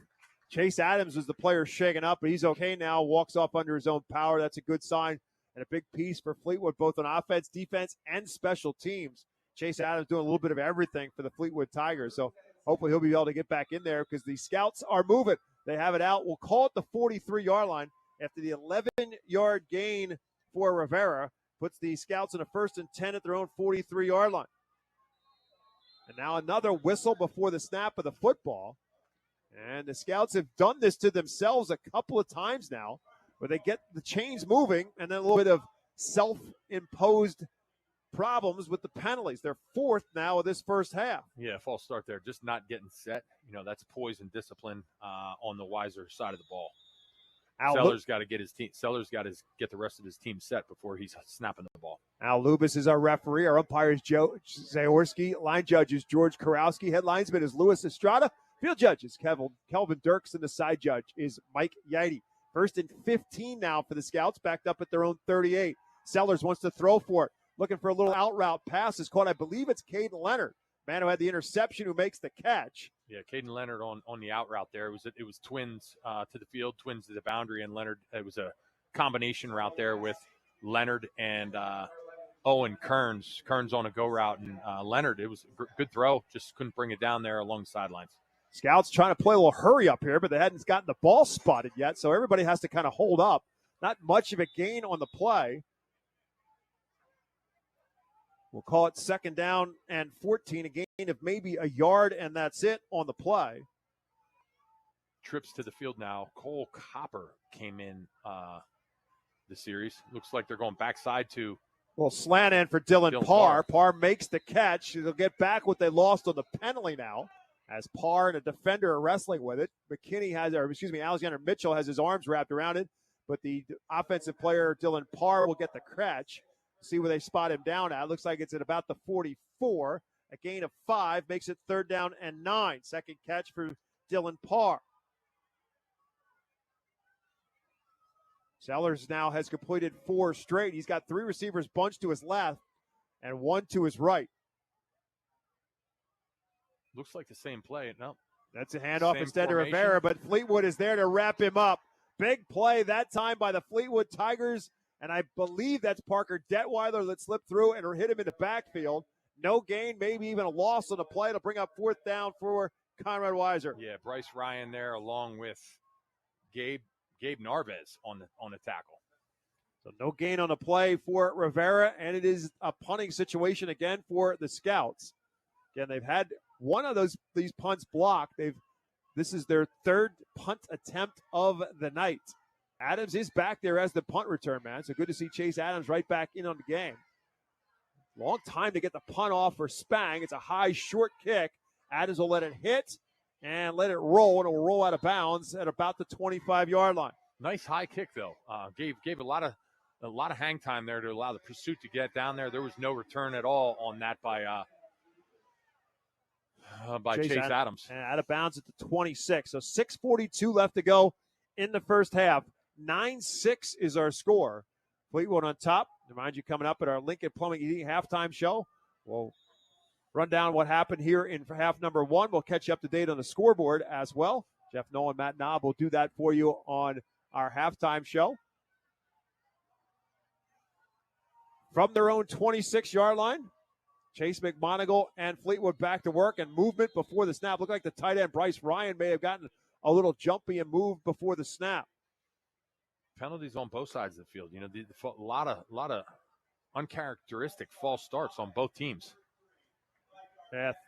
Chase Adams was the player shaken up, but he's okay now, walks off under his own power. That's a good sign and a big piece for Fleetwood, both on offense, defense, and special teams. Chase Adams doing a little bit of everything for the Fleetwood Tigers, so hopefully he'll be able to get back in there because the Scouts are moving. They have it out. We'll call it the 43-yard line after the 11-yard gain for Rivera puts the Scouts in a 1st and 10 at their own 43-yard line. And now another whistle before the snap of the football. And the Scouts have done this to themselves a couple of times now, where they get the chains moving and then a little bit of self-imposed problems with the penalties. They're 4th now of this first half. Yeah, false start there. Just not getting set. You know, that's poise and discipline on the Weiser side of the ball. Sellers got to get his team. Sellers got to get the rest of his team set before he's snapping the ball. Al Lubis is our referee. Our umpire is Joe Zaorski. Line judge is George Karowski. Head linesman is Louis Estrada. Field judge is Kelvin Dirks, and the side judge is Mike Yidy. 1st and 15 now for the Scouts, backed up at their own 38. Sellers wants to throw for it. Looking for a little out route pass is caught. I believe it's Caden Leonard. Man who had the interception who makes the catch. Yeah, Caden Leonard on the out route there. It was twins to the field, twins to the boundary, and Leonard. It was a combination route there with Leonard and Owen Kearns. Kearns on a go route, and Leonard. It was a good throw, just couldn't bring it down there along the sidelines. Scouts trying to play a little hurry up here, but they hadn't gotten the ball spotted yet, so everybody has to kind of hold up. Not much of a gain on the play. We'll call it 2nd down and 14, a gain of maybe a yard, and that's it on the play. Trips to the field now. Cole Copper came in the series. Looks like they're going backside to. Well, slant in for Dylan Parr. Parr makes the catch. They'll get back what they lost on the penalty now, as Parr and a defender are wrestling with it. Alexander Mitchell has his arms wrapped around it, but the offensive player, Dylan Parr, will get the catch. See where they spot him down at. Looks like it's at about the 44. A gain of 5 makes it 3rd down and 9. Second catch for Dylan Parr. Sellers now has completed 4 straight. He's got 3 receivers bunched to his left and 1 to his right. Looks like the same play. No. That's a handoff instead to Rivera, but Fleetwood is there to wrap him up. Big play that time by the Fleetwood Tigers. And I believe that's Parker Detweiler that slipped through and hit him in the backfield. No gain, maybe even a loss on the play to bring up 4th down for Conrad Weiser. Yeah, Bryce Ryan there along with Gabe Gabe Narvez on the tackle. So no gain on the play for Rivera, and it is a punting situation again for the Scouts. Again, they've had one of these punts blocked. This is their third punt attempt of the night. Adams is back there as the punt return man, so good to see Chase Adams right back in on the game. Long time to get the punt off for Spang. It's a high, short kick. Adams will let it hit and let it roll, and it will roll out of bounds at about the 25-yard line. Nice high kick, though. Gave a lot of hang time there to allow the pursuit to get down there. There was no return at all on that by Chase Adams. And out of bounds at the 26. So 6:42 left to go in the first half. 9-6 is our score. Fleetwood on top. Remind you, coming up at our Lincoln Plumbing Heating halftime show, we'll run down what happened here in half number one. We'll catch you up to date on the scoreboard as well. Jeff Nolan, Matt Knob will do that for you on our halftime show. From their own 26-yard line, Chase McMonagle and Fleetwood back to work, and movement before the snap. Looked like the tight end Bryce Ryan may have gotten a little jumpy and moved before the snap. Penalties on both sides of the field. You know, a lot of uncharacteristic false starts on both teams.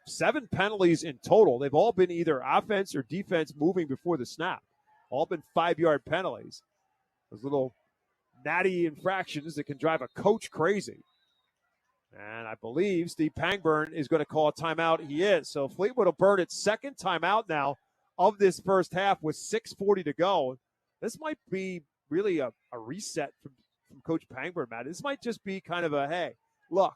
7 penalties in total. They've all been either offense or defense moving before the snap. All been 5-yard penalties. Those little natty infractions that can drive a coach crazy. And I believe Steve Pangburn is going to call a timeout. He is. So Fleetwood will burn its second timeout now of this first half with 6:40 to go. This might be really a reset from Coach Pangburn, Matt. This might just be kind of a, hey, look,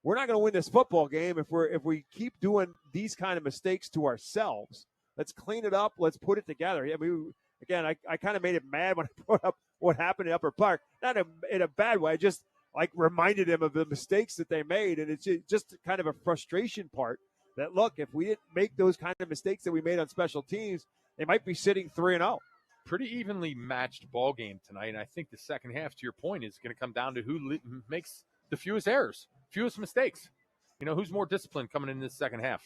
we're not going to win this football game if we keep doing these kind of mistakes to ourselves. Let's clean it up. Let's put it together. I mean, again, I kind of made it mad when I brought up what happened in Upper Park. Not in a bad way. I just reminded him of the mistakes that they made, and it's just kind of a frustration part that, look, if we didn't make those kind of mistakes that we made on special teams, they might be sitting 3-0. Pretty evenly matched ball game tonight, and I think the second half, to your point, is going to come down to who makes the fewest errors, fewest mistakes. You know, who's more disciplined coming in this second half.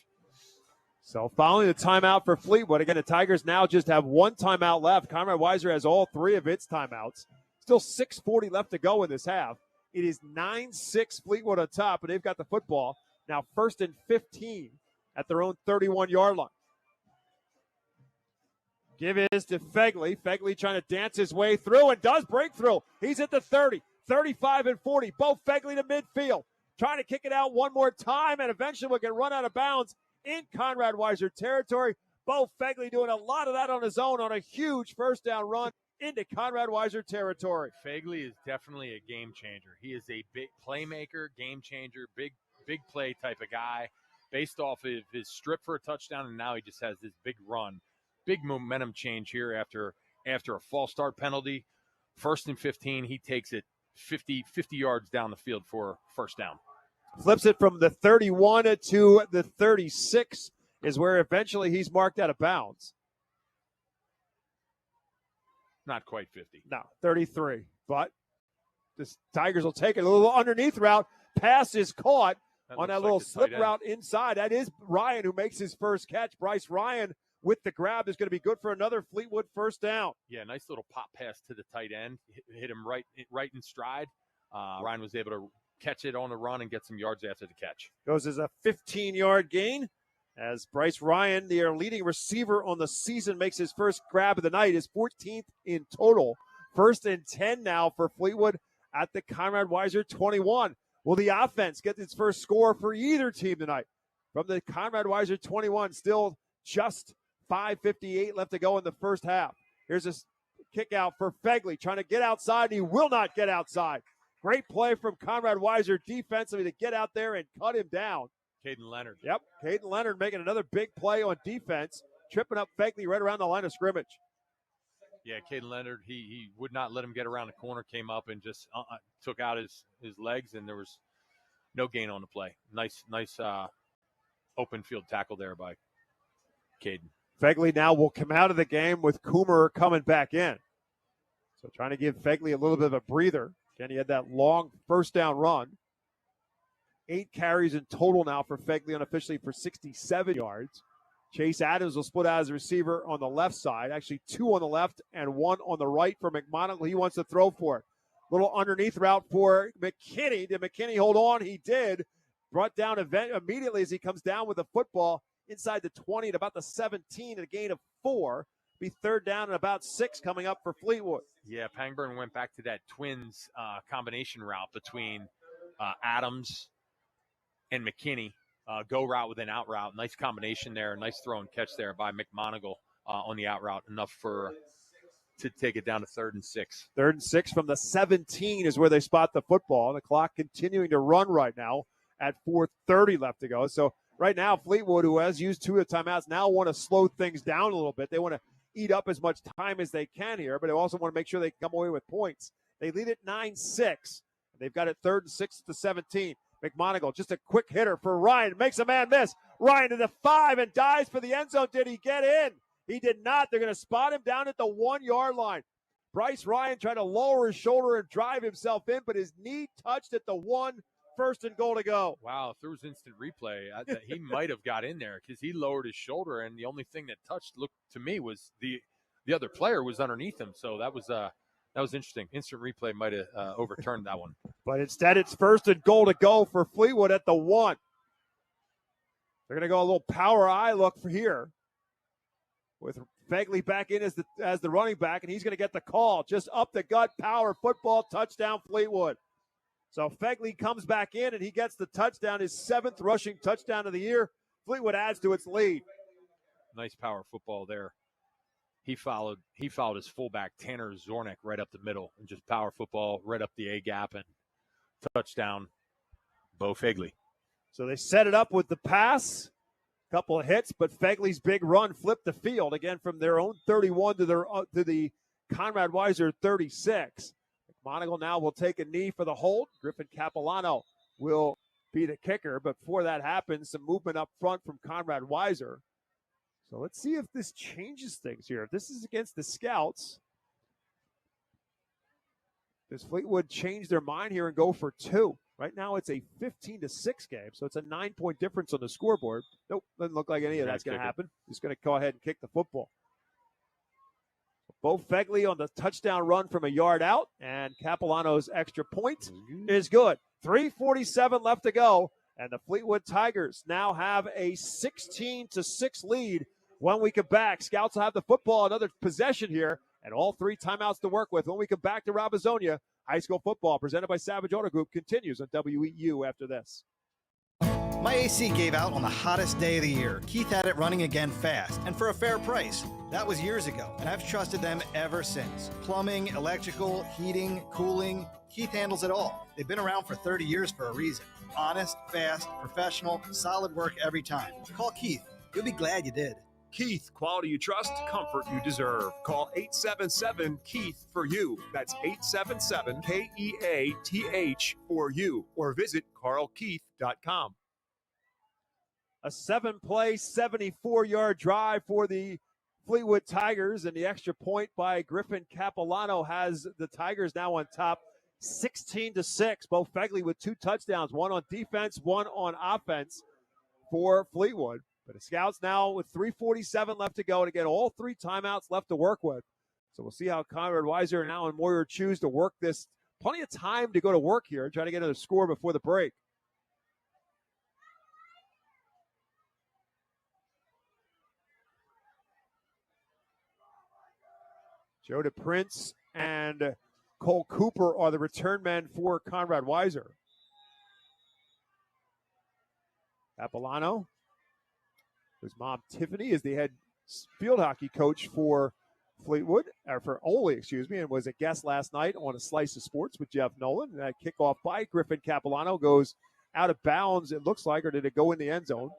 So following the timeout for Fleetwood, again, the Tigers now just have one timeout left. Conrad Weiser has all 3 of its timeouts. Still 6:40 left to go in this half. It is 9-6 Fleetwood on top, and they've got the football. Now 1st and 15 at their own 31-yard line. Give is to Fegley. Fegley trying to dance his way through and does break through. He's at the 30, 35 and 40. Bo Fegley to midfield. Trying to kick it out one more time, and eventually will get run out of bounds in Conrad Weiser territory. Bo Fegley doing a lot of that on his own on a huge first down run into Conrad Weiser territory. Fegley is definitely a game changer. He is a big playmaker, game changer, big play type of guy based off of his strip for a touchdown, and now he just has this big run. Big momentum change here after a false start penalty. 1st and 15, he takes it 50 yards down the field for first down. Flips it from the 31 to the 36 is where eventually he's marked out of bounds. Not quite 50. No, 33. But the Tigers will take it. A little underneath route. Pass is caught on that little slip route inside. That is Ryan who makes his first catch. Bryce Ryan with the grab is going to be good for another Fleetwood first down. Yeah, nice little pop pass to the tight end. Hit him right in stride. Ryan was able to catch it on the run and get some yards after the catch. Goes as a 15-yard gain as Bryce Ryan, their leading receiver on the season, makes his first grab of the night, his 14th in total. 1st and 10 now for Fleetwood at the Conrad Weiser 21. Will the offense get its first score for either team tonight? From the Conrad Weiser 21, still just 5:58 left to go in the first half. Here's a kick out for Fegley, trying to get outside, and he will not get outside. Great play from Conrad Weiser defensively to get out there and cut him down. Caden Leonard. Yep, Caden Leonard making another big play on defense, tripping up Fegley right around the line of scrimmage. Yeah, Caden Leonard, he would not let him get around the corner, came up and just took out his legs, and there was no gain on the play. Nice open field tackle there by Caden. Fegley now will come out of the game with Coomer coming back in. So trying to give Fegley a little bit of a breather. Again, he had that long first down run. 8 carries in total now for Fegley unofficially for 67 yards. Chase Adams will split out as a receiver on the left side. Actually, 2 on the left and 1 on the right for McMonagle. He wants to throw for it. Little underneath route for McKinney. Did McKinney hold on? He did. Brought down immediately as he comes down with the football inside the 20 at about the 17, a gain of 4. Be third down and about 6 coming up for Fleetwood. Yeah, Pangburn went back to that twins combination route between Adams and McKinney. Go route with an out route. Nice combination there. Nice throw and catch there by McMonagle on the out route. Enough to take it down to 3rd and 6. 3rd and 6 from the 17 is where they spot the football. The clock continuing to run right now at 4:30 left to go. So right now, Fleetwood, who has used 2 of the timeouts, now want to slow things down a little bit. They want to eat up as much time as they can here, but they also want to make sure they come away with points. They lead at 9-6. They've got it 3rd and 6 to 17. McMonagle, just a quick hitter for Ryan. Makes a man miss. Ryan to the 5 and dives for the end zone. Did he get in? He did not. They're going to spot him down at the 1-yard line. Bryce Ryan tried to lower his shoulder and drive himself in, but his knee touched at the 1. 1st and goal to go. Wow, if there was instant replay, he might have got in there because he lowered his shoulder, and the only thing that touched, looked to me, was the other player was underneath him. So that was interesting. Instant replay might have overturned that one. But instead, it's 1st and goal to go for Fleetwood at the 1. They're going to go a little power eye look for here with Fegley back in as the running back, and he's going to get the call. Just up the gut, power football, touchdown Fleetwood. So Fegley comes back in, and he gets the touchdown, his 7th rushing touchdown of the year. Fleetwood adds to its lead. Nice power football there. He followed his fullback, Tanner Zornick, right up the middle, and just power football right up the A-gap, and touchdown, Bo Fegley. So they set it up with the pass, couple of hits, but Fegley's big run flipped the field, again from their own 31 to the Conrad Weiser 36. McMonagle now will take a knee for the hold. Griffin Capilano will be the kicker, but before that happens, some movement up front from Conrad Weiser. So let's see if this changes things here. If this is against the Scouts, does Fleetwood change their mind here and go for 2? Right now it's a 15-6 game, so it's a 9-point difference on the scoreboard. Nope, doesn't look like any of that's going to happen. He's going to go ahead and kick the football. Bo Fegley on the touchdown run from a yard out, and Capilano's extra point is good. 3:47 left to go, and the Fleetwood Tigers now have a 16-6 lead. When we come back, Scouts will have the football, another possession here, and all 3 timeouts to work with. When we come back to Robizonia, high school football presented by Savage Auto Group continues on WEEU after this. My AC gave out on the hottest day of the year. Keith had it running again fast and for a fair price. That was years ago, and I've trusted them ever since. Plumbing, electrical, heating, cooling, Keith handles it all. They've been around for 30 years for a reason. Honest, fast, professional, solid work every time. Call Keith. You'll be glad you did. Keith, quality you trust, comfort you deserve. Call 877-KEITH for you. That's 877-KEATH for you. Or visit carlkeith.com. A 7-play, 74-yard drive for the Fleetwood Tigers, and the extra point by Griffin Capilano has the Tigers now on top, 16-6. Bo Fegley with 2 touchdowns, 1 on defense, 1 on offense for Fleetwood. But the Scouts now with 3:47 left to go, and again, all 3 timeouts left to work with. So we'll see how Conrad Weiser and Alan Moyer choose to work this. Plenty of time to go to work here and try to get another score before the break. Joe DePrince and Cole Cooper are the return men for Conrad Weiser. Capilano, his mom Tiffany, is the head field hockey coach for Fleetwood, or for Ole, and was a guest last night on A Slice of Sports with Jeff Nolan. And that kickoff by Griffin Capilano goes out of bounds, it looks like, or did it go in the end zone?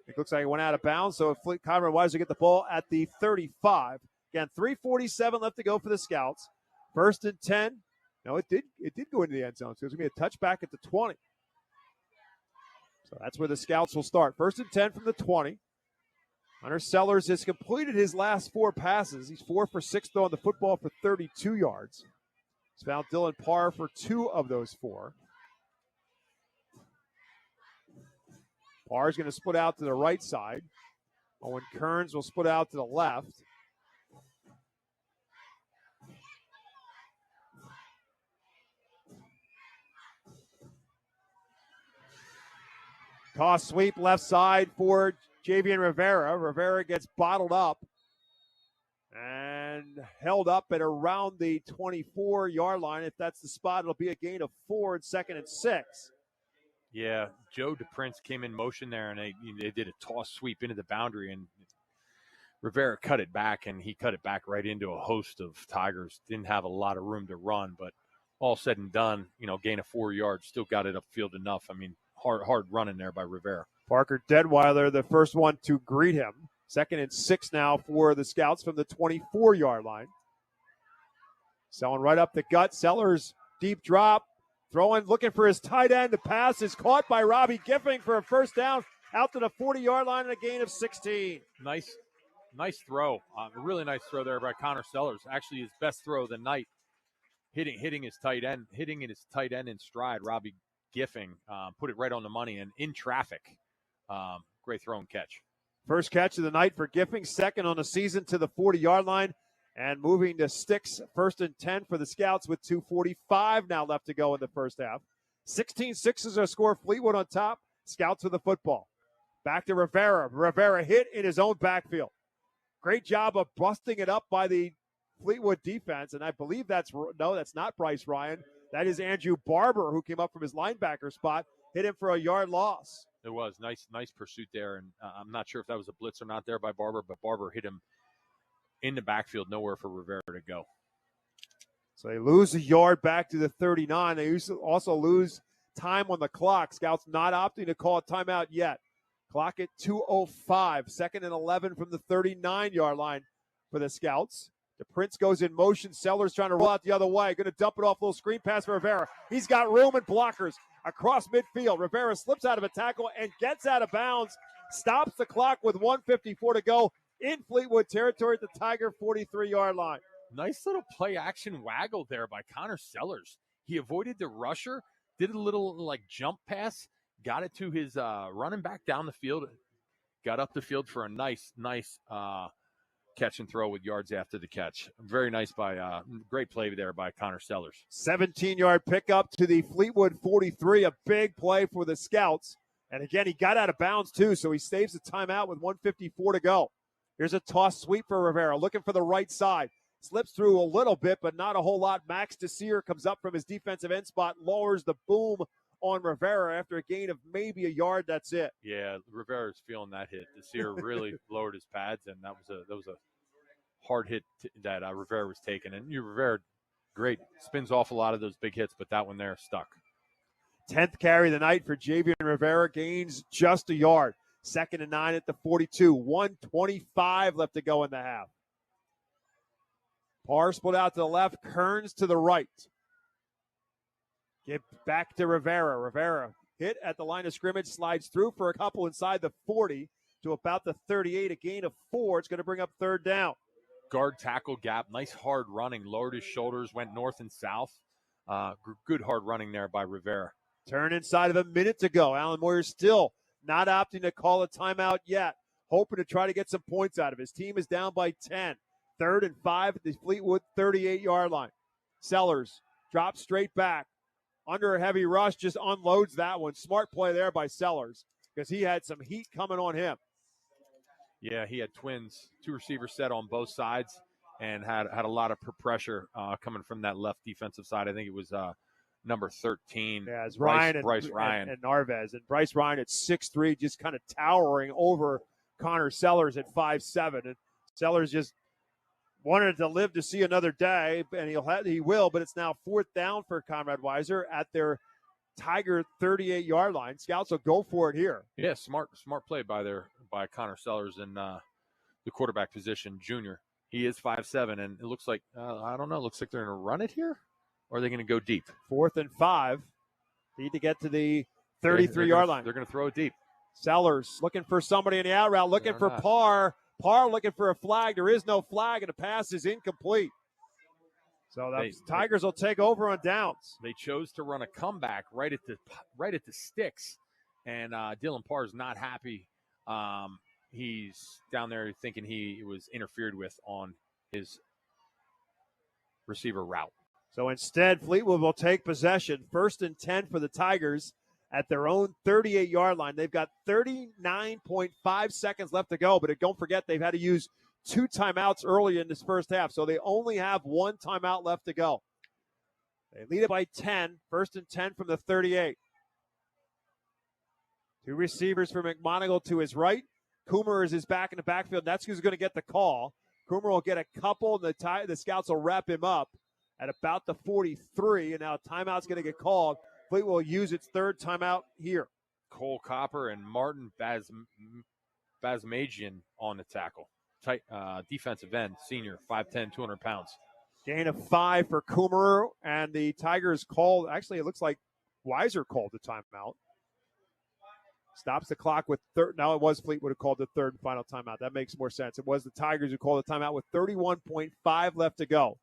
It looks like it went out of bounds, so Conrad Weiser get the ball at the 35. Again, 3:47 left to go for the Scouts. 1st and 10. No, it did go into the end zone, so it's going to be a touchback at the 20. So that's where the Scouts will start. 1st and 10 from the 20. Hunter Sellers has completed his last 4 passes. He's 4 for 6 throwing the football for 32 yards. He's found Dylan Parr for 2 of those 4. Parr's going to split out to the right side. Owen Kearns will split out to the left. Toss sweep left side for Javian Rivera. Rivera gets bottled up and held up at around the 24-yard line. If that's the spot, it'll be a gain of 4 and 2nd and 6. Yeah, Joe DePrince came in motion there, and they did a toss sweep into the boundary, and Rivera cut it back, and he cut it back right into a host of Tigers. Didn't have a lot of room to run, but all said and done, gain of 4 yards, still got it upfield enough. I mean, hard running there by Rivera. Parker Deadweiler, the first one to greet him. 2nd and 6 now for the Scouts from the 24-yard line. Selling right up the gut. Sellers, deep drop. Throwing, looking for his tight end. The pass is caught by Robbie Giffing for a first down out to the 40-yard line and a gain of 16. Nice throw. A really nice throw there by Connor Sellers. Actually, his best throw of the night. Hitting his tight end in stride. Robbie Giffing put it right on the money and in traffic. Great throw and catch. First catch of the night for Giffing, 2nd on the season to the 40-yard line. And moving to sticks, 1st and 10 for the Scouts with 2:45 now left to go in the first half. 16-6 is our score. Fleetwood on top. Scouts with the football. Back to Rivera. Rivera hit in his own backfield. Great job of busting it up by the Fleetwood defense. And I believe that's not Bryce Ryan. That is Andrew Barber, who came up from his linebacker spot, hit him for a yard loss. It was nice pursuit there. And I'm not sure if that was a blitz or not there by Barber, but Barber hit him in the backfield, nowhere for Rivera to go. So they lose a yard back to the 39. They also lose time on the clock. Scouts not opting to call a timeout yet. Clock at 2:05. 2nd and 11 from the 39-yard line for the Scouts. DePrince goes in motion. Sellers trying to roll out the other way. Going to dump it off. Little screen pass for Rivera. He's got room and blockers across midfield. Rivera slips out of a tackle and gets out of bounds. Stops the clock with 1:54 to go in Fleetwood territory at the Tiger 43-yard line. Nice little play action waggle there by Connor Sellers. He avoided the rusher, did a little jump pass, got it to his running back down the field, got up the field for a nice catch and throw with yards after the catch. Very nice great play there by Connor Sellers. 17-yard pickup to the Fleetwood 43, a big play for the Scouts. And again, he got out of bounds too, so he saves the timeout with 1:54 to go. Here's a toss sweep for Rivera, looking for the right side. Slips through a little bit, but not a whole lot. Max Desir comes up from his defensive end spot, lowers the boom on Rivera after a gain of maybe a yard. That's it. Yeah, Rivera's feeling that hit. Desir really lowered his pads, and that was a hard hit that Rivera was taking. And Rivera, great, spins off a lot of those big hits, but that one there stuck. 10th carry of the night for Javian Rivera, gains just a yard. 2nd and 9 at the 42. 1:25 left to go in the half. Parr split out to the left. Kearns to the right. Get back to Rivera. Rivera hit at the line of scrimmage. Slides through for a couple inside the 40 to about the 38. A gain of 4. It's going to bring up 3rd down. Guard tackle gap. Nice hard running. Lowered his shoulders. Went north and south. Good hard running there by Rivera. Turn inside of a minute to go. Alan Moyer still not opting to call a timeout yet, hoping to try to get some points out of his team. Is down by 10. 3rd and 5 at the Fleetwood 38-yard line. Sellers drops straight back. Under a heavy rush, just unloads that one. Smart play there by Sellers because he had some heat coming on him. Yeah, he had twins, 2 receivers set on both sides, and had a lot of pressure coming from that left defensive side. I think it was number 13. Yeah, it's Bryce Ryan Ryan. and Narvez. And Bryce Ryan at 6'3", just kind of towering over Connor Sellers at 5'7". And Sellers just wanted to live to see another day, and he will, but it's now 4th down for Conrad Weiser at their Tiger 38-yard line. Scouts will go for it here. Yeah, smart play by Connor Sellers in the quarterback position, junior. He is 5'7", and it looks like, I don't know, it looks like they're going to run it here, or are they going to go deep? 4th and 5. Need to get to the 33-yard line. They're going to throw it deep. Sellers looking for somebody in the out route, looking for Parr. Parr looking for a flag. There is no flag, and the pass is incomplete. So the Tigers will take over on downs. They chose to run a comeback right at the sticks, and Dylan Parr is not happy. he's down there thinking he was interfered with on his receiver route. So instead, Fleetwood will take possession. 1st and 10 for the Tigers at their own 38-yard line. They've got 39.5 seconds left to go, but don't forget they've had to use 2 timeouts early in this first half, so they only have 1 timeout left to go. They lead it by 10, 1st and 10 from the 38. 2 receivers for McMonigle to his right. Coomer is back in the backfield. That's who's going to get the call. Coomer will get a couple, and the Scouts will wrap him up at about the 43, and now a timeout's going to get called. Fleetwood will use its 3rd timeout here. Cole Copper and Martin Basmagian on the tackle. Tight defensive end, senior, 5'10", 200 pounds. Gain of 5 for Coomer, and the Tigers called. Actually, it looks like Weiser called the timeout. Stops the clock with now it was Fleetwood who called the 3rd and final timeout. That makes more sense. It was the Tigers who called the timeout with 31.5 left to go.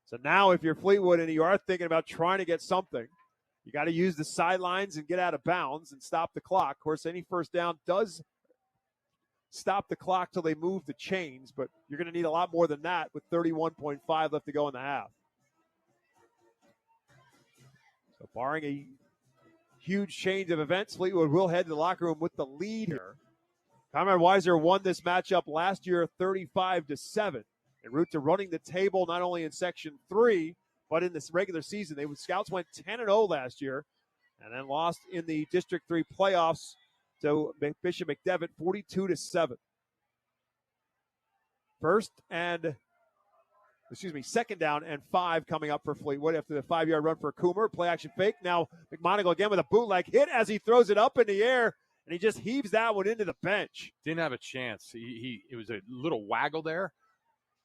So now if you're Fleetwood and you are thinking about trying to get something, you got to use the sidelines and get out of bounds and stop the clock. Of course, any first down does stop the clock till they move the chains, but you're going to need a lot more than that with 31.5 left to go in the half. So barring a huge change of events, Fleetwood will head to the locker room with the lead here. Conrad Weiser won this matchup last year 35-7. En route to running the table not only in Section 3, but in this regular season. The Scouts went 10-0 last year and then lost in the District 3 playoffs to Bishop McDevitt 42-7. Second down and 5 coming up for Fleetwood after the 5-yard run for Coomer. Play action fake. Now McMonigle again with a bootleg hit as he throws it up in the air, and he just heaves that one into the bench. Didn't have a chance. It was a little waggle there.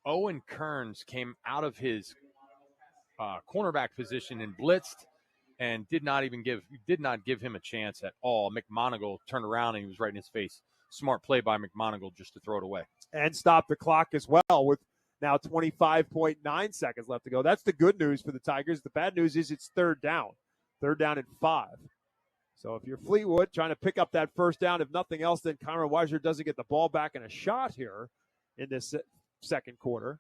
Owen Kearns came out of his cornerback position and blitzed and did not give him a chance at all. McMonigle turned around and he was right in his face. Smart play by McMonigle just to throw it away. And stop the clock as well with now 25.9 seconds left to go. That's the good news for the Tigers. The bad news is it's 3rd down. 3rd down and 5. So if you're Fleetwood trying to pick up that first down, if nothing else, then Conrad Weiser doesn't get the ball back in a shot here in this second quarter.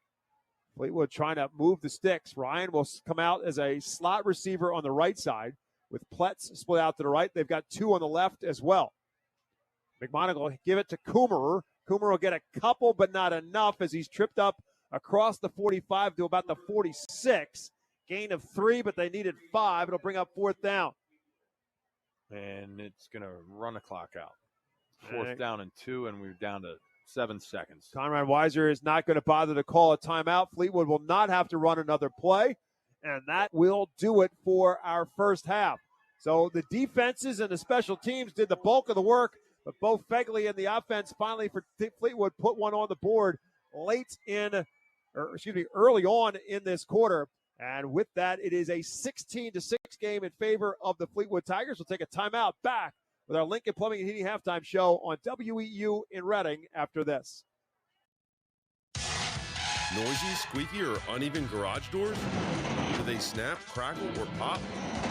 Fleetwood trying to move the sticks. Ryan will come out as a slot receiver on the right side with Pletz split out to the right. They've got 2 on the left as well. McMonigle will give it to Coomer. Coomer will get a couple, but not enough as he's tripped up across the 45 to about the 46. Gain of 3, but they needed 5. It'll bring up 4th down. And it's going to run the clock out. 4th down and 2, and we're down to 7 seconds. Conrad Weiser is not going to bother to call a timeout. Fleetwood will not have to run another play, and that will do it for our first half. So the defenses and the special teams did the bulk of the work, but both Fegley and the offense finally for Fleetwood put one on the board early on in this quarter. And with that, it is a 16-6 game in favor of the Fleetwood Tigers. We'll take a timeout. Back with our Lincoln Plumbing and Heating halftime show on WEEU in Reading after this. Noisy, squeaky, or uneven garage doors? Do they snap, crackle, or pop?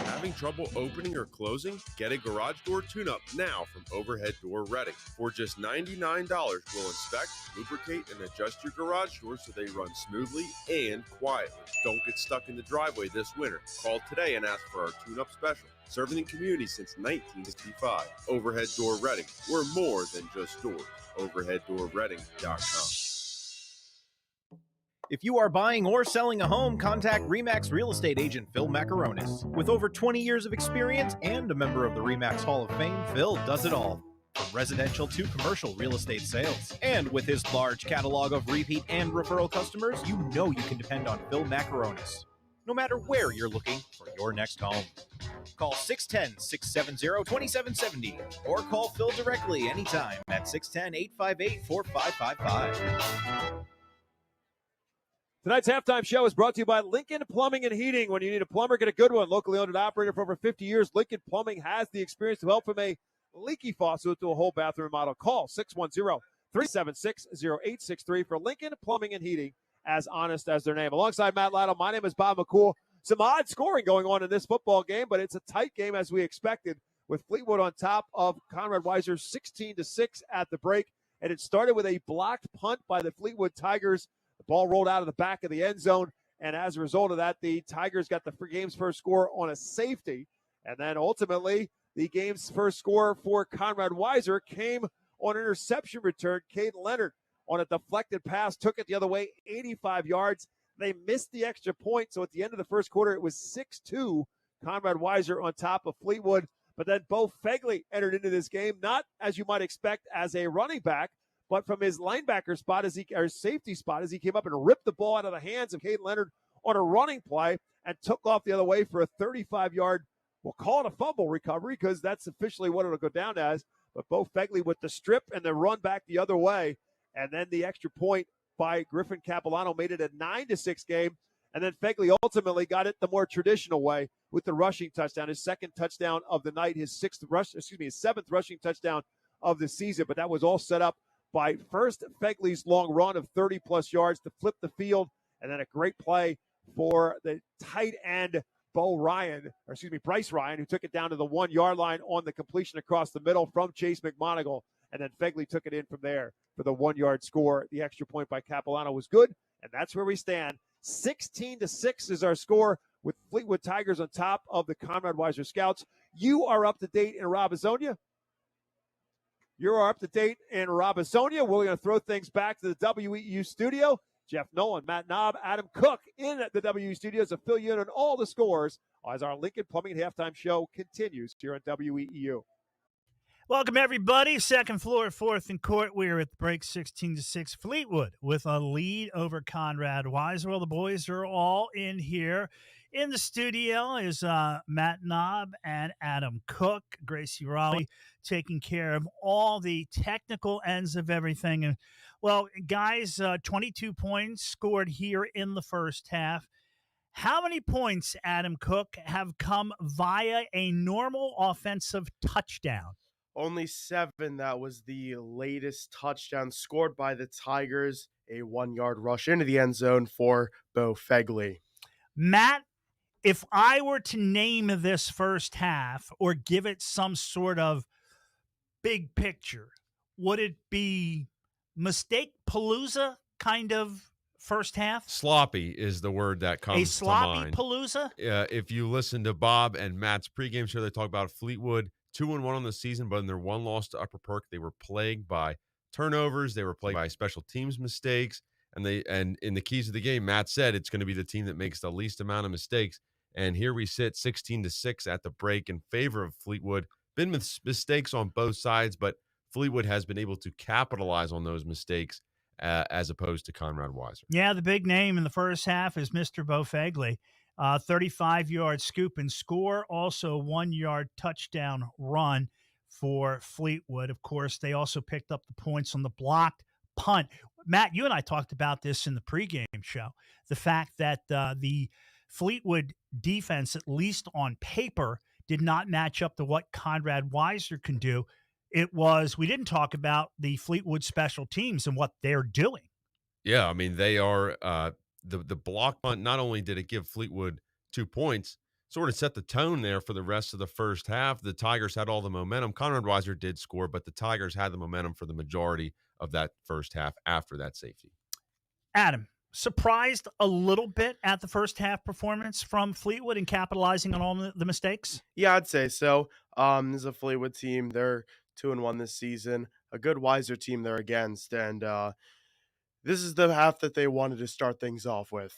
Having trouble opening or closing? Get a garage door tune-up now from Overhead Door Reading. For just $99, we'll inspect, lubricate, and adjust your garage doors so they run smoothly and quietly. Don't get stuck in the driveway this winter. Call today and ask for our tune-up special. Serving the community since 1965. Overhead Door Reading. We're more than just doors. OverheadDoorReading.com. If you are buying or selling a home, contact RE/MAX real estate agent Phil Macaronis. With over 20 years of experience and a member of the RE/MAX Hall of Fame, Phil does it all. From residential to commercial real estate sales. And with his large catalog of repeat and referral customers, you know you can depend on Phil Macaronis, no matter where you're looking for your next home. Call 610-670-2770 or call Phil directly anytime at 610-858-4555. Tonight's halftime show is brought to you by Lincoln Plumbing and Heating. When you need a plumber, get a good one. Locally owned and operated for over 50 years, Lincoln Plumbing has the experience to help from a leaky faucet to a whole bathroom remodel. Call 610-376-0863 for Lincoln Plumbing and Heating, as honest as their name. Alongside Matt Lytle, my name is Bob McCool. Some odd scoring going on in this football game, but it's a tight game as we expected, with Fleetwood on top of Conrad Weiser 16-6 at the break. and it started with a blocked punt by the Fleetwood Tigers. The ball rolled out of the back of the end zone, and as a result of that, the Tigers got the game's first score on a safety. And then ultimately, the game's first score for Conrad Weiser came on an interception return. Caden Leonard on a deflected pass took it the other way, 85 yards. They missed the extra point, so at the end of the first quarter, it was 6-2. Conrad Weiser on top of Fleetwood. But then Bo Fegley entered into this game, not as you might expect as a running back, but from his linebacker spot or safety spot as he came up and ripped the ball out of the hands of Caden Leonard on a running play and took off the other way for a 35-yard, we'll call it a fumble recovery because that's officially what it'll go down as. But Bo Fegley with the strip and the run back the other way. And then the extra point by Griffin Capilano made it a 9-6 game. And then Fegley ultimately got it the more traditional way with the rushing touchdown, his second touchdown of the night, his seventh rushing touchdown of the season. But that was all set up by first Fegley's long run of 30-plus yards to flip the field, and then a great play for the tight end Bryce Ryan, who took it down to the 1-yard line on the completion across the middle from Chase McMonagle. And then Fegley took it in from there for the 1-yard score. The extra point by Capilano was good, and that's where we stand. 16-6 is our score with Fleetwood Tigers on top of the Conrad Weiser Scouts. You are up to date in Robisonia. We're going to throw things back to the WEEU studio. Jeff Nolan, Matt Knob, Adam Cook in at the WEEU studios to fill you in on all the scores as our Lincoln Plumbing Halftime Show continues here on WEEU. Welcome, everybody. Second floor, 4th and Court. We're at the break, 16-6. Fleetwood with a lead over Conrad Weiser. Well, the boys are all in here. In the studio is Matt Knob and Adam Cook. Gracie Raleigh taking care of all the technical ends of everything. And, well, guys, 22 points scored here in the first half. How many points, Adam Cook, have come via a normal offensive touchdown? Only 7. That was the latest touchdown scored by the Tigers. A 1-yard rush into the end zone for Bo Fegley. Matt, if I were to name this first half or give it some sort of big picture, would it be mistake palooza kind of first half? Sloppy is the word that comes to mind. A sloppy palooza? If you listen to Bob and Matt's pregame show, they talk about Fleetwood 2-1 on the season, but in their one loss to Upper Perk, they were plagued by turnovers. They were plagued by special teams mistakes. And in the keys of the game, Matt said it's going to be the team that makes the least amount of mistakes. And here we sit 16-6 at the break in favor of Fleetwood. Been mistakes on both sides, but Fleetwood has been able to capitalize on those mistakes as opposed to Conrad Weiser. Yeah, the big name in the first half is Mr. Bo Fegley. 35-yard scoop and score, also 1-yard touchdown run for Fleetwood. Of course, they also picked up the points on the blocked punt. Matt, you and I talked about this in the pregame show, the fact that the Fleetwood defense, at least on paper, did not match up to what Conrad Weiser can do. We didn't talk about the Fleetwood special teams and what they're doing. Yeah, I mean, they are the block punt. Not only did it give Fleetwood 2 points, sort of set the tone there for the rest of the first half. The Tigers had all the momentum. Conrad Weiser did score, but the Tigers had the momentum for the majority of that first half after that safety. Adam, surprised a little bit at the first half performance from Fleetwood and capitalizing on all the mistakes? Yeah, I'd say so. This is a Fleetwood team. They're 2-1 this season. A good Weiser team they're against, and this is the half that they wanted to start things off with.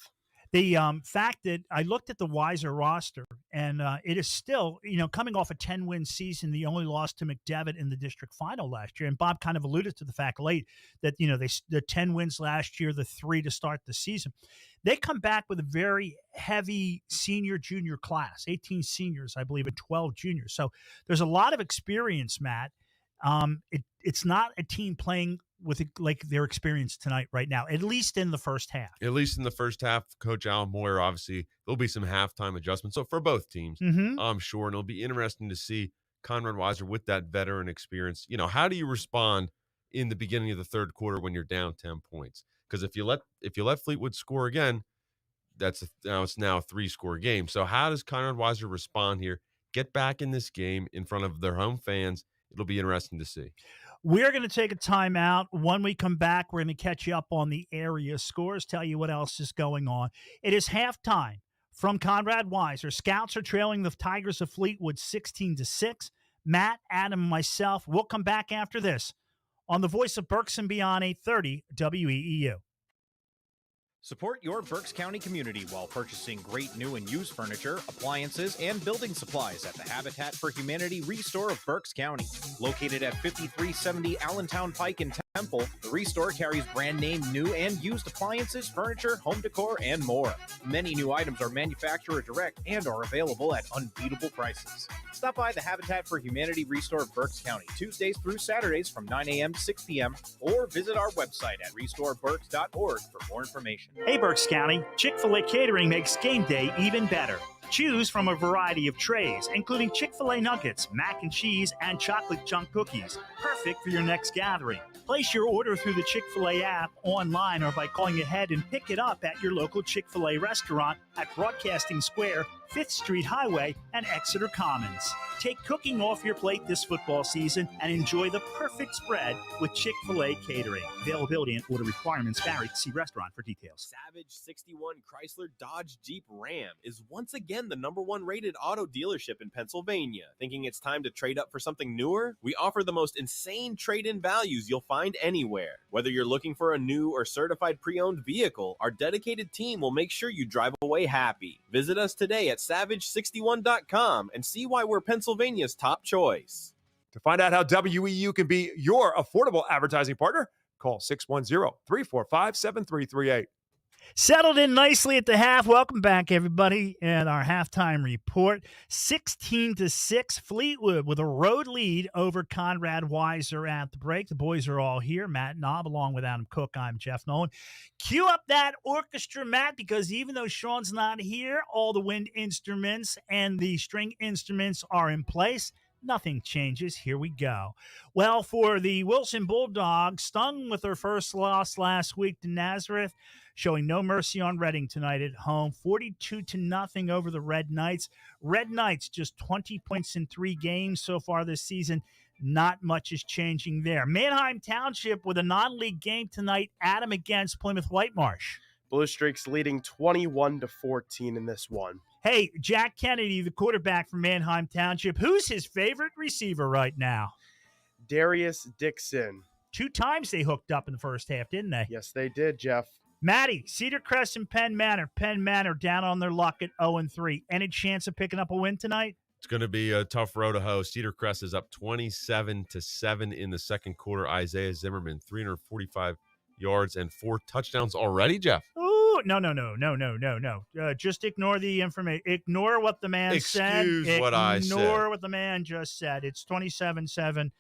The fact that I looked at the Weiser roster, and it is still, coming off a 10-win season, the only loss to McDevitt in the district final last year. And Bob kind of alluded to the fact late that, the 10 wins last year, the 3 to start the season. They come back with a very heavy senior-junior class, 18 seniors, I believe, and 12 juniors. So there's a lot of experience, Matt. It's not a team playing with like their experience tonight right now, at least in the first half. At least in the first half, Coach Alan Moyer, obviously, there'll be some halftime adjustments. So for both teams, I'm sure, and it'll be interesting to see Conrad Weiser with that veteran experience. How do you respond in the beginning of the third quarter when you're down 10 points? Because if you let Fleetwood score again, it's now a 3-score game. So how does Conrad Weiser respond here? Get back in this game in front of their home fans. It'll be interesting to see. We're going to take a timeout. When we come back, we're going to catch you up on the area scores, tell you what else is going on. It is halftime from Conrad Weiser. Scouts are trailing the Tigers of Fleetwood 16-6. Matt, Adam, and myself, we'll come back after this on the Voice of Berks and Beyond 830 WEEU. Support your Berks County community while purchasing great new and used furniture, appliances, and building supplies at the Habitat for Humanity Restore of Berks County. Located at 5370 Allentown Pike in Temple, the Restore carries brand name new and used appliances, furniture, home decor, and more. Many new items are manufacturer direct and are available at unbeatable prices. Stop by the Habitat for Humanity Restore of Berks County Tuesdays through Saturdays from 9 a.m. to 6 p.m. or visit our website at restoreberks.org for more information. Hey, Berks County, Chick-fil-A Catering makes game day even better. Choose from a variety of trays, including Chick-fil-A nuggets, mac and cheese, and chocolate chunk cookies. Perfect for your next gathering. Place your order through the Chick-fil-A app, online, or by calling ahead and pick it up at your local Chick-fil-A restaurant at Broadcasting Square, 5th Street Highway, and Exeter Commons. Take cooking off your plate this football season and enjoy the perfect spread with Chick-fil-A Catering. Availability and order requirements vary. See restaurant for details. Savage 61 Chrysler Dodge Jeep Ram is once again the #1 rated auto dealership in Pennsylvania. Thinking it's time to trade up for something newer? We offer the most insane trade-in values you'll find anywhere. Whether you're looking for a new or certified pre-owned vehicle, our dedicated team will make sure you drive away happy. Visit us today at savage61.com and see why we're Pennsylvania's top choice. To find out how WEU can be your affordable advertising partner, call 610-345-7338. Settled in nicely at the half. Welcome back, everybody, and our halftime report. 16-6, Fleetwood with a road lead over Conrad Weiser at the break. The boys are all here. Matt Knob, along with Adam Cook. I'm Jeff Nolan. Cue up that orchestra, Matt, because even though Sean's not here, all the wind instruments and the string instruments are in place. Nothing changes. Here we go. Well, for the Wilson Bulldogs, stung with their first loss last week to Nazareth, showing no mercy on Reading tonight at home, 42-0 over the Red Knights. Red Knights just 20 points in 3 games so far this season. Not much is changing there. Manheim Township with a non-league game tonight. Adam against Plymouth Whitemarsh. Blue Streaks leading 21-14 in this one. Hey, Jack Kennedy, the quarterback from Manheim Township. Who's his favorite receiver right now? Darius Dixon. 2 times they hooked up in the first half, didn't they? Yes, they did, Jeff. Matty, Cedar Crest and Penn Manor. Penn Manor down on their luck at 0-3. Any chance of picking up a win tonight? It's going to be a tough road to hoe. Cedar Crest is up 27-7 in the second quarter. Isaiah Zimmerman, 345 yards and 4 touchdowns already, Jeff. Ooh, no. Just ignore the information. Ignore what the man said. Excuse what I said. Ignore what the man just said. It's 27-7.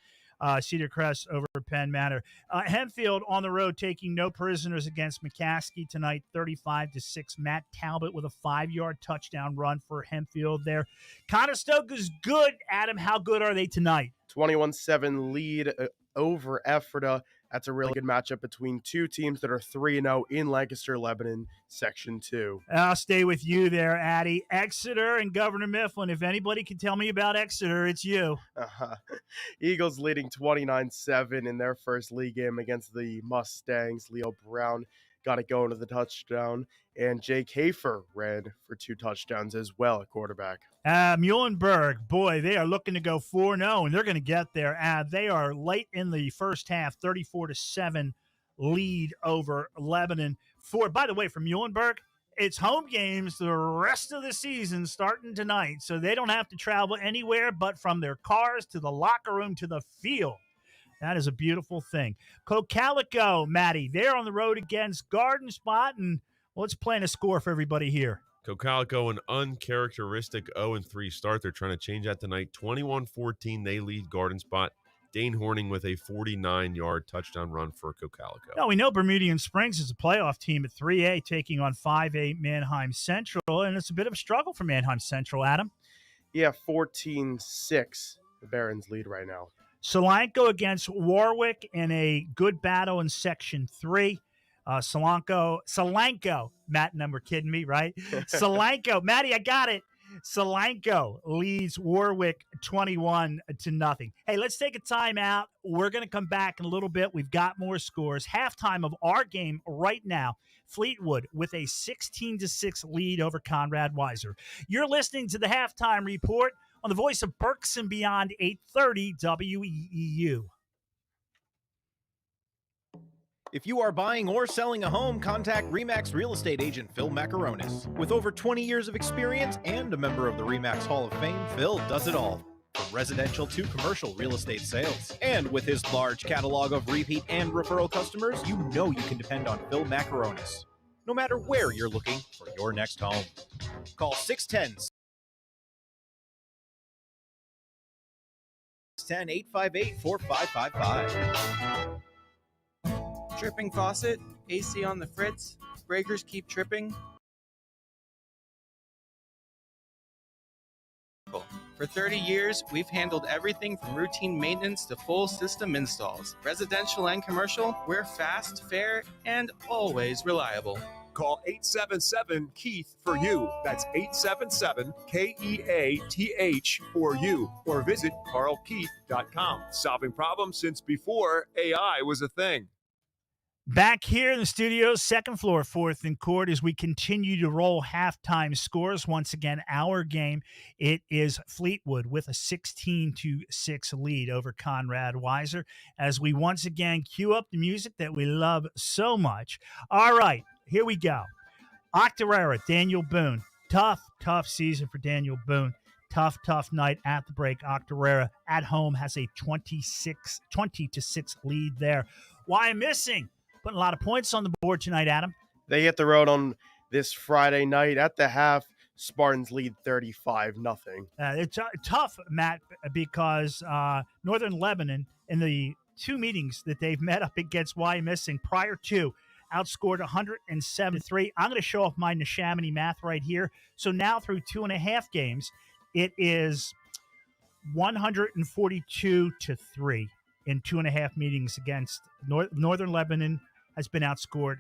Cedar Crest over Penn Manor. Hempfield on the road taking no prisoners against McCaskey tonight, 35-6. Matt Talbot with a 5-yard touchdown run for Hempfield there. Conestoga's good. Adam, how good are they tonight? 21-7 lead over Ephrata. That's a really good matchup between two teams that are 3-0 in Lancaster, Lebanon, Section 2. I'll stay with you there, Addy. Exeter and Governor Mifflin. If anybody can tell me about Exeter, it's you. Eagles leading 29-7 in their first league game against the Mustangs. Leo Brown got it going to the touchdown, and Jake Hafer ran for 2 touchdowns as well at quarterback. Muhlenberg, boy, they are looking to go 4-0, and they're going to get there. They are late in the first half, 34-7 lead over Lebanon. By the way, for Muhlenberg, it's home games the rest of the season starting tonight, so they don't have to travel anywhere but from their cars to the locker room to the field. That is a beautiful thing. Cocalico, Matty, they're on the road against Garden Spot, and let's plan a score for everybody here. Cocalico, an uncharacteristic 0-3 start. They're trying to change that tonight. 21-14, they lead Garden Spot. Dane Horning with a 49-yard touchdown run for Cocalico. Now, we know Bermudian Springs is a playoff team at 3A, taking on 5A Manheim Central, and it's a bit of a struggle for Manheim Central, Adam. Yeah, 14-6, the Barons lead right now. Solanco against Warwick in a good battle in Section 3. Solanco, Matt and them were kidding me, right? Solanco, Matty, I got it. Solanco leads Warwick 21-0. Hey, let's take a timeout. We're going to come back in a little bit. We've got more scores. Halftime of our game right now, Fleetwood with a 16-6 lead over Conrad Weiser. You're listening to the Halftime Report on the voice of Berks and Beyond, 830 WEEU. If you are buying or selling a home, contact RE/MAX real estate agent Phil Macaronis. With over 20 years of experience and a member of the RE/MAX Hall of Fame, Phil does it all, from residential to commercial real estate sales. And with his large catalog of repeat and referral customers, you know you can depend on Phil Macaronis, no matter where you're looking for your next home. Call 610-858-4555. Dripping faucet, AC on the fritz, breakers keep tripping. For 30 years, we've handled everything from routine maintenance to full system installs. Residential and commercial, we're fast, fair, and always reliable. Call 877-KEITH for you. That's 877-KEATH for you. Or visit carlkeith.com. Solving problems since before AI was a thing. Back here in the studio, second floor, 4th and Court, as we continue to roll halftime scores. Once again, our game, it is Fleetwood with a 16-6 lead over Conrad Weiser, as we once again cue up the music that we love so much. All right, here we go. Octorara, Daniel Boone. Tough season for Daniel Boone. Tough night at the break. Octorara at home has a 20-6 lead there. Why am missing? Putting a lot of points on the board tonight, Adam. They hit the road on this Friday night at the half. Spartans lead 35-0. It's tough, Matt, because Northern Lebanon, in the two meetings that they've met up against Wyomissing prior to, outscored 107-3. I'm going to show off my Neshaminy math right here. So now through 2.5 games, it is 142-3 in 2.5 meetings against Northern Lebanon. Has been outscored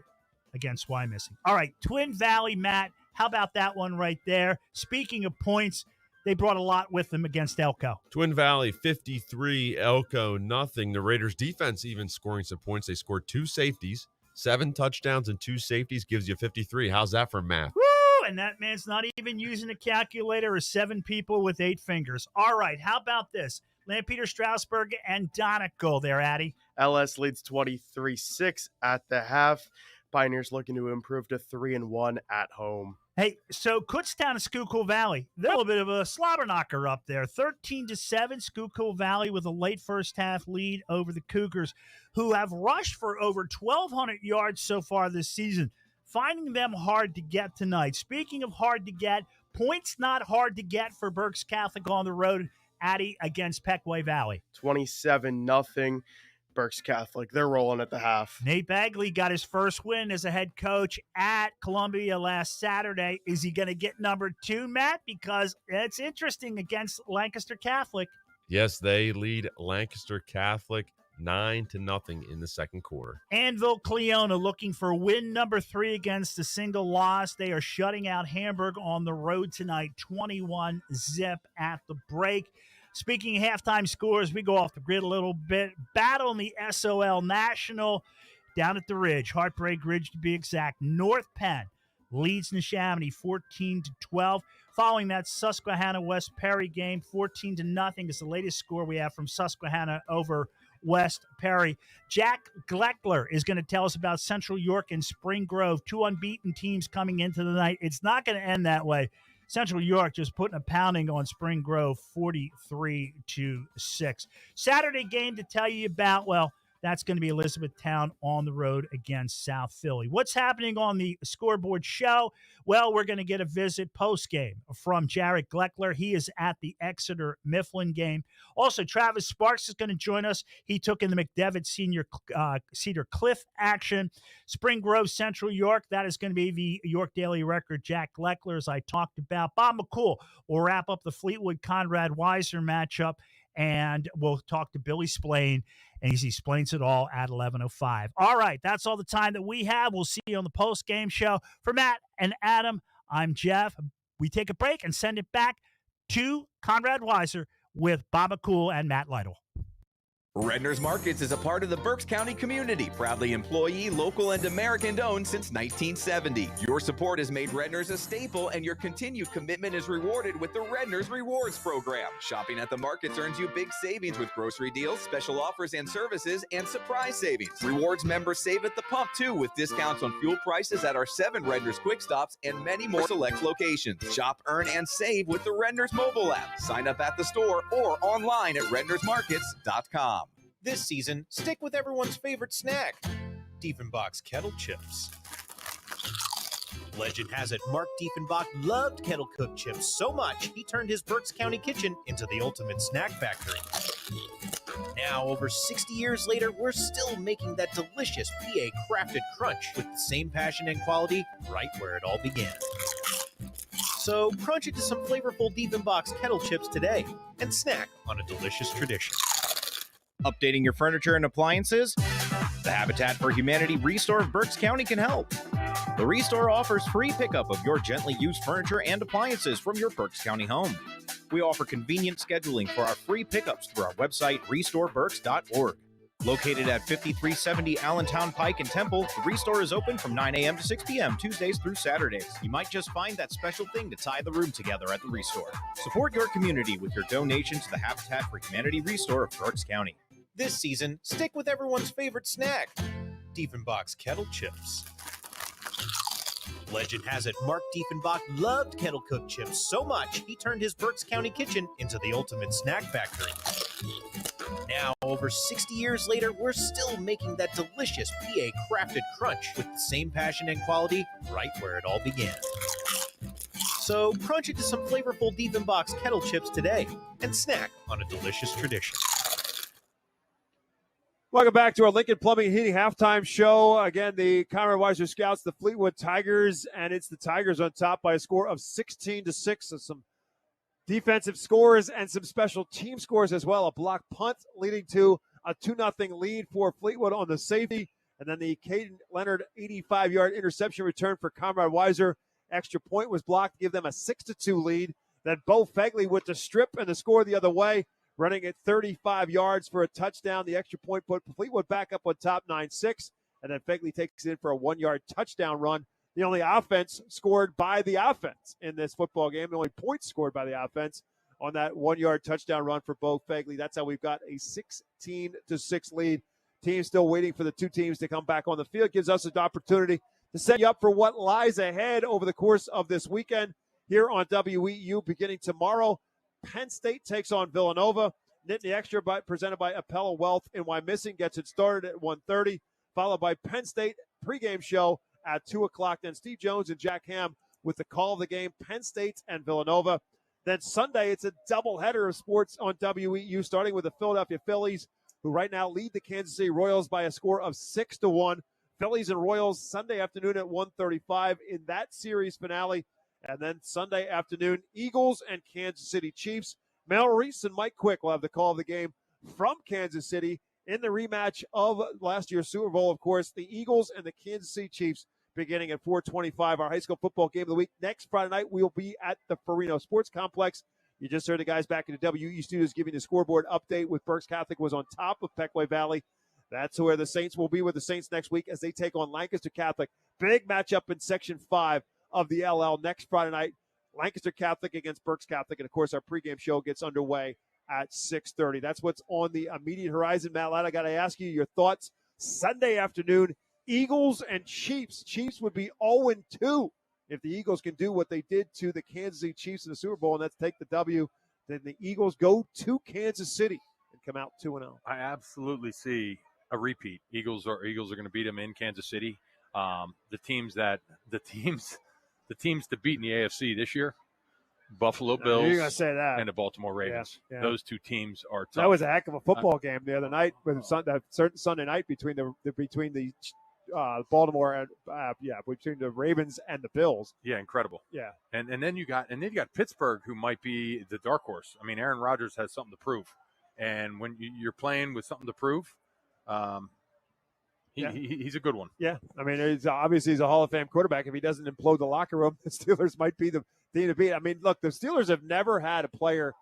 against Wyomissing. All right, Twin Valley, Matt, how about that one right there? Speaking of points, they brought a lot with them against Elko. Twin Valley, 53, Elko, nothing. The Raiders' defense even scoring some points. They scored 2 safeties, 7 touchdowns and 2 safeties gives you 53. How's that for math? Woo! And that man's not even using a calculator, or 7 people with 8 fingers. All right, how about this? Lampeter, Strasburg, and Donegal there, Addy. LS leads 23-6 at the half. Pioneers looking to improve to 3-1 at home. Hey, so Kutztown and Schuylkill Valley, they're a little bit of a slobber knocker up there. 13-7, Schuylkill Valley with a late first half lead over the Cougars, who have rushed for over 1,200 yards so far this season. Finding them hard to get tonight. Speaking of hard to get, points not hard to get for Berks Catholic on the road, Addy, against Pequay Valley. 27-0. Berks Catholic, they're rolling at the half. Nate Bagley got his first win as a head coach at Columbia last Saturday. Is he going to get number 2, Matt? Because it's interesting against Lancaster Catholic. Yes, they lead Lancaster Catholic 9-0 in the second quarter. Anvil Cleona looking for win number 3 against a single loss. They are shutting out Hamburg on the road tonight, 21-0 at the break. Speaking of halftime scores, we go off the grid a little bit. Battle in the SOL National down at the Ridge, Heartbreak Ridge to be exact. North Penn leads Neshaminy 14-12. Following that Susquehanna-West Perry game, 14-0 is the latest score we have from Susquehanna over West Perry. Jack Gleckler is going to tell us about Central York and Spring Grove, 2 unbeaten teams coming into the night. It's not going to end that way. Central York just putting a pounding on Spring Grove, 43-6. Saturday game to tell you about, well, that's going to be Elizabethtown on the road against South Philly. What's happening on the scoreboard show? Well, we're going to get a visit post-game from Jared Gleckler. He is at the Exeter Mifflin game. Also, Travis Sparks is going to join us. He took in the McDevitt Senior Cedar Cliff action. Spring Grove, Central York, that is going to be the York Daily Record. Jack Gleckler, as I talked about. Bob McCool will wrap up the Fleetwood Conrad Weiser matchup, and we'll talk to Billy Splain, and he explains it all at 11:05. All right, that's all the time that we have. We'll see you on the post-game show. For Matt and Adam, I'm Jeff. We take a break and send it back to Conrad Weiser with Bob McCool and Matt Lytle. Redner's Markets is a part of the Berks County community, proudly employee, local, and American-owned since 1970. Your support has made Redner's a staple, and your continued commitment is rewarded with the Redner's Rewards program. Shopping at the markets earns you big savings with grocery deals, special offers and services, and surprise savings. Rewards members save at the pump, too, with discounts on fuel prices at our 7 Redner's Quick Stops and many more select locations. Shop, earn, and save with the Redner's mobile app. Sign up at the store or online at rednersmarkets.com. This season, stick with everyone's favorite snack, Diefenbach's Kettle Chips. Legend has it Mark Diefenbach loved kettle cooked chips so much he turned his Berks County kitchen into the ultimate snack factory. Now, over 60 years later, we're still making that delicious PA crafted crunch with the same passion and quality right where it all began. So crunch into some flavorful Diefenbach's Kettle Chips today and snack on a delicious tradition. Updating your furniture and appliances? The Habitat for Humanity Restore of Berks County can help. The Restore offers free pickup of your gently used furniture and appliances from your Berks County home. We offer convenient scheduling for our free pickups through our website, restoreberks.org. Located at 5370 Allentown Pike in Temple, the Restore is open from 9 a.m. to 6 p.m. Tuesdays through Saturdays. You might just find that special thing to tie the room together at the Restore. Support your community with your donation to the Habitat for Humanity Restore of Berks County. This season, stick with everyone's favorite snack, Diefenbach's Kettle Chips. Legend has it Mark Diefenbach loved kettle cooked chips so much he turned his Berks County kitchen into the ultimate snack factory. Now, over 60 years later, we're still making that delicious PA crafted crunch with the same passion and quality right where it all began. So crunch into some flavorful Diefenbach's Kettle Chips today and snack on a delicious tradition. Welcome back to our Lincoln Plumbing and Heating halftime show. Again, the Conrad Weiser Scouts, the Fleetwood Tigers, and it's the Tigers on top by a score of 16-6. So some defensive scores and some special team scores as well. A block punt leading to a 2-0 lead for Fleetwood on the safety. And then the Caden Leonard 85-yard interception return for Conrad Weiser. Extra point was blocked to give them a 6-2 lead. Then Bo Fegley with the strip and the score the other way, running at 35 yards for a touchdown. The extra point put Fleetwood back up on top 9-6. And then Fegley takes it in for a 1-yard touchdown run. The only offense scored by the offense in this football game. The only points scored by the offense on that 1-yard touchdown run for Bo Fegley. That's how we've got a 16-6 lead. Team still waiting for the two teams to come back on the field. Gives us an opportunity to set you up for what lies ahead over the course of this weekend here on WEEU beginning tomorrow. Penn State takes on Villanova. Nittany Extra presented by Appella Wealth in Wyomissing gets it started at 1:30, followed by Penn State pregame show at 2 o'clock. Then Steve Jones and Jack Ham with the call of the game, Penn State and Villanova. Then Sunday, it's a doubleheader of sports on WEEU, starting with the Philadelphia Phillies, who right now lead the Kansas City Royals by a score of 6-1. Phillies and Royals Sunday afternoon at 1:35 in that series finale. And then Sunday afternoon, Eagles and Kansas City Chiefs. Mel Reese and Mike Quick will have the call of the game from Kansas City in the rematch of last year's Super Bowl. Of course, the Eagles and the Kansas City Chiefs beginning at 4:25. Our high school football game of the week. Next Friday night, we will be at the Farino Sports Complex. You just heard the guys back in the WE studios giving the scoreboard update with Berks Catholic was on top of Pequay Valley. That's where the Saints will be with the Saints next week as they take on Lancaster Catholic. Big matchup in Section 5 of the LL next Friday night. Lancaster Catholic against Berks Catholic. And, of course, our pregame show gets underway at 6:30. That's what's on the immediate horizon. Matt Ladd, I got to ask you your thoughts. Sunday afternoon, Eagles and Chiefs. Chiefs would be 0-2 if the Eagles can do what they did to the Kansas City Chiefs in the Super Bowl, and that's take the W. Then the Eagles go to Kansas City and come out 2-0. I absolutely see a repeat. Eagles are going to beat them in Kansas City. The teams to beat in the AFC this year, Buffalo Bills You're gonna say that. and the Baltimore Ravens. Yeah. Those two teams are tough. That was a heck of a football game the other night, with that certain Sunday night between the Baltimore and between the Ravens and the Bills. Yeah, incredible. Yeah, and then you got Pittsburgh, who might be the dark horse. I mean, Aaron Rodgers has something to prove, and when you're playing with something to prove, he's a good one. Yeah, I mean, he's a Hall of Fame quarterback. If he doesn't implode the locker room, the Steelers might be the team to beat. I mean, look, the Steelers have never had a player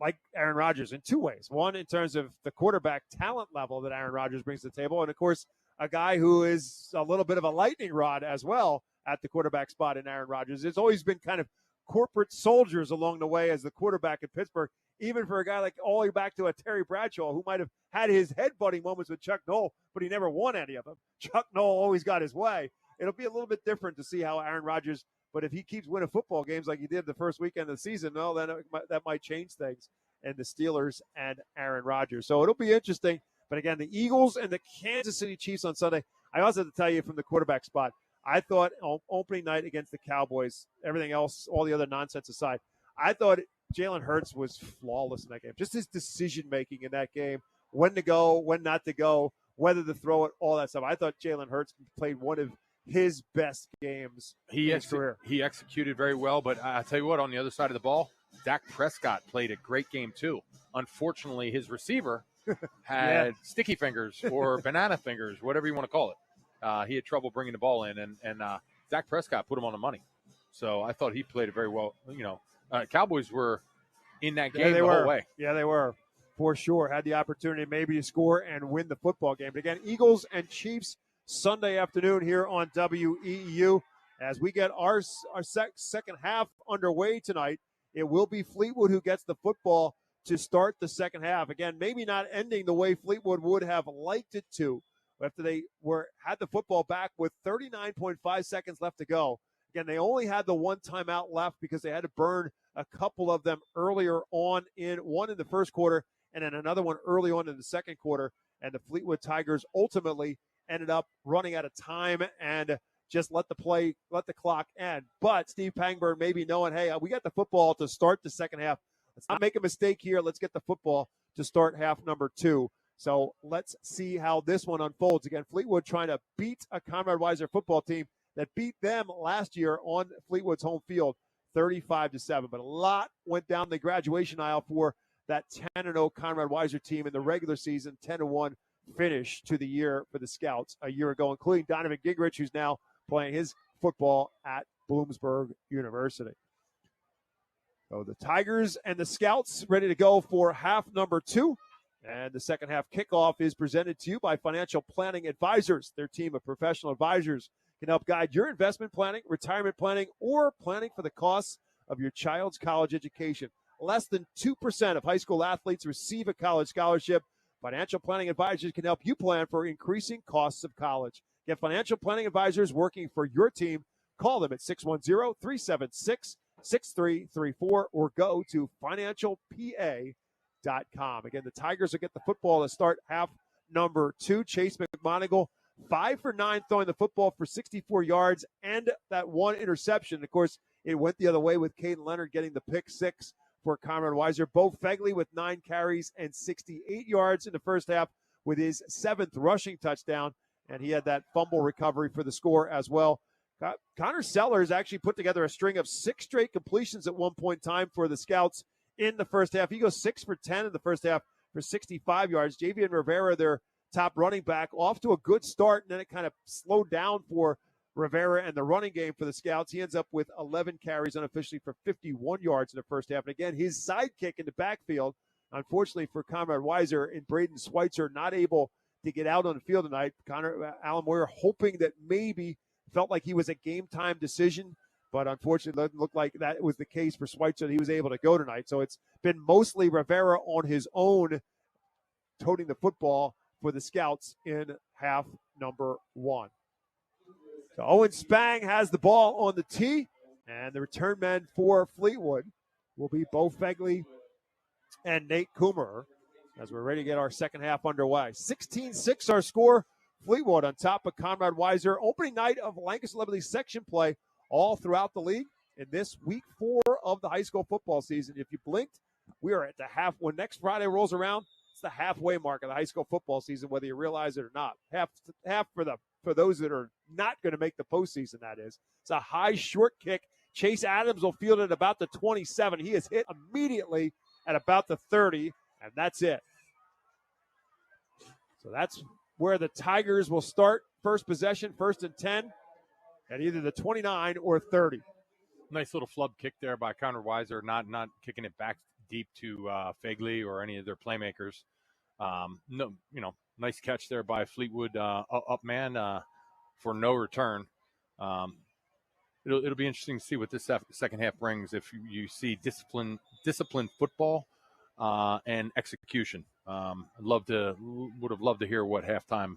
like Aaron Rodgers in two ways. One, in terms of the quarterback talent level that Aaron Rodgers brings to the table, and, of course, a guy who is a little bit of a lightning rod as well at the quarterback spot in Aaron Rodgers. There's always been kind of corporate soldiers along the way as the quarterback in Pittsburgh, even for a guy like all the way back to a Terry Bradshaw, who might have had his head-butting moments with Chuck Noll, but he never won any of them. Chuck Noll always got his way. It'll be a little bit different to see how Aaron Rodgers, but if he keeps winning football games like he did the first weekend of the season, well, then that might change things in the Steelers and Aaron Rodgers. So it'll be interesting. But again, the Eagles and the Kansas City Chiefs on Sunday. I also have to tell you from the quarterback spot, I thought opening night against the Cowboys, everything else, all the other nonsense aside, I thought Jalen Hurts was flawless in that game. Just his decision-making in that game, when to go, when not to go, whether to throw it, all that stuff. I thought Jalen Hurts played one of his best games in his career. He executed very well, but I tell you what, on the other side of the ball, Dak Prescott played a great game too. Unfortunately, his receiver had sticky fingers or banana fingers, whatever you want to call it. He had trouble bringing the ball in, and Dak Prescott put him on the money. So I thought he played it very well. Cowboys were in that game the whole way. Yeah, they were, for sure. Had the opportunity maybe to score and win the football game. But again, Eagles and Chiefs Sunday afternoon here on WEEU. As we get our second half underway tonight, it will be Fleetwood who gets the football to start the second half. Again, maybe not ending the way Fleetwood would have liked it to after they had the football back with 39.5 seconds left to go. Again, they only had the one timeout left because they had to burn a couple of them earlier on, one in the first quarter and then another one early on in the second quarter. And the Fleetwood Tigers ultimately ended up running out of time and just let the clock end. But Steve Pangburn maybe knowing, hey, we got the football to start the second half. Let's not make a mistake here. Let's get the football to start half number 2. So let's see how this one unfolds. Again, Fleetwood trying to beat a Conrad Weiser football team that beat them last year on Fleetwood's home field 35-7. But a lot went down the graduation aisle for that 10-0 Conrad Weiser team in the regular season, 10-1 finish to the year for the Scouts a year ago, including Donovan Gingrich, who's now playing his football at Bloomsburg University. So the Tigers and the Scouts ready to go for half number 2. And the second half kickoff is presented to you by Financial Planning Advisors. Their team of professional advisors can help guide your investment planning, retirement planning, or planning for the costs of your child's college education. Less than 2% of high school athletes receive a college scholarship. Financial Planning Advisors can help you plan for increasing costs of college. Get Financial Planning Advisors working for your team. Call them at 610-376-6334 or go to financialpa.com. Again, the Tigers will get the football to start half number 2. Chase McMonigle, 5 for 9, throwing the football for 64 yards and that one interception. Of course, it went the other way with Caden Leonard getting the pick 6 for Conrad Weiser. Bo Fegley with 9 carries and 68 yards in the first half with his 7th rushing touchdown, and he had that fumble recovery for the score as well. Connor Sellers actually put together a string of 6 straight completions at one point in time for the Scouts in the first half. He goes 6 for 10 in the first half for 65 yards. Javian Rivera, their top running back, off to a good start, and then it kind of slowed down for Rivera and the running game for the Scouts. He ends up with 11 carries unofficially for 51 yards in the first half. And again, his sidekick in the backfield, unfortunately for Conrad Weiser and Braden Schweitzer, not able to get out on the field tonight. Alan Moyer hoping that maybe felt like he was a game-time decision, but unfortunately it doesn't look like that was the case for Schweitzer. He was able to go tonight. So it's been mostly Rivera on his own toting the football for the Scouts in half number 1. So Owen Spang has the ball on the tee, and the return men for Fleetwood will be Bo Fegley and Nate Coomer as we're ready to get our second half underway. 16-6 our score. Fleetwood on top of Conrad Weiser. Opening night of Lancaster-Lebanon section play all throughout the league in this week 4 of the high school football season. If you blinked, we are at the half. When next Friday rolls around, it's the halfway mark of the high school football season, whether you realize it or not. Half for those that are not going to make the postseason, that is. It's a high short kick. Chase Adams will field it about the 27. He is hit immediately at about the 30, and that's it. So that's where the Tigers will start first possession, 1st and 10, at either the 29 or 30. Nice little flub kick there by Conrad Weiser, not kicking it back deep to Fegley or any of their playmakers. No, nice catch there by Fleetwood up man for no return. It'll be interesting to see what this second half brings. If you see disciplined football and execution, would have loved to hear what halftime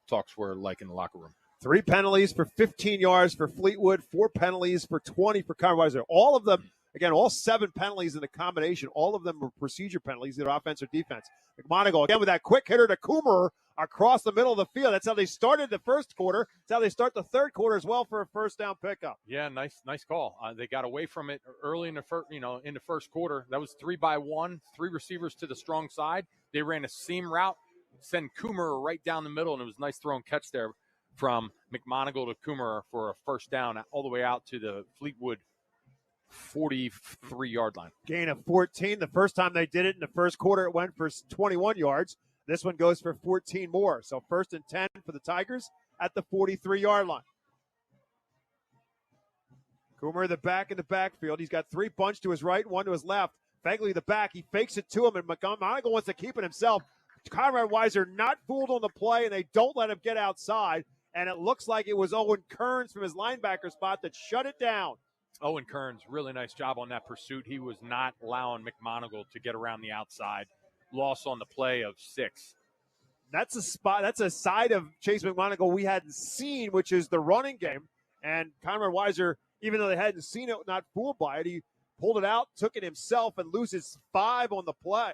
talks were like in the locker room. 3 penalties for 15 yards for Fleetwood, 4 penalties for 20 for Conrad Weiser. All of them, again, all 7 penalties in the combination, all of them were procedure penalties, either offense or defense. McMonagle, again, with that quick hitter to Coomer across the middle of the field. That's how they started the first quarter. That's how they start the third quarter as well for a first down pickup. Yeah, nice call. They got away from it early in the first quarter. That was 3-by-1, 3 receivers to the strong side. They ran a seam route, send Coomer right down the middle, and it was a nice throw and catch there from McMonagle to Coomer for a first down all the way out to the Fleetwood 43-yard line. Gain of 14. The first time they did it in the first quarter, it went for 21 yards. This one goes for 14 more. So 1st and 10 for the Tigers at the 43-yard line. Coomer, the back in the backfield. He's got 3 bunched to his right, 1 to his left. Fegley, the back. He fakes it to him, and McMonagle wants to keep it himself. Conrad Weiser not fooled on the play, and they don't let him get outside. And it looks like it was Owen Kearns from his linebacker spot that shut it down. Owen Kearns, really nice job on that pursuit. He was not allowing McMonagle to get around the outside. Loss on the play of 6. That's a side of Chase McMonagle we hadn't seen, which is the running game. And Conrad Weiser, even though they hadn't seen it, not fooled by it, he pulled it out, took it himself, and loses 5 on the play.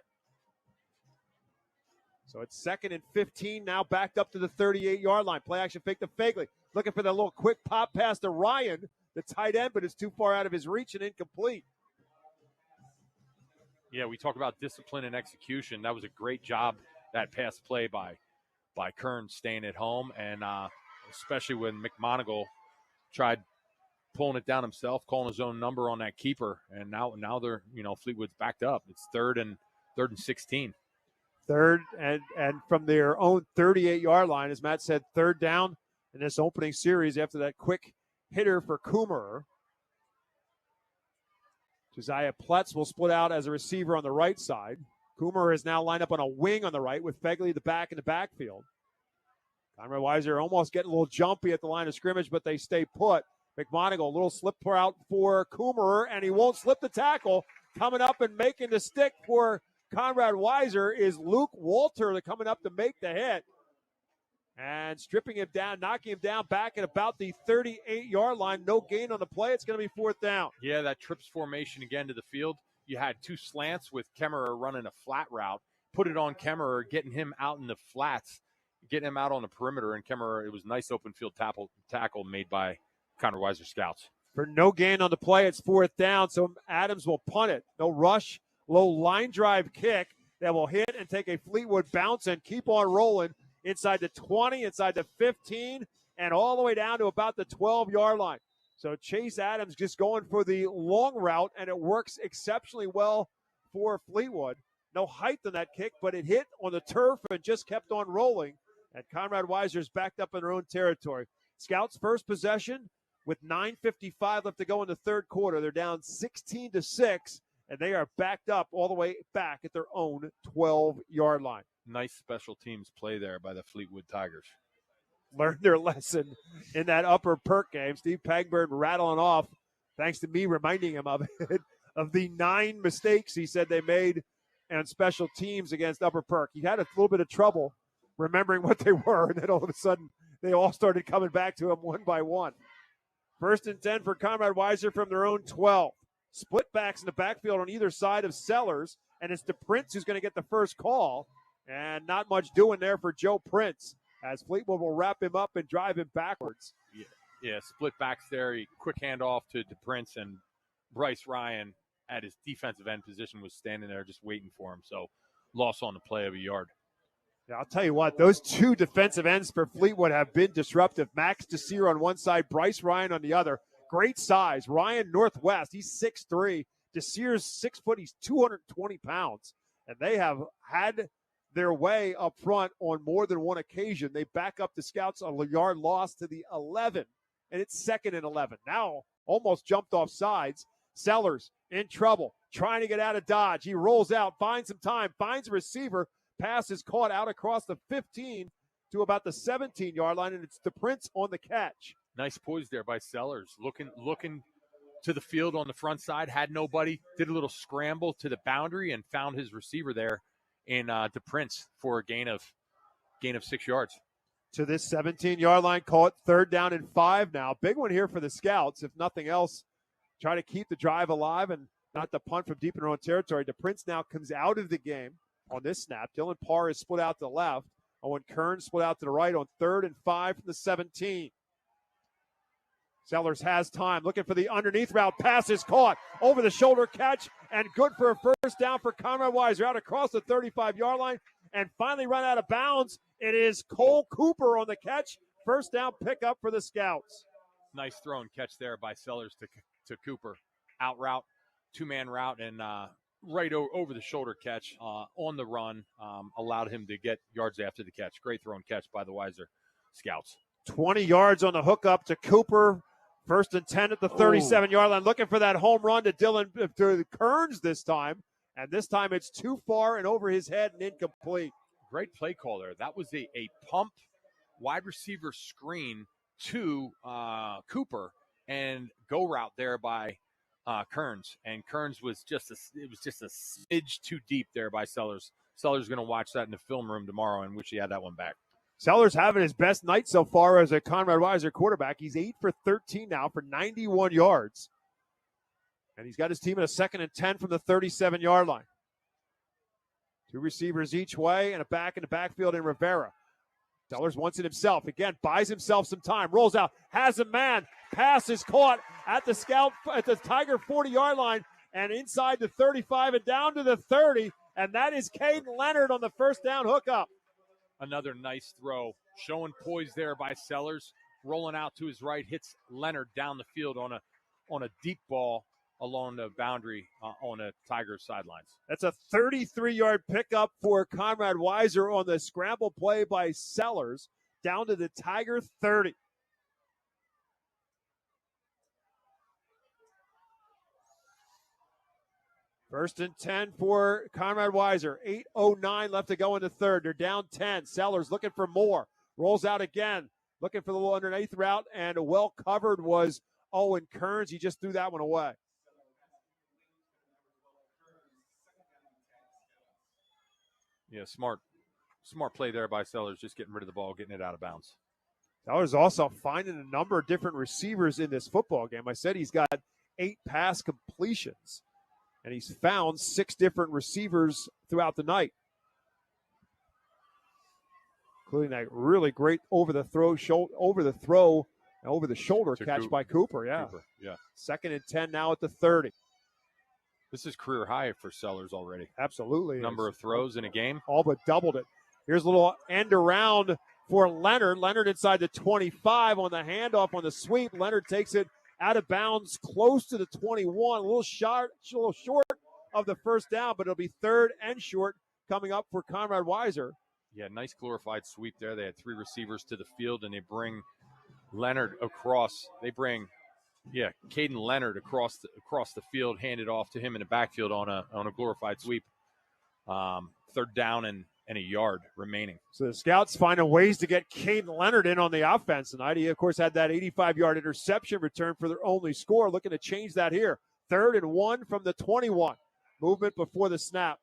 So it's 2nd and 15, now backed up to the 38-yard line. Play action fake to Fegley. Looking for that little quick pop pass to Ryan, the tight end, but it's too far out of his reach and incomplete. Yeah, we talk about discipline and execution. That was a great job, that pass play by Kearns staying at home, and especially when McMonagle tried pulling it down himself, calling his own number on that keeper, and now they're Fleetwood's backed up. It's 3rd and 16. 3rd and from their own 38-yard line, as Matt said, 3rd down in this opening series after that quick hitter for Coomer. Josiah Pletz will split out as a receiver on the right side. Coomer is now lined up on a wing on the right with Fegley the back in the backfield. Conrad Weiser almost getting a little jumpy at the line of scrimmage, but they stay put. McMonagle, a little slip out for Coomer, and he won't slip the tackle. Coming up and making the stick for Conrad Weiser is Luke Walter coming up to make the hit. And stripping him down, knocking him down back at about the 38-yard line. No gain on the play. It's going to be 4th down. Yeah, that trips formation again to the field. You had 2 slants with Kemmerer running a flat route. Put it on Kemmerer, getting him out in the flats, getting him out on the perimeter. And Kemmerer, it was nice open field tackle made by Conrad Weiser Scouts. For no gain on the play, it's 4th down, so Adams will punt it. No rush, low line drive kick that will hit and take a Fleetwood bounce and keep on rolling inside the 20, inside the 15, and all the way down to about the 12-yard line. So Chase Adams just going for the long route, and it works exceptionally well for Fleetwood. No height on that kick, but it hit on the turf and just kept on rolling. And Conrad Weiser's backed up in their own territory. Scouts' first possession with 9:55 left to go in the third quarter. They're down 16-6, and they are backed up all the way back at their own 12-yard line. Nice special teams play there by the Fleetwood Tigers. Learned their lesson in that upper perk game. Steve Pagburn rattling off, thanks to me reminding him of it, of the 9 mistakes he said they made on special teams against upper perk. He had a little bit of trouble remembering what they were, and then all of a sudden they all started coming back to him one by one. 1st and 10 for Conrad Weiser from their own 12. Split backs in the backfield on either side of Sellers, and it's DePrince who's going to get the first call, and not much doing there for Joe Prince, as Fleetwood will wrap him up and drive him backwards. Yeah, split backs there. He quick handoff to DePrince, and Bryce Ryan at his defensive end position was standing there just waiting for him. So loss on the play of a yard. Yeah, I'll tell you what, those 2 defensive ends for Fleetwood have been disruptive. Max Desir on one side, Bryce Ryan on the other. Great size. Ryan Northwest, he's 6'3". Desir's 6 foot, he's 220 pounds. And they have had their way up front on more than one occasion. They back up the Scouts a yard loss to the 11, and it's 2nd and 11. Now almost jumped off sides. Sellers in trouble, trying to get out of dodge. He rolls out, finds some time, finds a receiver. Pass is caught out across the 15 to about the 17-yard line, and it's DePrince on the catch. Nice poise there by Sellers. Looking to the field on the front side, had nobody, did a little scramble to the boundary and found his receiver there in DePrince for a gain of 6 yards. To this 17-yard line, call it 3rd down and 5 now. Big one here for the Scouts, if nothing else. Try to keep the drive alive and not to punt from deep in their own territory. DePrince now comes out of the game on this snap. Dylan Parr is split out to the left. Owen Kearns split out to the right on 3rd and 5 from the 17. Sellers has time, looking for the underneath route. Pass is caught, over the shoulder catch, and good for a first down for Conrad Weiser out across the 35-yard line, and finally run out of bounds. It is Cole Cooper on the catch. First down pickup for the Scouts. Nice throw and catch there by Sellers to Cooper. Out route, two-man route, and right over the shoulder catch on the run allowed him to get yards after the catch. Great throw and catch by the Weiser Scouts. 20 yards on the hookup to Cooper. 1st and 10 at the 37-yard line. Looking for that home run to Kearns this time. And this time it's too far and over his head and incomplete. Great play call there. That was a pump wide receiver screen to Cooper and go route there by Kearns. And Kearns was just a smidge too deep there by Sellers. Sellers going to watch that in the film room tomorrow and wish he had that one back. Sellers having his best night so far as a Conrad Weiser quarterback. He's 8 for 13 now for 91 yards. And he's got his team in a 2nd and 10 from the 37-yard line. 2 receivers each way and a back in the backfield in Rivera. Sellers wants it himself. Again, buys himself some time. Rolls out, has a man. Pass is caught at the Tiger 40-yard line and inside the 35 and down to the 30. And that is Caden Leonard on the first down hookup. Another nice throw. Showing poise there by Sellers. Rolling out to his right. Hits Leonard down the field on a deep ball along the boundary on the Tigers sidelines. That's a 33-yard pickup for Conrad Weiser on the scramble play by Sellers down to the Tiger 30. First and 10 for Conrad Weiser. 8:09 left to go in the third. They're down 10. Sellers looking for more. Rolls out again. Looking for the little underneath route, and well covered was Owen Kearns. He just threw that one away. Yeah, smart play there by Sellers, just getting rid of the ball, getting it out of bounds. Sellers also finding a number of different receivers in this football game. I said he's got 8 pass completions. And he's found 6 different receivers throughout the night, including that really great over the shoulder catch by Cooper. Yeah. 2nd and 10 now at the 30. This is career high for Sellers already. Absolutely. Number of throws in a game. All but doubled it. Here's a little end around for Leonard. Leonard inside the 25 on the handoff on the sweep. Leonard takes it out of bounds, close to the 21, a little short of the first down, but it'll be 3rd and short coming up for Conrad Weiser. Yeah, nice glorified sweep there. They had 3 receivers to the field, and they bring Leonard across. They bring, Caden Leonard across the field, handed off to him in the backfield on a glorified sweep. 3rd down and a yard remaining. So the Scouts finding ways to get Caden Leonard in on the offense tonight. He, of course, had that 85-yard interception return for their only score. Looking to change that here. 3rd and 1 from the 21. Movement before the snap.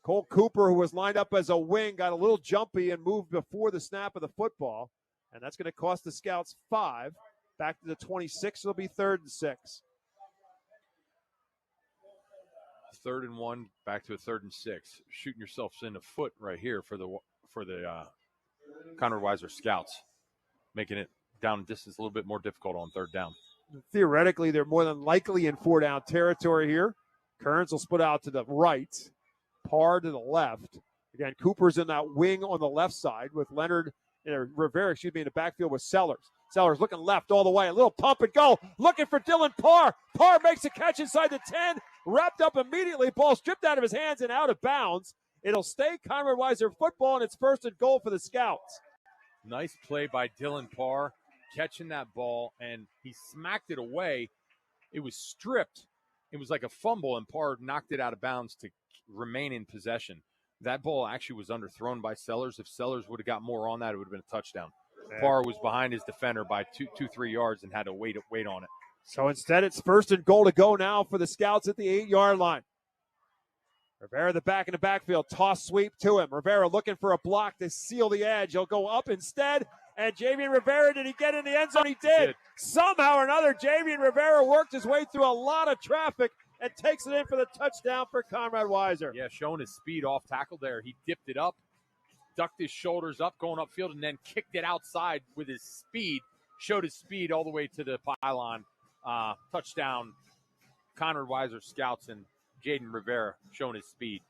Cole Cooper, who was lined up as a wing, got a little jumpy and moved before the snap of the football. And that's going to cost the Scouts 5. Back to the 26. It'll be 3rd and 6. 3rd and 1, back to a 3rd and 6. Shooting yourselves in the foot right here for the Conrad Weiser Scouts, making it down distance a little bit more difficult on 3rd down. Theoretically, they're more than likely in 4-down territory here. Kearns will split out to the right, Parr to the left. Again, Cooper's in that wing on the left side with Rivera in the backfield with Sellers. Sellers looking left all the way. A little pump and go. Looking for Dylan Parr. Parr makes a catch inside the 10. Wrapped up immediately. Ball stripped out of his hands and out of bounds. It'll stay Conrad Weiser football, and it's 1st and goal for the Scouts. Nice play by Dylan Parr. catching that ball, and he smacked it away. It was stripped. It was like a fumble, and Parr knocked it out of bounds to remain in possession. That ball actually was underthrown by Sellers. If Sellers would have got more on that, it would have been a touchdown. Parr was behind his defender by 3 yards and had to wait on it. So instead, it's 1st and goal to go now for the Scouts at the 8-yard line. Rivera the back in the backfield, toss sweep to him. Rivera looking for a block to seal the edge. He'll go up instead. And Javian Rivera, did he get in the end zone? He did. Somehow or another, Javian Rivera worked his way through a lot of traffic and takes it in for the touchdown for Conrad Weiser. Yeah, showing his speed off tackle there. He dipped it up, ducked his shoulders up, going upfield, and then kicked it outside with his speed. Showed his speed all the way to the pylon. Touchdown, Conrad Weiser Scouts, and Jaden Rivera showing his speed.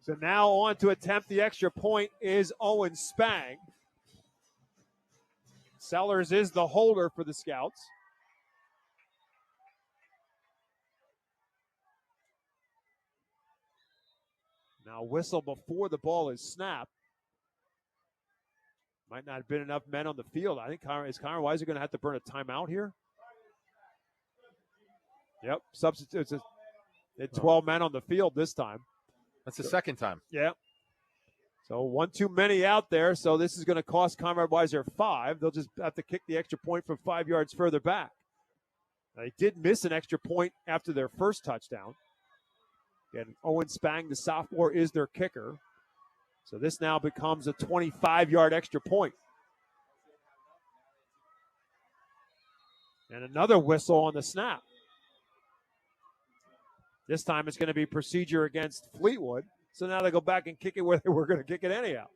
So now on to attempt the extra point is Owen Spang. Sellers is the holder for the Scouts. Now whistle before the ball is snapped. Might not have been enough men on the field. I think is Conrad Weiser going to have to burn a timeout here? Yep, substitutes. 12 men on the field this time. That's the second time. Yeah. So one too many out there. So this is going to cost Conrad Weiser 5. They'll just have to kick the extra point from 5 yards further back. They did miss an extra point after their first touchdown. Again, Owen Spang, the sophomore, is their kicker. So this now becomes a 25-yard extra point. And another whistle on the snap. This time it's going to be procedure against Fleetwood. So now they go back and kick it where they were going to kick it anyhow.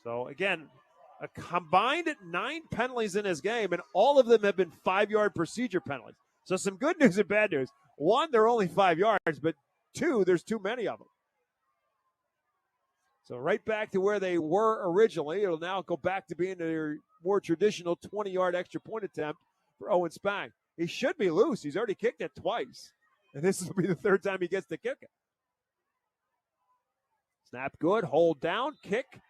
So again, a combined 9 penalties in this game, and all of them have been 5-yard procedure penalties. So some good news and bad news. 1, they're only 5 yards, but 2, there's too many of them. So right back to where they were originally. It'll now go back to being their more traditional 20-yard extra point attempt for Owen Spang. He should be loose. He's already kicked it twice. And this will be the 3rd time he gets to kick it. Snap good, hold down, kick.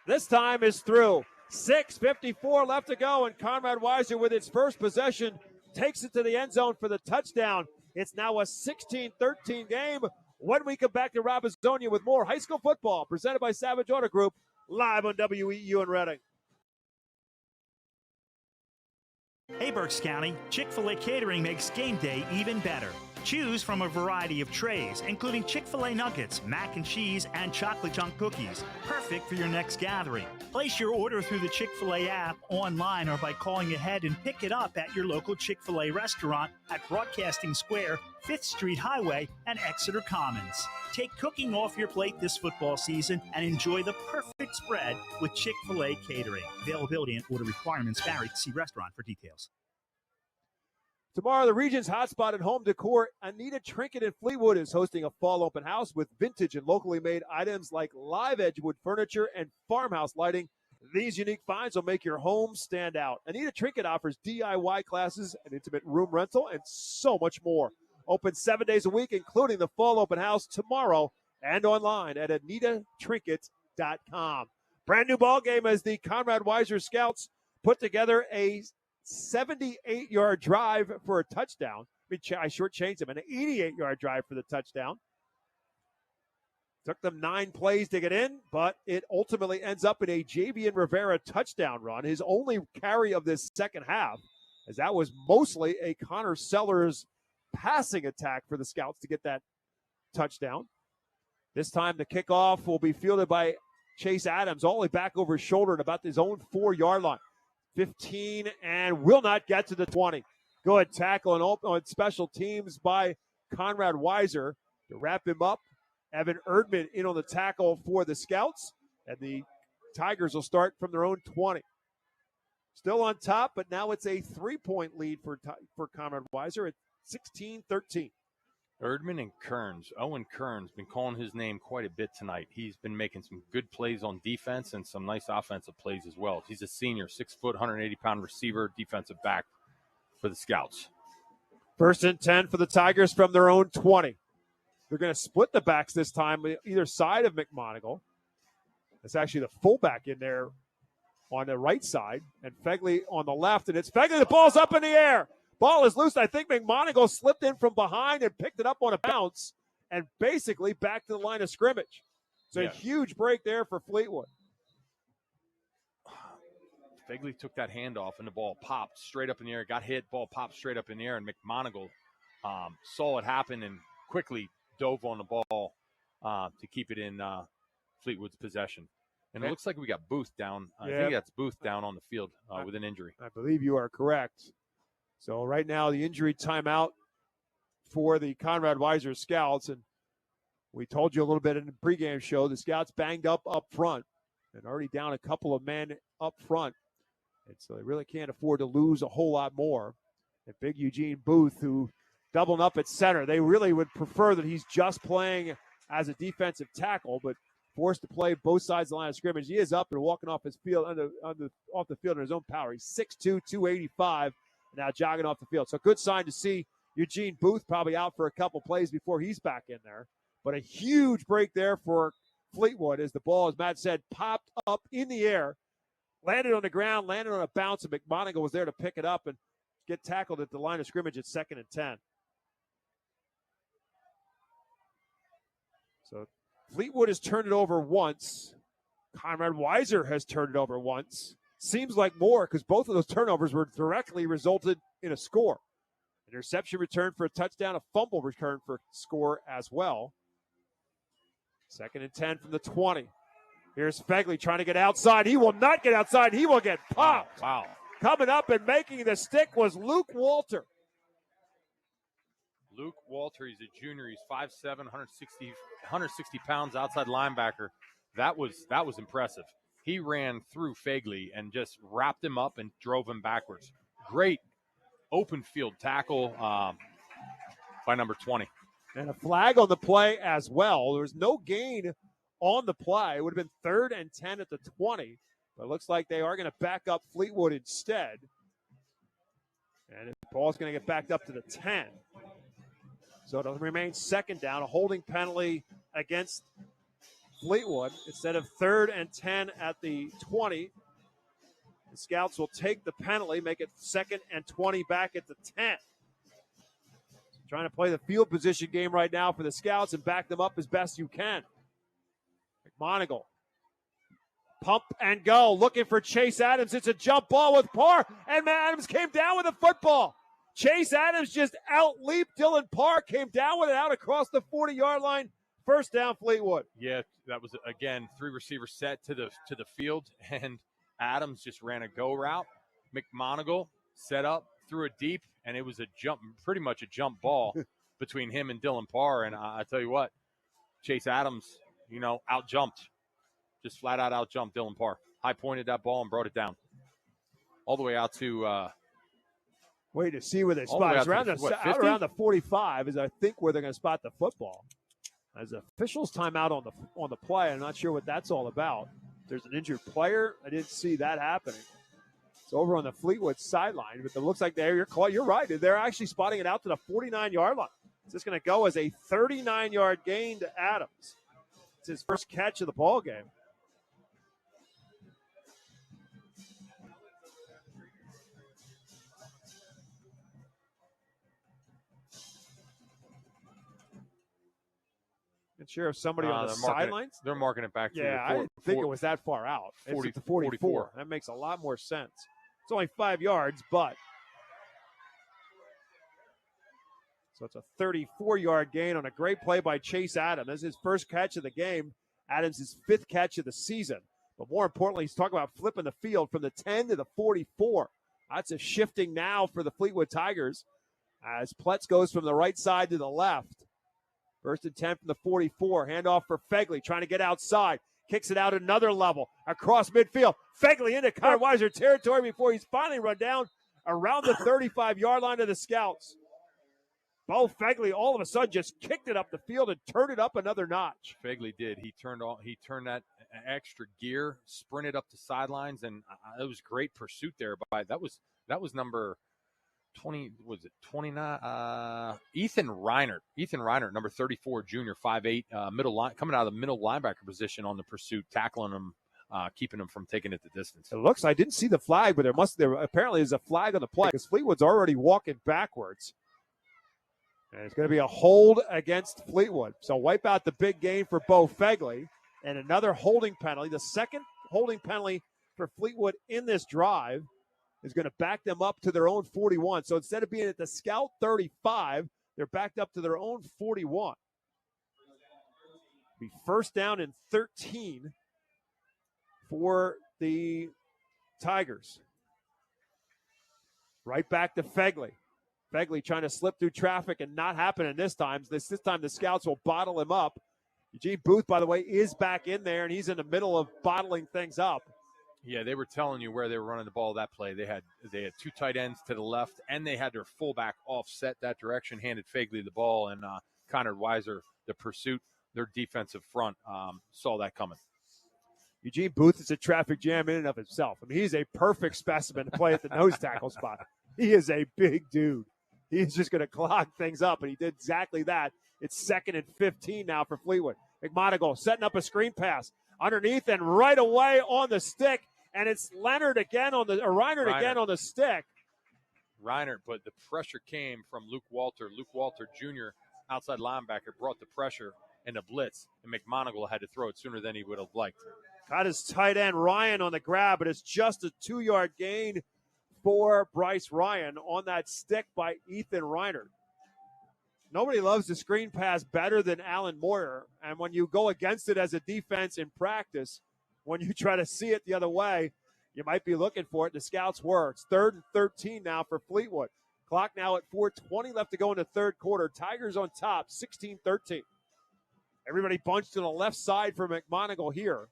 This time is through. 6:54 left to go, and Conrad Weiser with its first possession takes it to the end zone for the touchdown. It's now a 16-13 game. When we come back to Robisonia with more high school football presented by Savage Auto Group, live on WEEU in Reading. Hey, Berks County, Chick-fil-A Catering makes game day even better. Choose from a variety of trays, including Chick-fil-A nuggets, mac and cheese, and chocolate chunk cookies. Perfect for your next gathering. Place your order through the Chick-fil-A app, online, or by calling ahead and pick it up at your local Chick-fil-A restaurant at Broadcasting Square, 5th Street Highway, and Exeter Commons. Take cooking off your plate this football season and enjoy the perfect spread with Chick-fil-A Catering. Availability and order requirements vary. See restaurant for details. Tomorrow, the region's hotspot at home decor, Anita Trinket in Fleetwood, is hosting a fall open house with vintage and locally made items like live Edgewood furniture and farmhouse lighting. These unique finds will make your home stand out. Anita Trinket offers DIY classes, an intimate room rental, and so much more. Open 7 days a week, including the fall open house tomorrow and online at AnitaTrinket.com. Brand new ball game as the Conrad Weiser Scouts put together a 78-yard drive for a touchdown. I shortchanged them. An 88-yard drive for the touchdown. Took them 9 plays to get in, but it ultimately ends up in a Javian Rivera touchdown run, his only carry of this second half, as that was mostly a Connor Sellers passing attack for the Scouts to get that touchdown. This time the kickoff will be fielded by Chase Adams, all the way back over his shoulder at about his own 4-yard line. 15 and will not get to the 20. Good tackle on special teams by Conrad Weiser to wrap him up. Evan Erdman in on the tackle for the Scouts, and the Tigers will start from their own 20. Still on top, but now it's a 3-point lead for Conrad Weiser at 16-13. Erdman and Kearns. Owen Kearns been calling his name quite a bit tonight. He's been making some good plays on defense and some nice offensive plays as well. He's a senior, 6 foot, 180-pound receiver, defensive back for the Scouts. 1st and 10 for the Tigers from their own 20. They're going to split the backs this time, either side of McMonigle. It's actually the fullback in there on the right side, and Fegley on the left, and it's Fegley. The ball's up in the air. Ball is loose. I think McMonagle slipped in from behind and picked it up on a bounce and basically back to the line of scrimmage. It's a huge break there for Fleetwood. Fegley took that handoff, and the ball popped straight up in the air. Got hit, ball popped straight up in the air, and McMonagle saw it happen and quickly dove on the ball to keep it in Fleetwood's possession. And it looks like we got Booth down. I think that's Booth down on the field with an injury. I believe you are correct. So right now the injury timeout for the Conrad Weiser Scouts. And we told you a little bit in the pregame show, the Scouts banged up front and already down a couple of men up front. And so they really can't afford to lose a whole lot more. And big Eugene Booth, who doubled up at center, they really would prefer that he's just playing as a defensive tackle, but forced to play both sides of the line of scrimmage. He is up and walking off his field off the field in his own power. He's 6'2", 285, now jogging off the field. So good sign to see Eugene Booth probably out for a couple plays before he's back in there. But a huge break there for Fleetwood as the ball, as Matt said, popped up in the air, landed on the ground, landed on a bounce, and McMonagle was there to pick it up and get tackled at the line of scrimmage at 2nd and 10. So Fleetwood has turned it over once. Conrad Weiser has turned it over once. Seems like more because both of those turnovers were directly resulted in a score. Interception return for a touchdown, a fumble return for a score as well. 2nd and 10 from the 20. Here's Fegley trying to get outside. He will not get outside. He will get popped. Wow. Coming up and making the stick was Luke Walter. Luke Walter, he's a junior. He's 5'7", 160 pounds, outside linebacker. That was impressive. He ran through Fegley and just wrapped him up and drove him backwards. Great open field tackle by number 20. And a flag on the play as well. There was no gain on the play. It would have been 3rd and 10 at the 20. But it looks like they are going to back up Fleetwood instead. And the ball's going to get backed up to the 10. So it'll remain 2nd down, a holding penalty against Fleetwood. Instead of 3rd and 10 at the 20, the Scouts will take the penalty, make it 2nd and 20 back at the 10. Trying to play the field position game right now for the Scouts and back them up as best you can. McMonagle. Pump and go, looking for Chase Adams. It's a jump ball with Parr, and Matt Adams came down with a football. Chase Adams just out-leaped Dylan Parr, came down with it out across the 40-yard line. 1st down, Fleetwood. Yeah, that was, again, 3 receivers set to the field, and Adams just ran a go route. McMonagle set up, threw it deep, and it was a jump, pretty much a jump ball between him and Dylan Parr. And I tell you what, Chase Adams, out-jumped. Just flat out jumped Dylan Parr. High pointed that ball and brought it down. All the way out to wait to see where they spot. It's around the 45 is I think where they're going to spot the football. As officials timeout on the play, I'm not sure what that's all about. There's an injured player. I didn't see that happening. It's over on the Fleetwood sideline, but it looks like you're right. They're actually spotting it out to the 49-yard line. It's just going to go as a 39-yard gain to Adams. It's his first catch of the ball game. Not sure if somebody on the sidelines. They're marking it back. Yeah, I didn't think it was that far out. 40, it's 44. That makes a lot more sense. It's only 5 yards, but so it's a 34-yard gain on a great play by Chase Adams. This is his first catch of the game. Adams' 5th catch of the season. But more importantly, he's talking about flipping the field from the 10 to the 44. That's a shifting now for the Fleetwood Tigers as Pletz goes from the right side to the left. 1st and 10 from the 44. Handoff for Fegley, trying to get outside. Kicks it out another level across midfield. Fegley into Conrad Weiser territory before he's finally run down around the 35-yard line of the Scouts. Bo Fegley all of a sudden just kicked it up the field and turned it up another notch. Fegley did. He turned that extra gear, sprinted up the sidelines, and it was great pursuit there. That was number 29? Ethan Reiner, number 34, junior, 5'8", middle line, coming out of the middle linebacker position on the pursuit, tackling him, keeping him from taking it the distance. It looks, I didn't see the flag, but there apparently is a flag on the play because Fleetwood's already walking backwards. And it's going to be a hold against Fleetwood. So wipe out the big gain for Bo Fegley and another holding penalty. The second holding penalty for Fleetwood in this drive is going to back them up to their own 41. So instead of being at the Scout 35, they're backed up to their own 41. Be first down and 13 for the Tigers. Right back to Fegley. Fegley trying to slip through traffic and not happening this time. This time the Scouts will bottle him up. Eugene Booth, by the way, is back in there, and he's in the middle of bottling things up. Yeah, they were telling you where they were running the ball that play. They had two tight ends to the left, and they had their fullback offset that direction, handed Fegley the ball, and Conrad Weiser, the pursuit, their defensive front, saw that coming. Eugene Booth is a traffic jam in and of himself. I mean, he's a perfect specimen to play at the nose tackle spot. He is a big dude. He's just going to clog things up, and he did exactly that. It's 2nd and 15 now for Fleetwood. McMonagle setting up a screen pass underneath and right away on the stick, and it's Reinert again on the stick. Reinert, but the pressure came from Luke Walter. Luke Walter, Jr., outside linebacker, brought the pressure and the blitz, and McMonagle had to throw it sooner than he would have liked. Got his tight end Ryan on the grab, but it's just a 2-yard gain for Bryce Ryan on that stick by Ethan Reinert. Nobody loves the screen pass better than Alan Moyer, and when you go against it as a defense in practice, when you try to see it the other way, you might be looking for it. The Scouts were. It's 3rd and 13 now for Fleetwood. Clock now at 4:20 left to go in the third quarter. Tigers on top, 16-13. Everybody bunched to the left side for McMonagle here.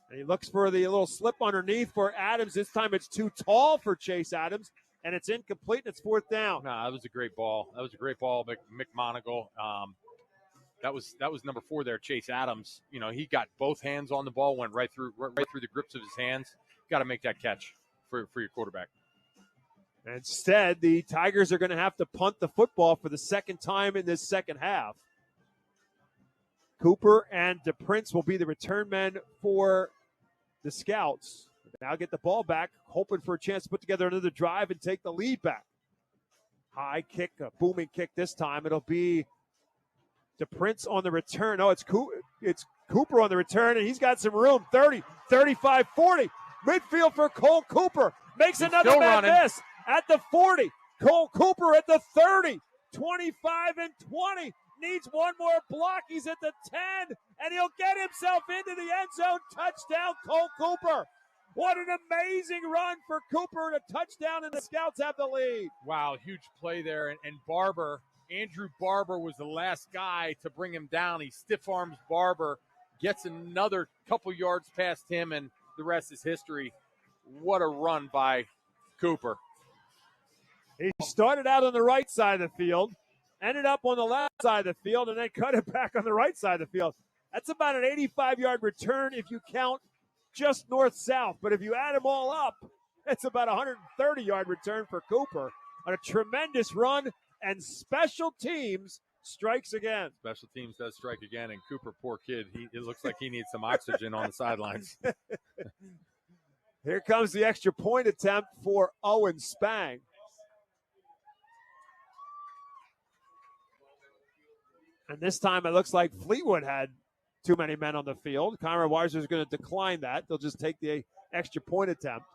And he looks for the little slip underneath for Adams. This time it's too tall for Chase Adams, and it's incomplete, and it's 4th down. No, that was a great ball. McMonagle. That was number 4 there, Chase Adams. You know, he got both hands on the ball, went right through the grips of his hands. Got to make that catch for your quarterback. Instead, the Tigers are going to have to punt the football for the second time in this second half. Cooper and DePrince will be the return men for the Scouts. Now get the ball back, hoping for a chance to put together another drive and take the lead back. High kick, a booming kick this time. It'll be DePrince on the return. Oh, it's Cooper on the return, and he's got some room. 30, 35, 40. Midfield for Cole Cooper. Makes another man miss at the 40. Cole Cooper at the 30. 25 and 20. Needs one more block. He's at the 10, and he'll get himself into the end zone. Touchdown, Cole Cooper. What an amazing run for Cooper, and a touchdown, and the Scouts have the lead. Wow, huge play there. And Andrew Barber was the last guy to bring him down. He stiff arms Barber, gets another couple yards past him, and the rest is history. What a run by Cooper. He started out on the right side of the field, ended up on the left side of the field, and then cut it back on the right side of the field. That's about an 85-yard return if you count just north-south. But if you add them all up, it's about a 130-yard return for Cooper. On a tremendous run, and special teams strikes again. Special teams does strike again, and Cooper, poor kid, it looks like he needs some oxygen on the sidelines. Here comes the extra point attempt for Owen Spang. And this time it looks like Fleetwood had too many men on the field. Conrad Weiser is going to decline that. They'll just take the extra point attempt.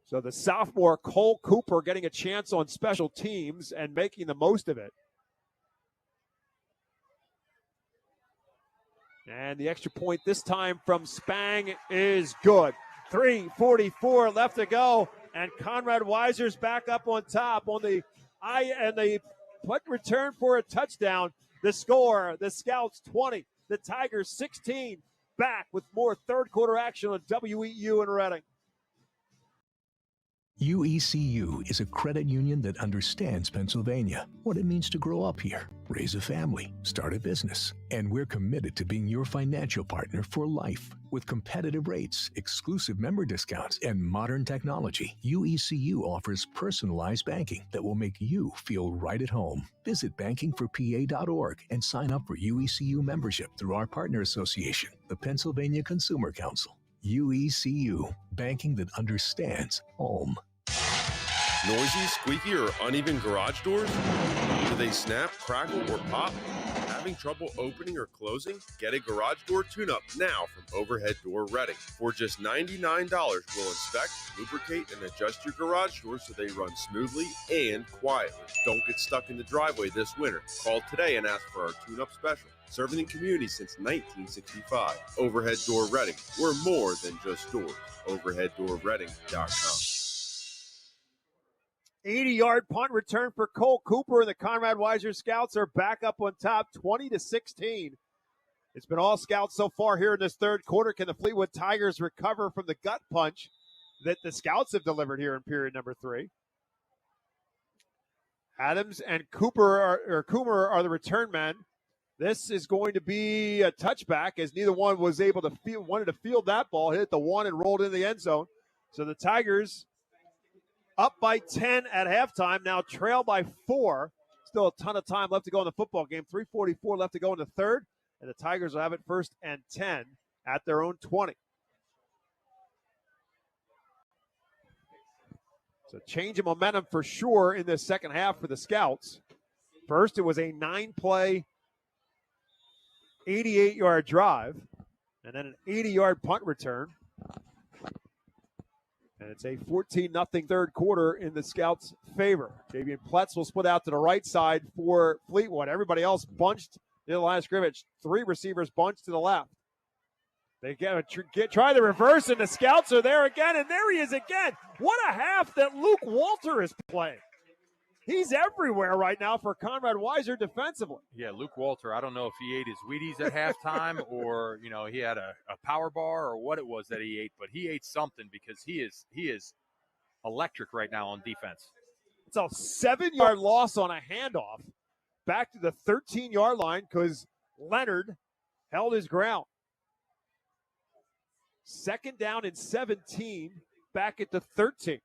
So the sophomore Cole Cooper getting a chance on special teams and making the most of it. And the extra point this time from Spang is good. 3:44 left to go. And Conrad Weiser's back up on top on the punt return for a touchdown. The score, the Scouts 20, the Tigers 16. Back with more third quarter action on WEEU in Reading. UECU is a credit union that understands Pennsylvania, what it means to grow up here, raise a family, start a business. And we're committed to being your financial partner for life. With competitive rates, exclusive member discounts, and modern technology, UECU offers personalized banking that will make you feel right at home. Visit bankingforpa.org and sign up for UECU membership through our partner association, the Pennsylvania Consumer Council. UECU, banking that understands home. Noisy, squeaky, or uneven garage doors? Do they snap, crackle, or pop? Having trouble opening or closing? Get a garage door tune-up now from Overhead Door Reading. For just $99, we'll inspect, lubricate, and adjust your garage doors so they run smoothly and quietly. Don't get stuck in the driveway this winter. Call today and ask for our tune-up special. Serving the community since 1965. Overhead Door Reading. We're more than just doors. OverheadDoorReading.com. 80-yard punt return for Cole Cooper, and the Conrad Weiser Scouts are back up on top, 20-16. It's been all Scouts so far here in this third quarter. Can the Fleetwood Tigers recover from the gut punch that the Scouts have delivered here in period number 3? Adams and Coomer are the return men. This is going to be a touchback, as neither one was able to wanted to field that ball, hit the one and rolled in the end zone. So the Tigers up by 10 at halftime, now trail by 4. Still a ton of time left to go in the football game. 3:44 left to go in the third, and the Tigers will have it first and 10 at their own 20. So change of momentum for sure in this second half for the Scouts. First, it was a 9-play, 88-yard drive, and then an 80-yard punt return. And it's a 14-0 third quarter in the Scouts' favor. Davian Pletz will split out to the right side for Fleetwood. Everybody else bunched near the line of scrimmage. 3 receivers bunched to the left. They try the reverse, and the Scouts are there again, and there he is again. What a half that Luke Walter is playing. He's everywhere right now for Conrad Weiser defensively. Yeah, Luke Walter, I don't know if he ate his Wheaties at halftime or, he had a power bar or what it was that he ate, but he ate something because he is electric right now on defense. It's a 7-yard loss on a handoff back to the 13-yard line because Leonard held his ground. Second down and 17, back at the 13.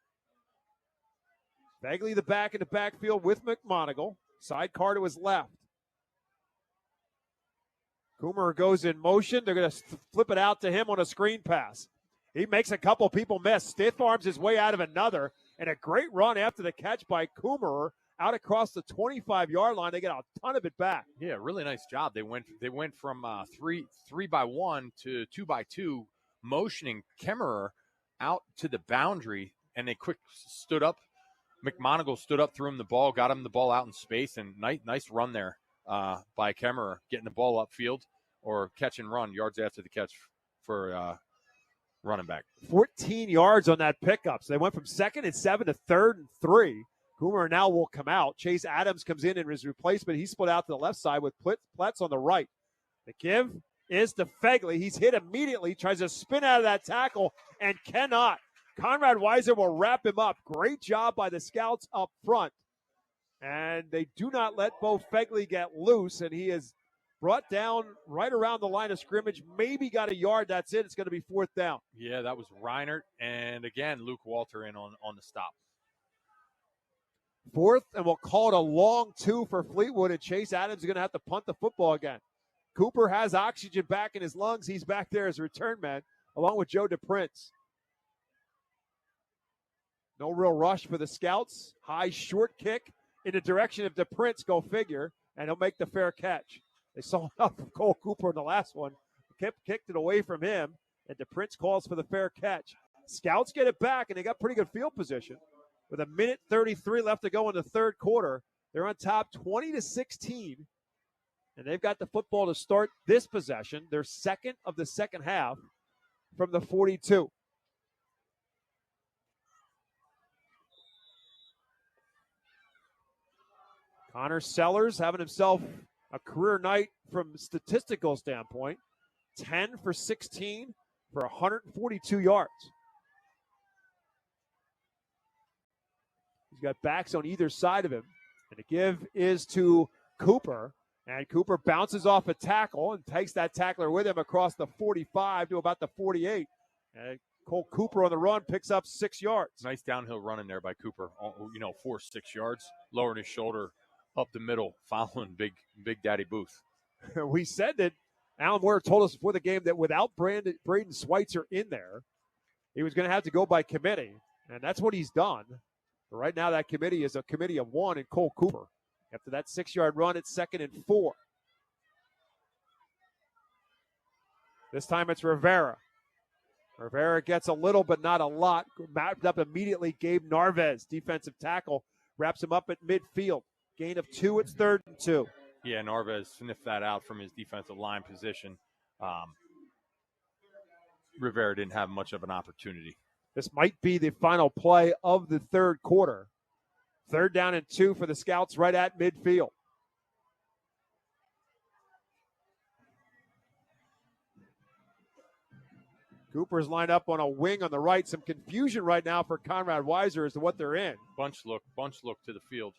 Bagley the back in the backfield with McMonigal. Sidecar to his left. Coomer goes in motion. They're going to flip it out to him on a screen pass. He makes a couple people miss. Stiff arms his way out of another. And a great run after the catch by Coomer out across the 25-yard line. They get a ton of it back. Yeah, really nice job. They went from 3-by-1 to 2-by-2, motioning Kemmerer out to the boundary, and they quick stood up. McMonigal stood up, threw him the ball, got him the ball out in space, and nice run there by Kemmerer, getting the ball upfield or catch and run, yards after the catch for running back. 14 yards on that pickup. So they went from 2nd and 7 to 3rd and 3. Coomer now will come out. Chase Adams comes in his replacement. He split out to the left side with Pletz on the right. The give is to Fegley. He's hit immediately, tries to spin out of that tackle and cannot. Conrad Weiser will wrap him up. Great job by the Scouts up front. And they do not let Bo Fegley get loose, and he is brought down right around the line of scrimmage. Maybe got a yard. That's it. It's going to be 4th down. Yeah, that was Reinert. And again, Luke Walter in on the stop. 4th, and we'll call it a long 2 for Fleetwood, and Chase Adams is going to have to punt the football again. Cooper has oxygen back in his lungs. He's back there as a return man, along with Joe DePrince. No real rush for the Scouts. High short kick in the direction of DePrince, go figure, and he'll make the fair catch. They saw enough of Cole Cooper in the last one. Kicked it away from him, and DePrince calls for the fair catch. Scouts get it back, and they got pretty good field position. With 1:33 left to go in the third quarter, they're on top 20-16, and they've got the football to start this possession, their second of the second half, from the 42. Connor Sellers having himself a career night from a statistical standpoint. 10 for 16 for 142 yards. He's got backs on either side of him. And the give is to Cooper. And Cooper bounces off a tackle and takes that tackler with him across the 45 to about the 48. And Cole Cooper on the run picks up 6 yards. Nice downhill run in there by Cooper. 4-6 yards, lowering his shoulder up the middle, following Big Daddy Booth. We said that Alan Moore told us before the game that without Braden Schweitzer in there, he was going to have to go by committee. And that's what he's done. But right now that committee is a committee of one in Cole Cooper. After that 6-yard run, it's 2nd and 4. This time it's Rivera. Rivera gets a little but not a lot. Mapped up immediately. Gabe Narvez, defensive tackle, wraps him up at midfield. Gain of 2, it's 3rd and 2. Yeah, Narvez sniffed that out from his defensive line position. Rivera didn't have much of an opportunity. This might be the final play of the third quarter. 3rd down and 2 for the Scouts right at midfield. Cooper's lined up on a wing on the right. Some confusion right now for Conrad Weiser as to what they're in. Bunch look to the field.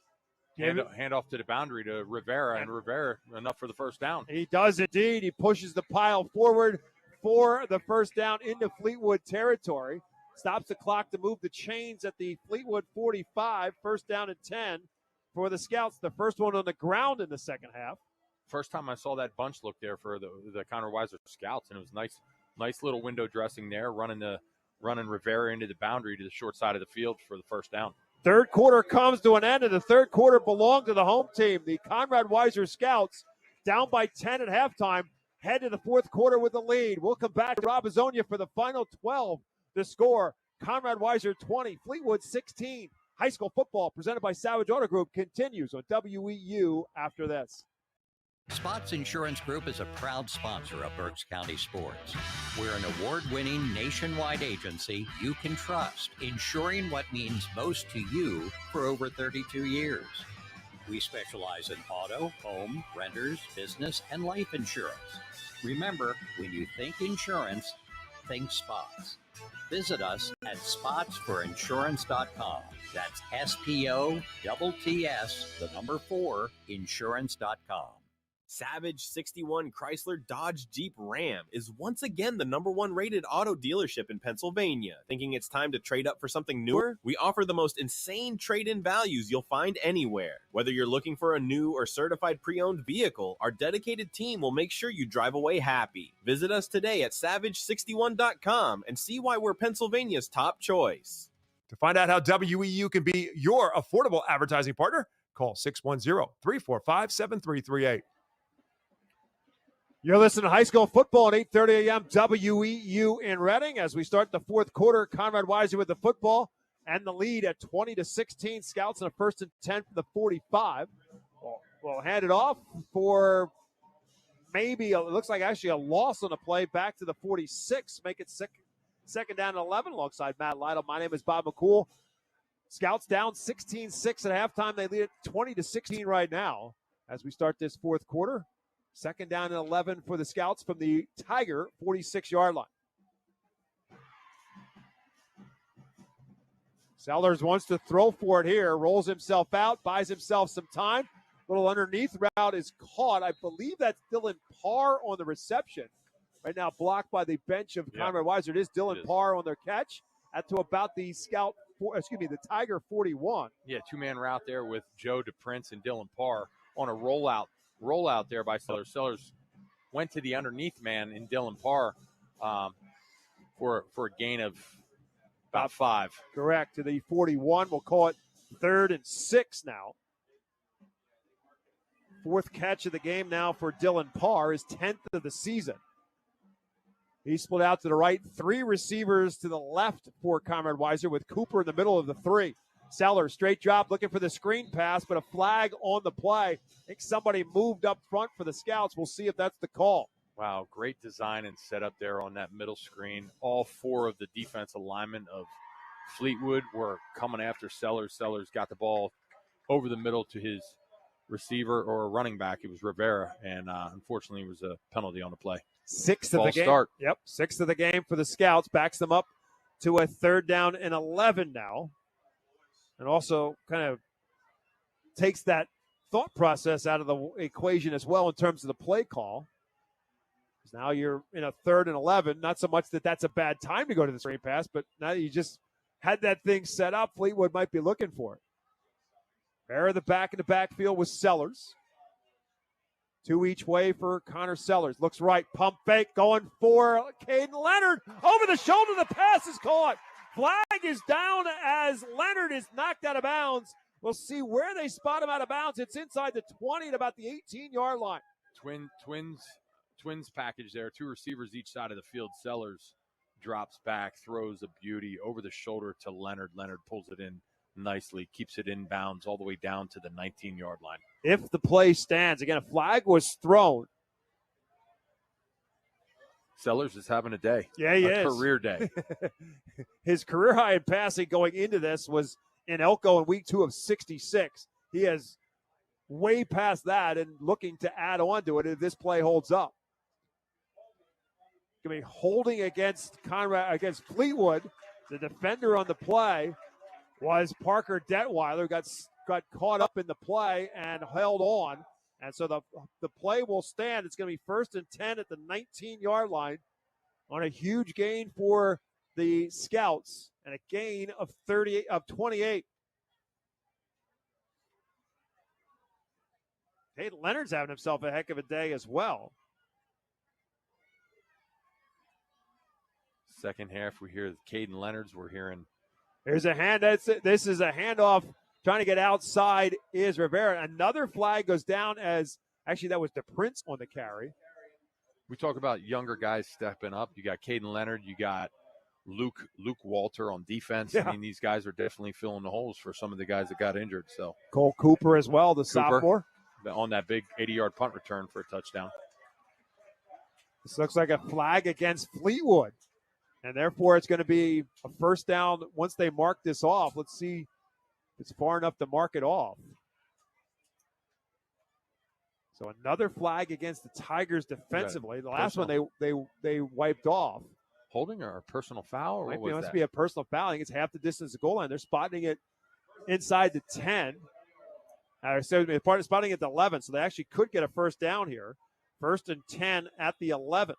Hand off to the boundary to Rivera, and Rivera enough for the first down. He does indeed. He pushes the pile forward for the first down into Fleetwood territory. Stops the clock to move the chains at the Fleetwood 45. 1st down and 10 for the Scouts. The first one on the ground in the second half. First time I saw that bunch look there for the Conrad Weiser Scouts, and it was nice little window dressing there, running Rivera into the boundary to the short side of the field for the first down. Third quarter comes to an end, and the third quarter belonged to the home team. The Conrad Weiser Scouts, down by 10 at halftime, head to the fourth quarter with the lead. We'll come back to Rob Azonia for the final 12. The score, Conrad Weiser 20, Fleetwood 16. High school football presented by Savage Auto Group continues on WEEU after this. Spots Insurance Group is a proud sponsor of Berks County sports. We're an award-winning nationwide agency you can trust, insuring what means most to you for over 32 years. We specialize in auto, home, renters, business, and life insurance. Remember, when you think insurance, think Spots. Visit us at spotsforinsurance.com. That's SPOTTS, 4, insurance.com. Savage 61 Chrysler Dodge Jeep Ram is once again the #1 rated auto dealership in Pennsylvania. Thinking it's time to trade up for something newer? We offer the most insane trade-in values you'll find anywhere. Whether you're looking for a new or certified pre-owned vehicle, our dedicated team will make sure you drive away happy. Visit us today at savage61.com and see why we're Pennsylvania's top choice. To find out how WEU can be your affordable advertising partner, call 610-345-7338. You're listening to high school football at 8:30 a.m. WEEU in Reading as we start the fourth quarter. Conrad Weiser with the football and the lead at 20-16. Scouts in a 1st and 10 from the 45. We'll hand it off for maybe, it looks like actually a loss on the play back to the 46. Make it 2nd down and 11 alongside Matt Lytle. My name is Bob McCool. Scouts down 16-6 at halftime. They lead it 20-16 right now as we start this fourth quarter. 2nd down and 11 for the Scouts from the Tiger 46-yard line. Sellers wants to throw for it here, rolls himself out, buys himself some time. Little underneath route is caught. I believe that's Dylan Parr on the reception. Right now blocked by the bench of Conrad Weiser. It is Dylan Parr on their catch at to about the the Tiger 41. Yeah, 2-man route there with Joe DePrince and Dylan Parr on a rollout there by Sellers. Sellers went to the underneath man in Dylan Parr for a gain of about 5. Correct, to the 41. We'll call it 3rd and 6 now. 4th catch of the game now for Dylan Parr, his 10th of the season. He split out to the right, 3 receivers to the left for Conrad Weiser with Cooper in the middle of the 3. Sellers, straight drop, looking for the screen pass, but a flag on the play. I think somebody moved up front for the Scouts. We'll see if that's the call. Wow, great design and setup there on that middle screen. All 4 of the defensive linemen of Fleetwood were coming after Sellers. Sellers got the ball over the middle to his receiver or running back. It was Rivera, and unfortunately it was a penalty on the play. 6th of the game. Start. Yep, 6th of the game for the Scouts. Backs them up to a 3rd down and 11 now. and also kind of takes that thought process out of the equation as well in terms of the play call. Because now you're in a 3rd and 11. Not so much that that's a bad time to go to the screen pass, but now that you just had that thing set up, Fleetwood might be looking for it. Bear the back in the backfield with Sellers. 2 each way for Connor Sellers. Looks right, pump fake, going for Caden Leonard. Over the shoulder, the pass is caught. Flag is down as Leonard is knocked out of bounds. We'll see where they spot him out of bounds. It's inside the 20 at about the 18-yard line. Twins package there. 2 receivers each side of the field. Sellers drops back, throws a beauty over the shoulder to Leonard. Leonard pulls it in nicely, keeps it in bounds all the way down to the 19-yard line. If the play stands, again, a flag was thrown. Sellers is having a day. Yeah, he is. Career day. His career high in passing going into this was in Elko in week 2 of 66. He has way past that and looking to add on to it if this play holds up. Going to be holding against against Fleetwood. The defender on the play was Parker Detweiler. Got caught up in the play and held on. And so the play will stand. It's going to be 1st and 10 at the 19-yard line on a huge gain for the Scouts and a gain of 28. Caden Leonard's having himself a heck of a day as well. Second half, we hear Caden Leonard's. We're hearing. There's a hand. This is a handoff. Trying to get outside is Rivera. Another flag goes down as, actually, that was DePrince on the carry. We talk about younger guys stepping up. You got Caden Leonard. You got Luke Walter on defense. Yeah. I mean, these guys are definitely filling the holes for some of the guys that got injured. So Cole Cooper as well, the sophomore. On that big 80-yard punt return for a touchdown. This looks like a flag against Fleetwood. And therefore, it's going to be a first down once they mark this off. Let's see if it's far enough to mark it off. So another flag against the Tigers defensively. The last one they wiped off. Holding or a personal foul? Or what must be a personal foul. I think it's half the distance to the goal line. They're spotting it inside the 10. Spotting it at the 11, so they actually could get a first down here. 1st and 10 at the 11.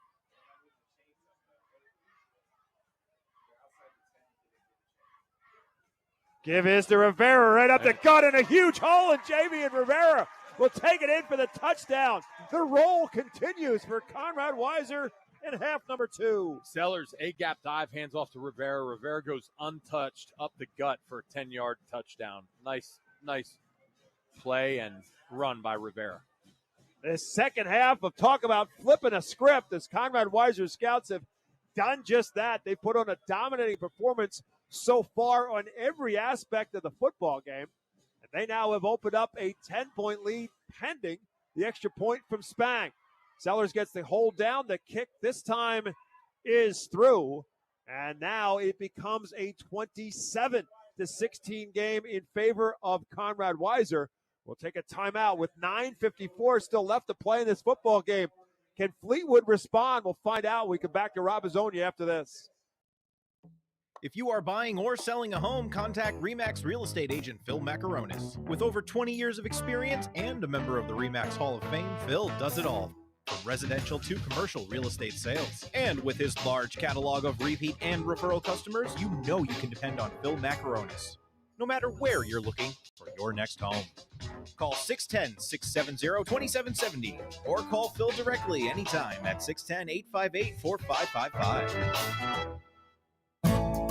Give is to Rivera right up the gut and a huge hole, and Jamie and Rivera will take it in for the touchdown. The roll continues for Conrad Weiser in half number 2. Sellers, A-gap dive, hands off to Rivera. Rivera goes untouched up the gut for a 10-yard touchdown. Nice play and run by Rivera. The second half of talk about flipping a script as Conrad Weiser Scouts have done just that. They put on a dominating performance so far on every aspect of the football game. And they now have opened up a 10-point lead pending the extra point from Spang. Sellers gets the hold down. The kick this time is through. And now it becomes a 27-16 game in favor of Conrad Weiser. We'll take a timeout with 9:54 still left to play in this football game. Can Fleetwood respond? We'll find out. We come back to Rob Azonia after this. If you are buying or selling a home, contact RE/MAX real estate agent Phil Macaronis. With over 20 years of experience and a member of the RE/MAX Hall of Fame, Phil does it all. From residential to commercial real estate sales. And with his large catalog of repeat and referral customers, you know you can depend on Phil Macaronis. No matter where you're looking for your next home. Call 610-670-2770 or call Phil directly anytime at 610-858-4555.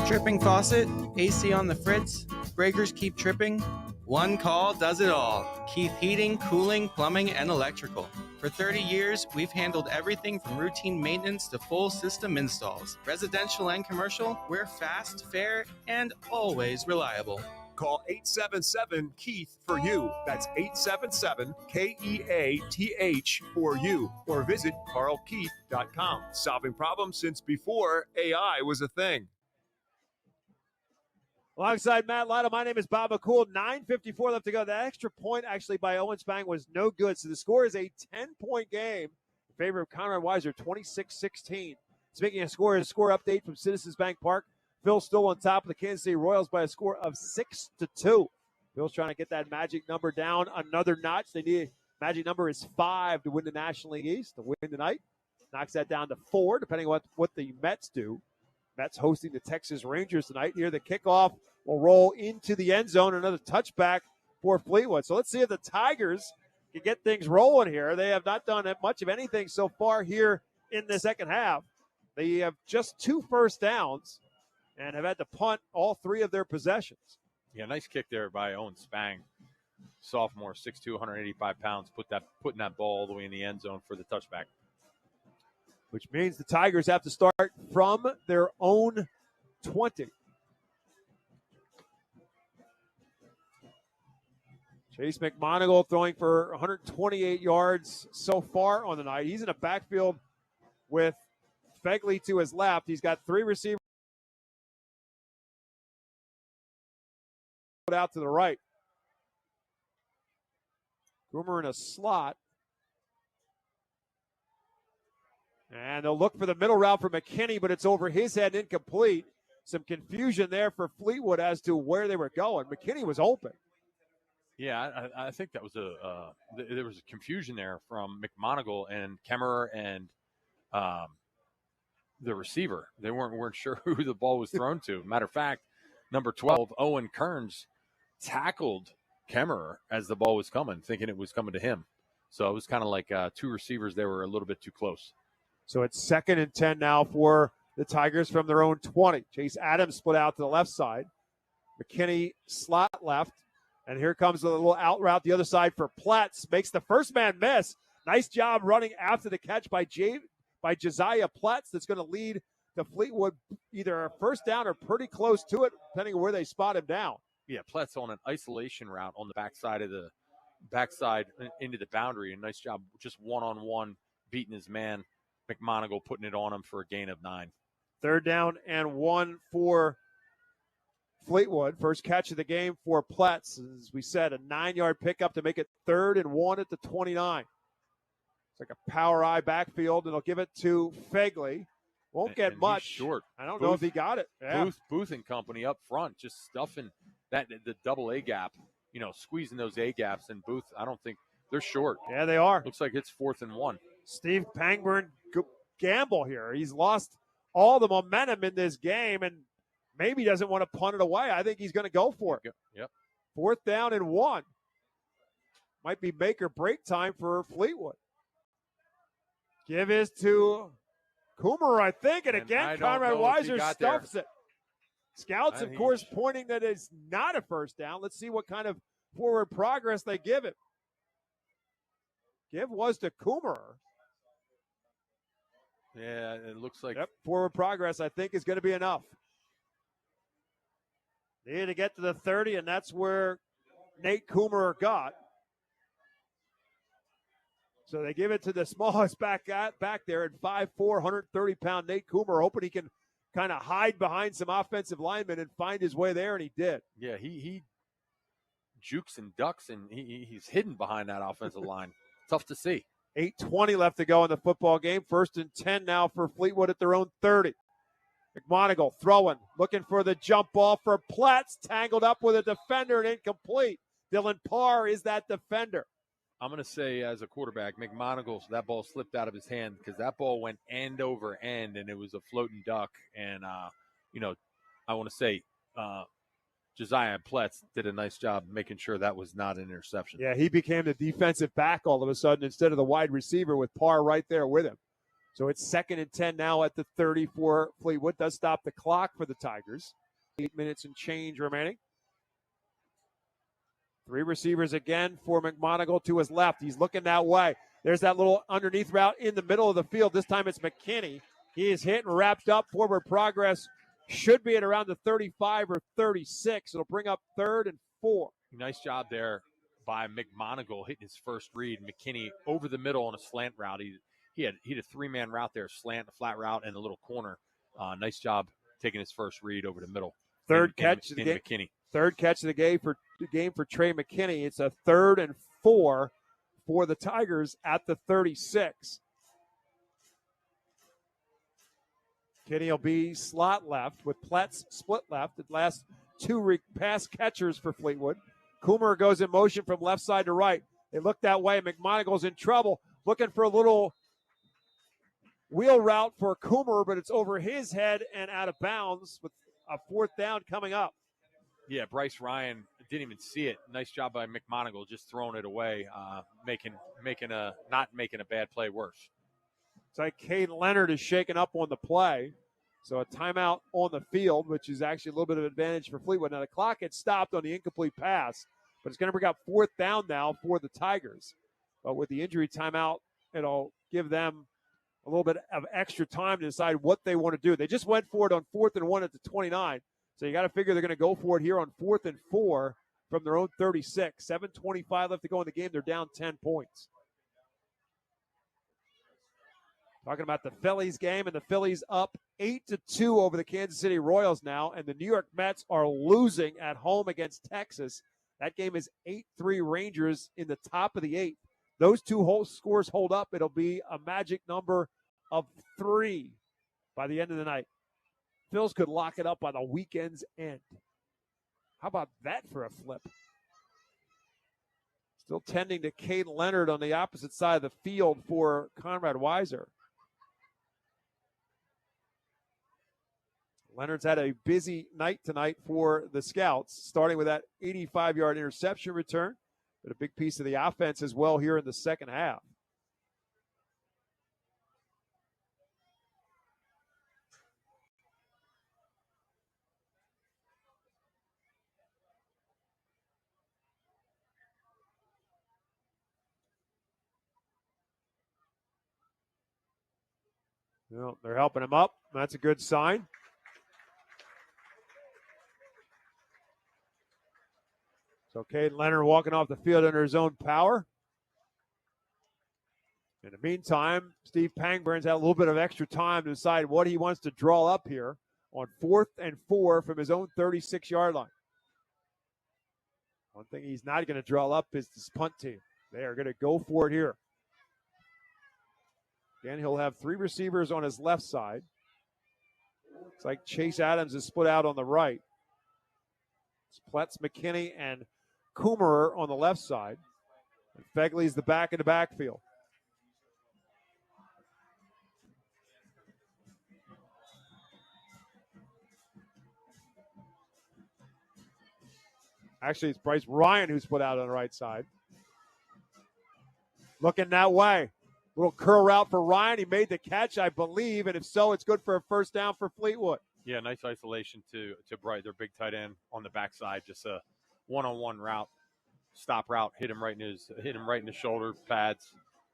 Tripping faucet, AC on the fritz, breakers keep tripping. One call does it all. Keith Heating, Cooling, Plumbing, and Electrical. For 30 years, we've handled everything from routine maintenance to full system installs. Residential and commercial, we're fast, fair, and always reliable. Call 877-KEITH for you. That's 877-KEATH for you. Or visit carlkeith.com. Solving problems since before AI was a thing. Alongside Matt Lytle, my name is Bob McCool. 9:54 left to go. That extra point actually by Owen Spang was no good. So the score is a 10-point game in favor of Conrad Weiser, 26-16. Speaking of score update from Citizens Bank Park. Phil still on top of the Kansas City Royals by a score of 6-2. Phil's trying to get that magic number down another notch. They need magic number is 5 to win the National League East. To win tonight, knocks that down to 4, depending on what the Mets do. Mets hosting the Texas Rangers tonight. Here, the kickoff will roll into the end zone. Another touchback for Fleetwood. So let's see if the Tigers can get things rolling here. They have not done much of anything so far here in the second half. They have just 2 first downs and have had to punt all 3 of their possessions. Yeah, nice kick there by Owen Spang. Sophomore, 6'2", 185 pounds, putting that ball all the way in the end zone for the touchback. Which means the Tigers have to start from their own 20. Chase McMonagle throwing for 128 yards so far on the night. He's in a backfield with Fegley to his left. He's got 3 receivers out to the right. Groomer in a slot. And they'll look for the middle route for McKinney, but it's over his head, incomplete. Some confusion there for Fleetwood as to where they were going. McKinney was open. Yeah, I think that was there was a confusion there from McMonagle and Kemmerer and the receiver. They weren't sure who the ball was thrown to. Matter of fact, number 12, Owen Kearns, tackled Kemmerer as the ball was coming, thinking it was coming to him. So it was kind of like 2 receivers. They were a little bit too close. So it's 2nd and 10 now for the Tigers from their own 20. Chase Adams split out to the left side. McKinney slot left. And here comes a little out route the other side for Platts. Makes the first man miss. Nice job running after the catch by Josiah Platts. That's going to lead to Fleetwood either a first down or pretty close to it, depending on where they spot him down. Yeah, Platts on an isolation route on the backside into the boundary. And nice job, just one-on-one beating his man. McMonagle putting it on him for a gain of 9. 3rd down and 1 for Fleetwood. First catch of the game for Platts. As we said, a 9-yard pickup to make it 3rd and 1 at the 29. It's like a power eye backfield, and they'll give it to Fegley. Won't get much. Short. I don't know if he got it. Yeah. Booth and company up front, just stuffing the double A gap, squeezing those A gaps. And Booth, I don't think they're short. Yeah, they are. Looks like it's 4th and 1. Steve Pangburn gamble here. He's lost all the momentum in this game and maybe doesn't want to punt it away. I think he's going to go for it. Yep. 4th down and 1. Might be make or break time for Fleetwood. Give is to Coomer, I think. And again, Conrad Weiser stuffs it. Scouts, of course, pointing that it's not a first down. Let's see what kind of forward progress they give it. Give was to Coomer. Yeah, it looks like. Yep, forward progress, I think, is going to be enough. They need to get to the 30, and that's where Nate Coomer got. So they give it to the smallest back there at 5'4", 130-pound Nate Coomer, hoping he can kind of hide behind some offensive linemen and find his way there, and he did. Yeah, he jukes and ducks, and he's hidden behind that offensive line. Tough to see. 8:20 left to go in the football game. 1st and 10 now for Fleetwood at their own 30. McMonagle throwing, looking for the jump ball for Platts, tangled up with a defender and incomplete. Dylan Parr is that defender. I'm going to say, as a quarterback, McMonagle, that ball slipped out of his hand because that ball went end over end, and it was a floating duck. And, I want to say Josiah Platts did a nice job making sure that was not an interception. Yeah, he became the defensive back all of a sudden instead of the wide receiver with Parr right there with him. So it's 2nd and 10 now at the 30 for Fleetwood. Does stop the clock for the Tigers. 8 minutes and change remaining. 3 receivers again for McMonagle to his left. He's looking that way. There's that little underneath route in the middle of the field. This time it's McKinney. He is hit and wrapped up. Forward progress should be at around the 35 or 36. It'll bring up 3rd and 4. Nice job there by McMonagle hitting his first read. McKinney over the middle on a slant route. He had a 3-man route there, slant, a flat route, and a little corner. Nice job taking his first read over the middle. Third catch of the game. McKinney. Third catch of the game for Trey McKinney. It's a 3rd and 4 for the Tigers at the 36. McKinney will be slot left with Pletz split left. The last two pass catchers for Fleetwood. Coomer goes in motion from left side to right. They look that way. McMonagle's in trouble, looking for a little wheel route for Coomer, but it's over his head and out of bounds with a fourth down coming up. Yeah, Bryce Ryan didn't even see it. Nice job by McMonagle, just throwing it away, not making a bad play worse. It's like Cade Leonard is shaken up on the play. So a timeout on the field, which is actually a little bit of advantage for Fleetwood. Now the clock had stopped on the incomplete pass, but it's going to bring up fourth down now for the Tigers. But with the injury timeout, it'll give them a little bit of extra time to decide what they want to do. They just went for it on 4th and 1 at the 29. So you got to figure they're going to go for it here on 4th and 4 from their own 36. 7:25 left to go in the game. They're down 10 points. Talking about the Phillies game, and the Phillies up 8-2 over the Kansas City Royals now, and the New York Mets are losing at home against Texas. That game is 8-3 Rangers in the top of the 8th. Those two whole scores hold up. It'll be a magic number of 3 by the end of the night. Phils could lock it up by the weekend's end. How about that for a flip? Still tending to Cade Leonard on the opposite side of the field for Conrad Weiser. Leonard's had a busy night tonight for the Scouts, starting with that 85-yard interception return, but a big piece of the offense as well here in the second half. Well, they're helping him up. That's a good sign. So Cade Leonard walking off the field under his own power. In the meantime, Steve Pangburns had a little bit of extra time to decide what he wants to draw up here on 4th and 4 from his own 36-yard line. One thing he's not going to draw up is this punt team. They are going to go for it here. Again, he'll have 3 receivers on his left side. It's like Chase Adams is split out on the right. It's Pletz, McKinney, and Coomer on the left side. And Fegley's the back in the backfield. Actually, it's Bryce Ryan who's put out on the right side. Looking that way. Little curl route for Ryan. He made the catch, I believe, and if so, it's good for a first down for Fleetwood. Yeah, nice isolation to Bright, their big tight end on the backside. Just a one-on-one route, stop route, hit him right in the shoulder pads.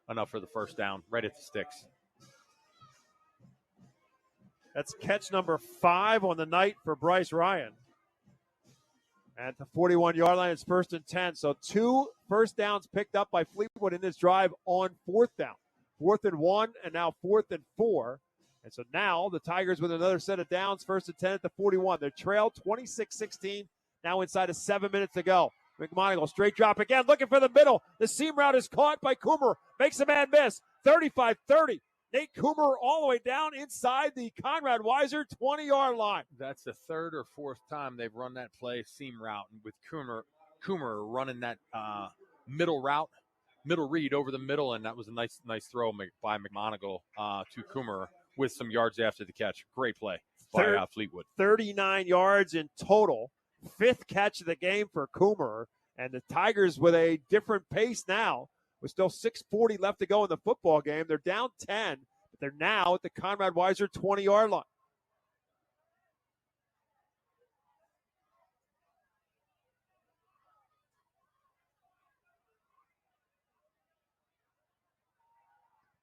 Enough for the first down, right at the sticks. That's catch number 5 on the night for Bryce Ryan. At the 41-yard line, it's 1st and 10. So 2 first downs picked up by Fleetwood in this drive on 4th down. 4th and 1, and now 4th and 4. And so now the Tigers with another set of downs, 1st and 10 at the 41. They're trailed 26-16, now inside of 7 minutes to go. McMonagle, straight drop again, looking for the middle. The seam route is caught by Coomer. Makes a man miss. 35-30. Nate Coomer all the way down inside the Conrad Weiser 20-yard line. That's the 3rd or 4th time they've run that play, seam route, with Coomer running that middle route, middle read over the middle, and that was a nice throw by McMonagle to Coomer with some yards after the catch. Great play by Fleetwood. 39 yards in total. 5th catch of the game for Coomer, and the Tigers with a different pace now. With still 6:40 left to go in the football game. They're down 10, but they're now at the Conrad Weiser 20-yard line.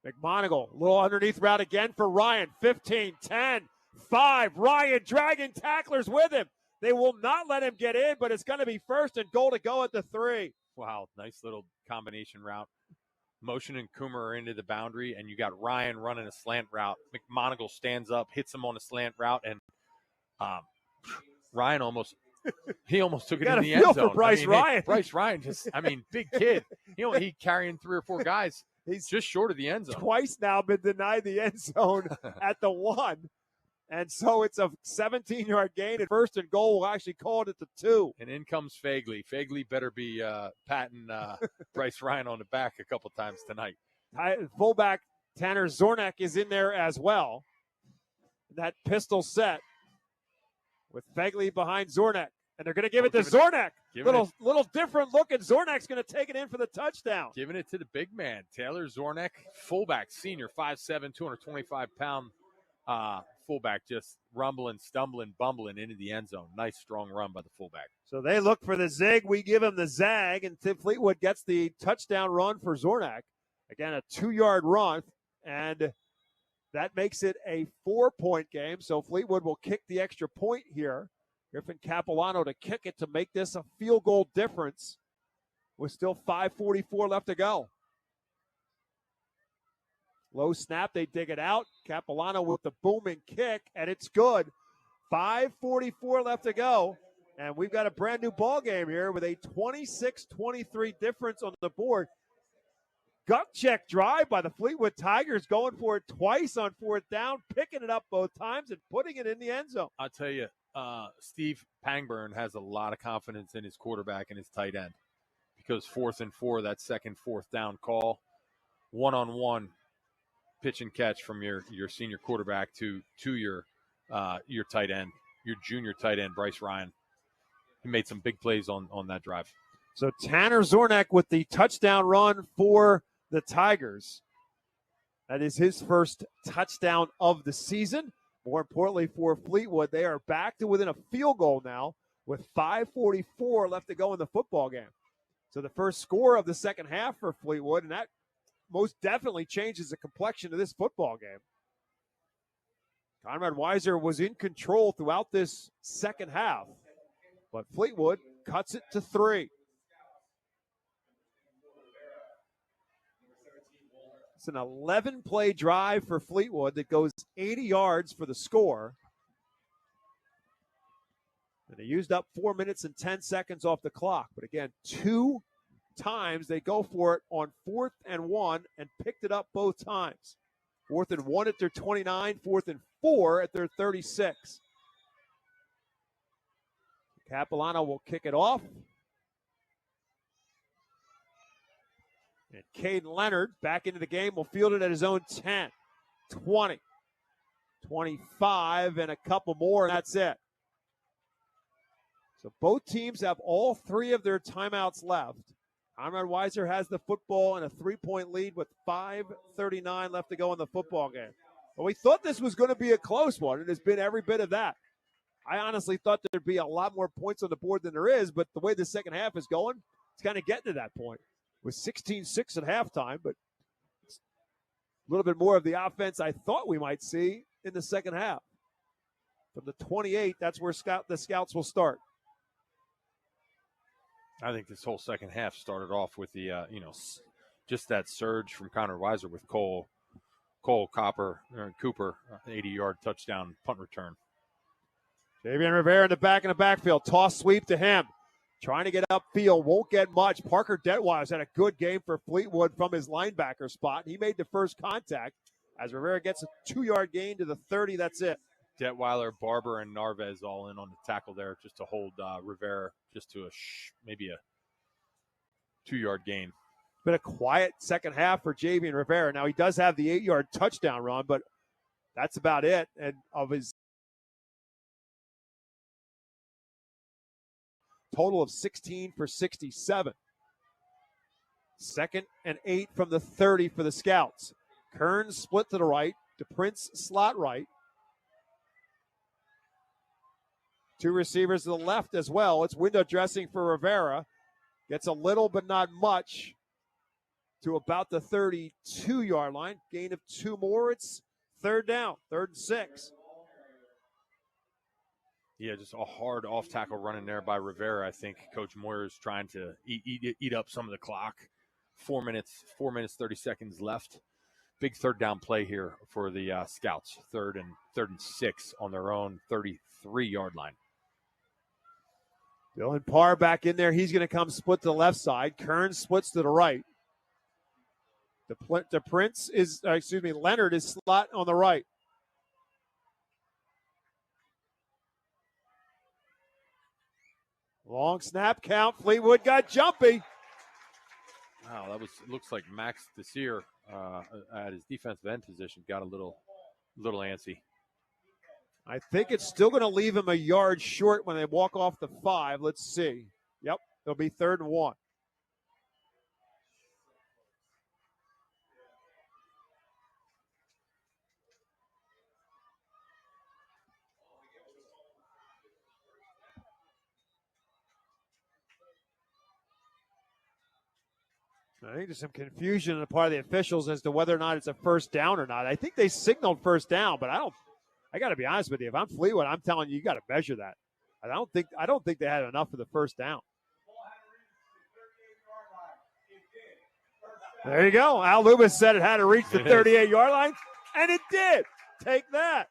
McMonagle, a little underneath route again for Ryan. 15, 10, 5. Ryan dragging tacklers with him. They will not let him get in, but it's going to be 1st and goal to go at the 3. Wow, nice little combination route. Motioning Coomer into the boundary, and you got Ryan running a slant route. McMonagle stands up, hits him on a slant route, and Ryan almost took it in the end zone. For Bryce Ryan. Bryce Ryan big kid. He carrying 3 or 4 guys. He's just short of the end zone. Twice now been denied the end zone at the 1. And so it's a 17-yard gain, and first and goal will actually call it to 2. And in comes Fagley. Fagley better be patting Bryce Ryan on the back a couple times tonight. Fullback Tanner Zornak is in there as well. That pistol set with Fagley behind Zornak. And they're going to give it to Zornak. Little different look, and Zornak's going to take it in for the touchdown. Giving it to the big man, Taylor Zornak, fullback, senior, 5'7", 225-pound fullback, just rumbling, stumbling, bumbling into the end zone. Nice, strong run by the fullback. So they look for the zig. We give him the zag, and Tim Fleetwood gets the touchdown run for Zornak. Again, a 2-yard run, and that makes it a 4-point game. So Fleetwood will kick the extra point here. Griffin Capilano to kick it to make this a field goal difference with still 5:44 left to go. Low snap, they dig it out. Capilano with the booming kick, and it's good. 5:44 left to go, and we've got a brand new ball game here with a 26-23 difference on the board. Gut check drive by the Fleetwood Tigers, going for it twice on 4th down, picking it up both times and putting it in the end zone. I'll tell you, Steve Pangburn has a lot of confidence in his quarterback and his tight end, because 4th and 4, that second 4th down call, one-on-one pitch and catch from your senior quarterback to your tight end, your junior tight end, Bryce Ryan. He made some big plays on that drive. So Tanner Zornak with the touchdown run for the Tigers. That is his first touchdown of the season. More importantly for Fleetwood, they are back to within a field goal now with 5:44 left to go in the football game. So the first score of the second half for Fleetwood, and that most definitely changes the complexion of this football game. Conrad Weiser was in control throughout this second half, but Fleetwood cuts it to 3. It's an 11-play drive for Fleetwood that goes 80 yards for the score. And they used up 4 minutes and 10 seconds off the clock. But again, 2 times they go for it on 4th and 1 and picked it up both times. 4th and 1 at their 29, 4th and 4 at their 36. Capilano will kick it off. And Caden Leonard back into the game will field it at his own 10, 20, 25, and a couple more, and that's it. So both teams have all 3 of their timeouts left. Conrad Weiser has the football and a 3-point lead with 5:39 left to go in the football game. But we thought this was going to be a close one. It has been every bit of that. I honestly thought there'd be a lot more points on the board than there is, but the way the second half is going, it's kind of getting to that point. With 16-6 at halftime, but a little bit more of the offense I thought we might see in the second half. From the 28, that's where the Scouts will start. I think this whole second half started off with the, just that surge from Conrad Weiser with Cole Cooper, 80-yard touchdown punt return. Javian Rivera in the backfield. Toss sweep to him. Trying to get upfield, won't get much. Parker Detweiler's had a good game for Fleetwood from his linebacker spot. He made the first contact as Rivera gets a 2-yard gain to the 30. That's it. Detweiler, Barber, and Narvez all in on the tackle there just to hold Rivera just to maybe a 2-yard gain. Been a quiet second half for Javian Rivera. Now he does have the 8-yard touchdown run, but that's about it. And of his total of 16 for 67. 2nd and 8 from the 30 for the Scouts. Kearns split to the right. DePrince slot right. 2 receivers to the left as well. It's window dressing for Rivera. Gets a little but not much to about the 32-yard line. Gain of 2 more. It's 3rd down, 3rd and 6. Yeah, just a hard off-tackle run in there by Rivera. I think Coach Moyer is trying to eat up some of the clock. 4 minutes, 30 seconds left. Big 3rd down play here for the Scouts. 3rd and 6 on their own 33-yard line. Dylan Parr back in there. He's going to come split to the left side. Kearns splits to the right. Leonard is slot on the right. Long snap count. Fleetwood got jumpy. Wow, looks like Max Desir at his defensive end position got a little antsy. I think it's still going to leave him a yard short when they walk off the 5. Let's see. Yep, it'll be 3rd and 1. I think there's some confusion on the part of the officials as to whether or not it's a first down or not. I think they signaled first down, but I got to be honest with you. If I'm Fleetwood, I'm telling you, you got to measure that. I don't think they had enough for the first down. There you go. Al Lubis said it had to reach the 38-yard line, and it did. Take that.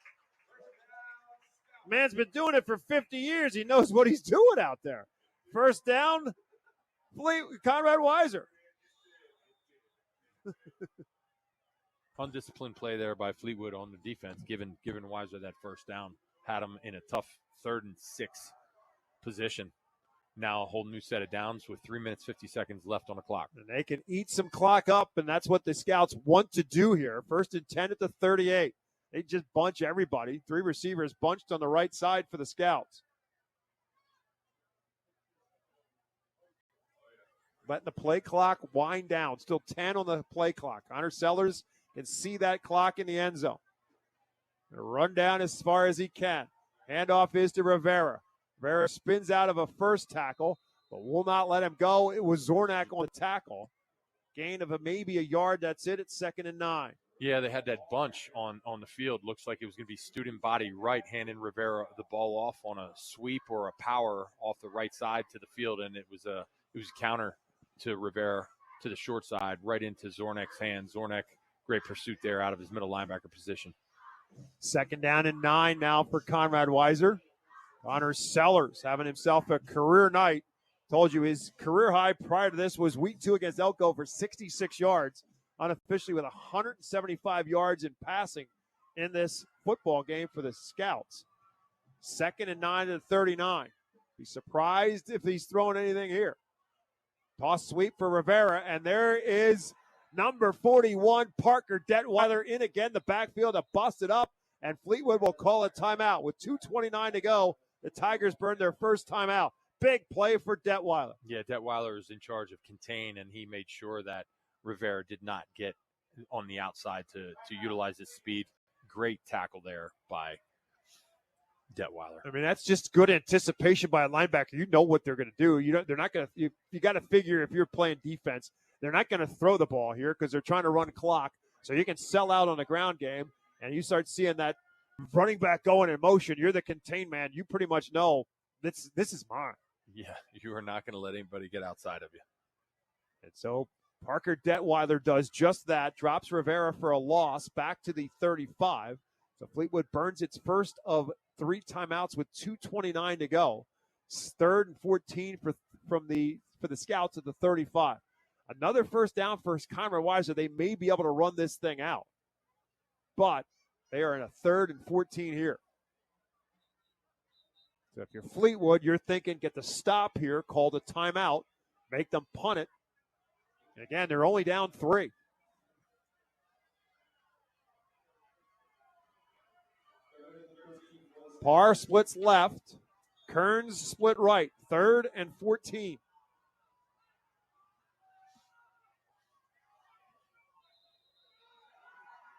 Man's been doing it for 50 years. He knows what he's doing out there. First down, Conrad Weiser. Undisciplined play there by Fleetwood on the defense, giving Weiser that first down. Had him in a tough 3rd and 6 position. Now a whole new set of downs with 3 minutes, 50 seconds left on the clock. And they can eat some clock up, and that's what the Scouts want to do here. 1st and 10 at the 38. They just bunch everybody. 3 receivers bunched on the right side for the Scouts. Letting the play clock wind down. Still 10 on the play clock. Connor Sellers can see that clock in the end zone. Run down as far as he can. Handoff is to Rivera. Rivera spins out of a first tackle, but will not let him go. It was Zornak on the tackle. Gain of maybe a yard. That's it. It's 2nd and 9. Yeah, they had that bunch on the field. Looks like it was going to be student body right, handing Rivera the ball off on a sweep or a power off the right side to the field, and it was a counter to Rivera to the short side, right into Zornak's hands. Zornak, great pursuit there out of his middle linebacker position. 2nd down and 9 now for Conrad Weiser. Connor Sellers having himself a career night. Told you his career high prior to this was week 2 against Elko for 66 yards, unofficially with 175 yards in passing in this football game for the Scouts. 2nd and 9 to the 39. Be surprised if he's throwing anything here. Toss sweep for Rivera, and there is number 41, Parker Detweiler, in again. The backfield to bust it up, and Fleetwood will call a timeout. With 2:29 to go, the Tigers burned their first timeout. Big play for Detweiler. Yeah, Detweiler is in charge of contain, and he made sure that Rivera did not get on the outside to utilize his speed. Great tackle there by Detweiler. I mean, that's just good anticipation by a linebacker. You know what they're going to do. They're not going to. You got to figure if you're playing defense, they're not going to throw the ball here because they're trying to run clock. So you can sell out on the ground game, and you start seeing that running back going in motion. You're the contain man. You pretty much know this is mine. Yeah, you are not going to let anybody get outside of you. And so Parker Detweiler does just that. Drops Rivera for a loss back to the 35. So Fleetwood burns its first of 3 timeouts with 2:29 to go. 3rd and 14 for the Scouts at the 35. Another first down for Conrad Weiser. They may be able to run this thing out, but they are in a 3rd and 14 here. So if you're Fleetwood, you're thinking get the stop here, call the timeout, make them punt it. And again, they're only down 3. Parr splits left. Kearns split right. 3rd and 14.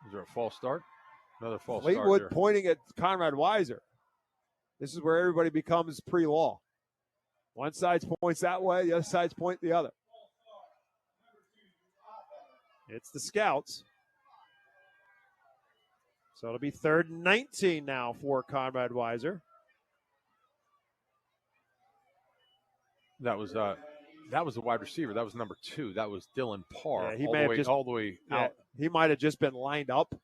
Is there a false start? Another false Fleetwood start there. pointing at Conrad Weiser. This is where everybody becomes pre-law. One side points that way, the other side's point the other. It's the Scouts. So it'll be 3rd and 19 now for Conrad Weiser. That was the wide receiver. That was number 2. That was Dylan Parr. Yeah, he all, may the have way, just, all the way out. He might have just been lined up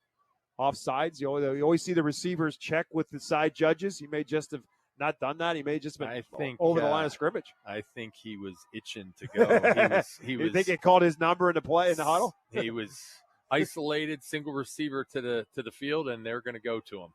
off sides. You always see the receivers check with the side judges. He may just have not done that. He may have just been over the line of scrimmage. I think he was itching to go. You think they called his number in the play in the huddle? He was isolated, single receiver to the field, and they're going to go to him.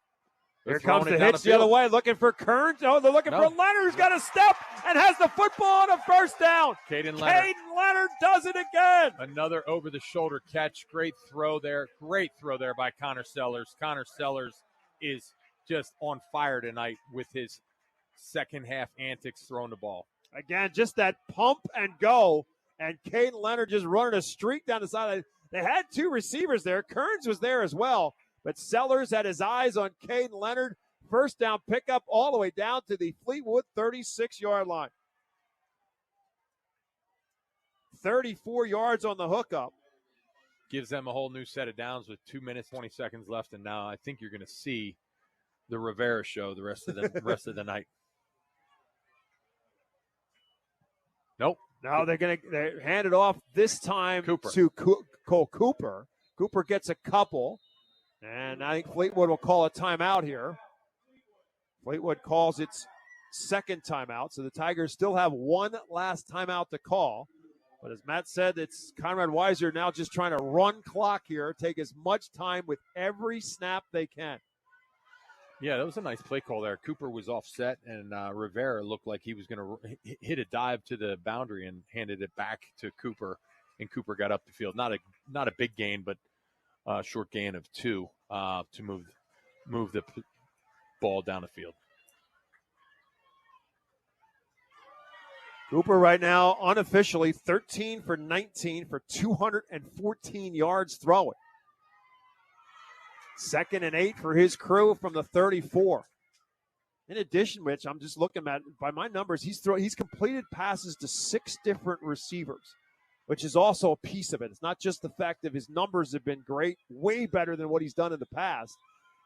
Here comes the hitch the other way, looking for Kearns. Oh, they're looking for Leonard, who's got a step and has the football on a first down. Caden Leonard. Caden Leonard does it again. Another over-the-shoulder catch. Great throw there. Great throw there by Connor Sellers. Connor Sellers is just on fire tonight with his second half antics throwing the ball. Again, just that pump and go, and Caden Leonard just running a streak down the sideline. They had two receivers there. Kearns was there as well, but Sellers had his eyes on Caden Leonard. First down pickup all the way down to the Fleetwood 36-yard line. 34 yards on the hookup. Gives them a whole new set of downs with 2 minutes, 20 seconds left, and now I think you're going to see the Rivera show the rest of the night. Nope. Now they hand it off this time to Cole Cooper. Cooper gets a couple, and I think Fleetwood will call a timeout here. Fleetwood calls its second timeout, so the Tigers still have one last timeout to call. But as Matt said, it's Conrad Weiser now just trying to run clock here, take as much time with every snap they can. Yeah, that was a nice play call there. Cooper was offset, and Rivera looked like he was going to hit a dive to the boundary and handed it back to Cooper, and Cooper got up the field. Not a big gain, but a short gain of 2 to move the ball down the field. Cooper right now unofficially 13 for 19 for 214 yards throwing. 2nd and 8 for his crew from the 34. In addition, which I'm just looking at, by my numbers, he's completed passes to 6 different receivers, which is also a piece of it. It's not just the fact that his numbers have been great, way better than what he's done in the past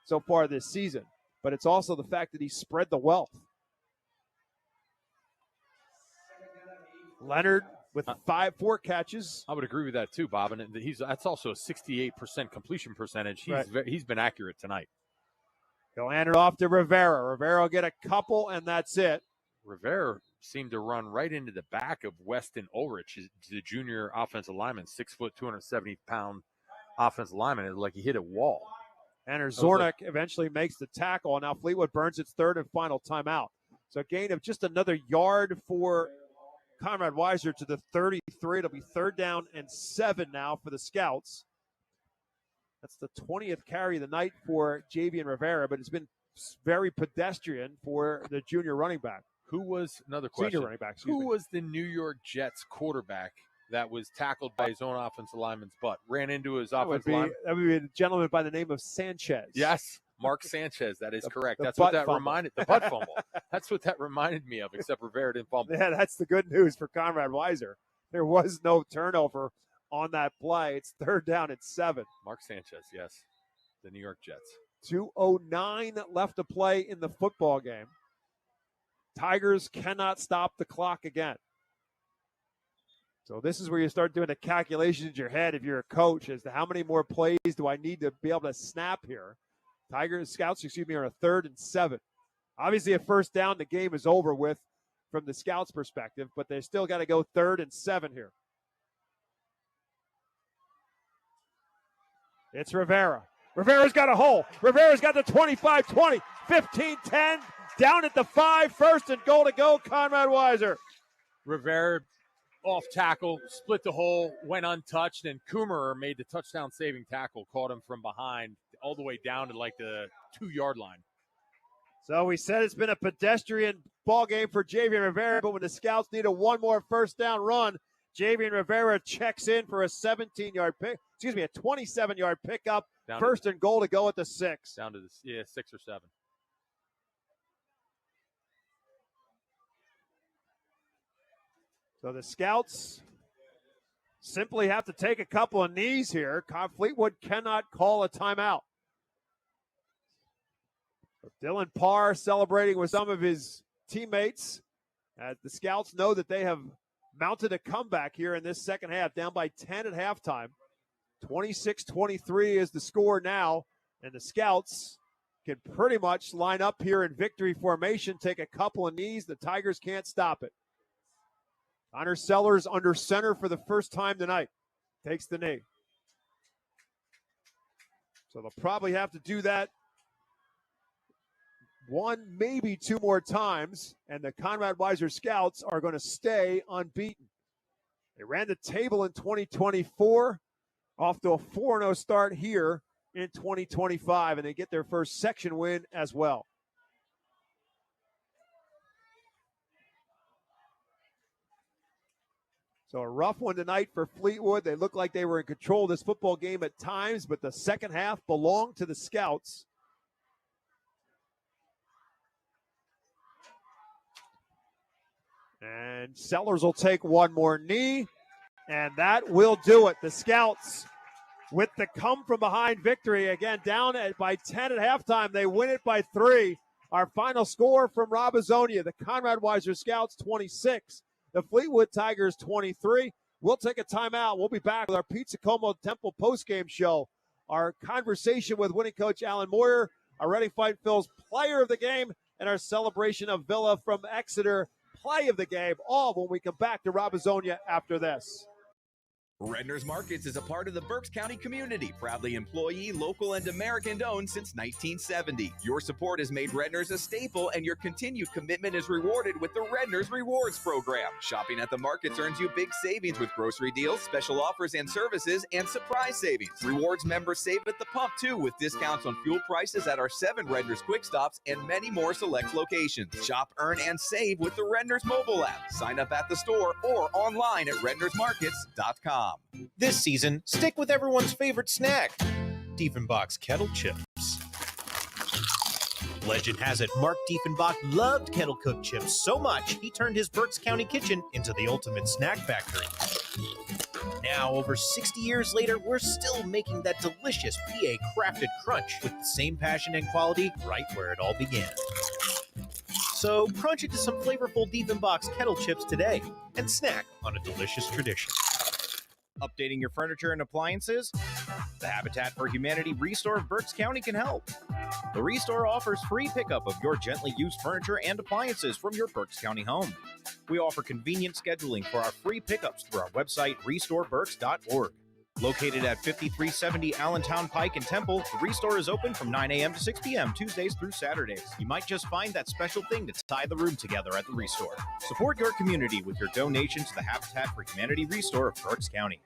so far this season, but it's also the fact that he spread the wealth. Leonard with 4 catches. I would agree with that too, Bob. And that's also a 68% completion percentage. He's been accurate tonight. He'll hand it off to Rivera. Rivera will get a couple, and that's it. Rivera seemed to run right into the back of Weston Ulrich, the junior offensive lineman, 6 foot, 270-pound offensive lineman. Like he hit a wall. And Zornick eventually makes the tackle, and now Fleetwood burns its third and final timeout. So a gain of just another yard for Conrad Weiser to the 33. It'll be 3rd down and 7 now for the Scouts. That's the 20th carry of the night for Javian Rivera, but it's been very pedestrian for the junior running back. Who was, another question, senior running back, who was the New York Jets quarterback that was tackled by his own offensive lineman's butt, ran into his offensive lineman? That would be a gentleman by the name of Sanchez. Yes, Mark Sanchez. That is correct. The That's what that fumble. reminded, the butt fumble. That's what that reminded me of, except Rivera didn't fumble. Yeah, that's the good news for Conrad Weiser. There was no turnover on that play. It's 3rd down and 7. Mark Sanchez, yes. The New York Jets. 2:09 left to play in the football game. Tigers cannot stop the clock again. So this is where you start doing the calculations in your head if you're a coach as to how many more plays do I need to be able to snap here. Scouts are on a 3rd and 7. Obviously a first down, the game is over with from the Scouts' perspective, but they still got to go 3rd and 7 here. It's Rivera. Rivera's got a hole. Rivera's got the 25, 20, 15, 10, down at the 5, 1st and goal to go, Conrad Weiser. Rivera off tackle, split the hole, went untouched, and Coomer made the touchdown saving tackle, caught him from behind all the way down to like the 2-yard line. So we said it's been a pedestrian ball game for Javian Rivera, but when the Scouts need a one more first down run, Javian Rivera checks in for a 27-yard pickup. Down 1st and goal to go at the 6. Down to the 6 or 7. So the Scouts simply have to take a couple of knees here. Fleetwood cannot call a timeout. So Dylan Parr celebrating with some of his teammates. The Scouts know that they have mounted a comeback here in this second half, down by 10 at halftime. 26-23 is the score now, and the Scouts can pretty much line up here in victory formation, take a couple of knees. The Tigers can't stop it. Connor Sellers under center for the first time tonight. Takes the knee. So they'll probably have to do that one, maybe two more times, and the Conrad Weiser Scouts are going to stay unbeaten. They ran the table in 2024, off to a 4-0 start here in 2025, and they get their first section win as well. So a rough one tonight for Fleetwood. They looked like they were in control of this football game at times, but the second half belonged to the Scouts. And Sellers will take one more knee, and that will do it. The Scouts, with the come-from-behind victory, again, down by 10 at halftime. They win it by 3. Our final score from Rob Azonia, the Conrad Weiser Scouts 26, the Fleetwood Tigers 23. We'll take a timeout. We'll be back with our Pizza Como Temple postgame show, our conversation with winning coach Alan Moyer, our Reading Fightville's player of the game, and our celebration of Villa from Exeter play of the game, all when we come back to Rob Azonia after this. Redner's Markets is a part of the Berks County community, proudly employee, local, and American-owned since 1970. Your support has made Redner's a staple, and your continued commitment is rewarded with the Redner's Rewards Program. Shopping at the markets earns you big savings with grocery deals, special offers and services, and surprise savings. Rewards members save at the pump, too, with discounts on fuel prices at our 7 Redner's Quick Stops and many more select locations. Shop, earn, and save with the Redner's mobile app. Sign up at the store or online at rednersmarkets.com. This season, stick with everyone's favorite snack, Diefenbach's Kettle Chips. Legend has it Mark Diefenbach loved kettle cooked chips so much he turned his Berks County kitchen into the ultimate snack factory. Now, over 60 years later, we're still making that delicious PA crafted crunch with the same passion and quality right where it all began. So crunch into some flavorful Diefenbach's Kettle Chips today and snack on a delicious tradition. Updating your furniture and appliances? The Habitat for Humanity Restore of Berks County can help. The Restore offers free pickup of your gently used furniture and appliances from your Berks County home. We offer convenient scheduling for our free pickups through our website, restoreberks.org. Located at 5370 Allentown Pike in Temple, the Restore is open from 9 a.m. to 6 p.m. Tuesdays through Saturdays. You might just find that special thing to tie the room together at the Restore. Support your community with your donation to the Habitat for Humanity Restore of Berks County.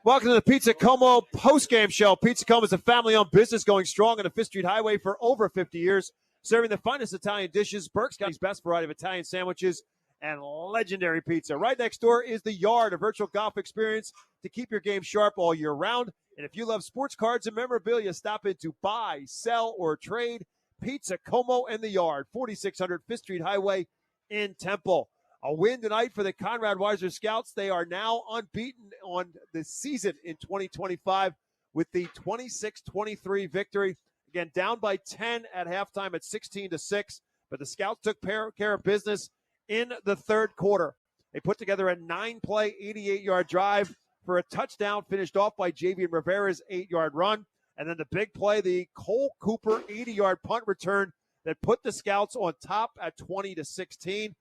Welcome to the Pizza Como postgame show. Pizza Como is a family-owned business going strong on the 5th Street Highway for over 50 years, serving the finest Italian dishes, Berks County's best variety of Italian sandwiches, and legendary pizza. Right next door is The Yard, a virtual golf experience to keep your game sharp all year round. And if you love sports cards and memorabilia, stop in to buy, sell, or trade. Pizza Como and The Yard, 4600 5th Street Highway in Temple. A win tonight for the Conrad Weiser Scouts. They are now unbeaten on the season in 2025 with the 26-23 victory. Again, down by 10 at halftime at 16-6, but the Scouts took care of business in the third quarter. They put together a 9-play, 88-yard drive for a touchdown, finished off by Javian Rivera's 8-yard run. And then the big play, the Cole Cooper 80-yard punt return that put the Scouts on top at 20-16.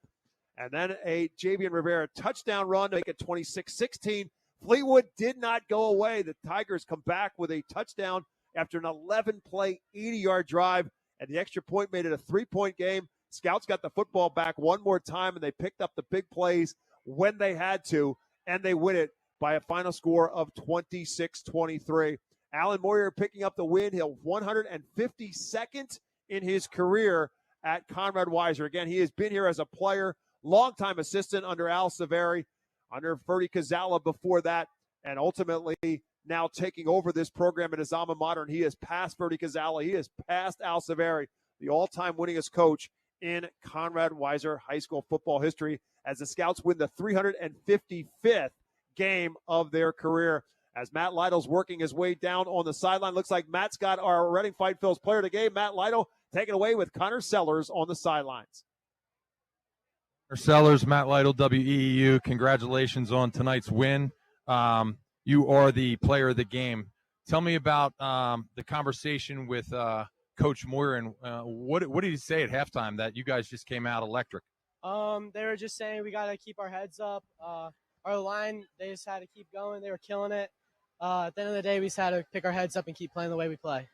And then a Javian Rivera touchdown run to make it 26-16. Fleetwood did not go away. The Tigers come back with a touchdown after an 11-play, 80-yard drive, and the extra point made it a 3-point game. Scouts got the football back one more time, and they picked up the big plays when they had to, and they win it by a final score of 26-23. Alan Moyer picking up the win. He'll 152nd in his career at Conrad Weiser. Again, he has been here as a player, longtime assistant under Al Severi, under Ferdy Cazalla before that, and ultimately now taking over this program at his alma mater. And he has passed Ferdy Cazalla. He has passed Al Severi, the all-time winningest coach in Conrad Weiser high school football history, as the Scouts win the 355th game of their career. As Matt Lytle's working his way down on the sideline, looks like Matt's got our Reading Fightville's player of the game, Matt Lytle, taking away with Connor Sellers on the sidelines. Sellers, Matt Lytle, WEEU, congratulations on tonight's win. You are the player of the game. Tell me about the conversation with Coach Moyer, and what did he say at halftime that you guys just came out electric? They were just saying we got to keep our heads up. Our line, they just had to keep going. They were killing it. At the end of the day, we just had to pick our heads up and keep playing the way we play.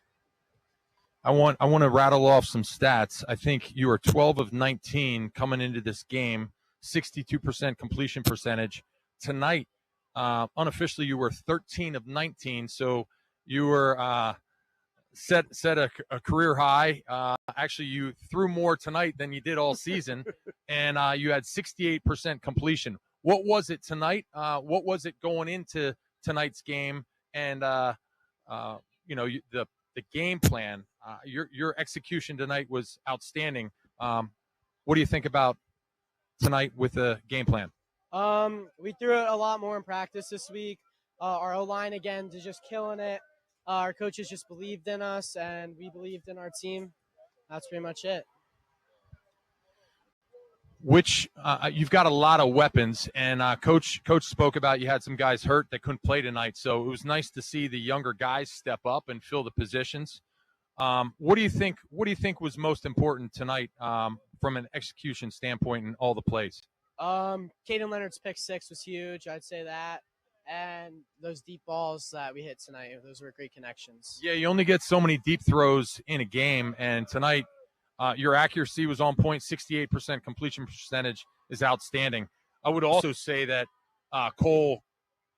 I want to rattle off some stats. I think you were 12 of 19 coming into this game, 62% completion percentage. Tonight, unofficially, you were 13 of 19, so you were set a career high. Actually, you threw more tonight than you did all season, and you had 68% completion. What was it tonight? What was it going into tonight's game? And the game plan. Your execution tonight was outstanding. What do you think about tonight with the game plan? We threw it a lot more in practice this week. Our O-line, again, is just killing it. Our coaches just believed in us, and we believed in our team. That's pretty much it. Which you've got a lot of weapons, and coach spoke about you had some guys hurt that couldn't play tonight, so it was nice to see the younger guys step up and fill the positions. What do you think was most important tonight from an execution standpoint in all the plays? Caden Leonard's pick 6 was huge. I'd say that. And those deep balls that we hit tonight, those were great connections. Yeah, you only get so many deep throws in a game, and tonight your accuracy was on point. 68% completion percentage is outstanding. I would also say that Cole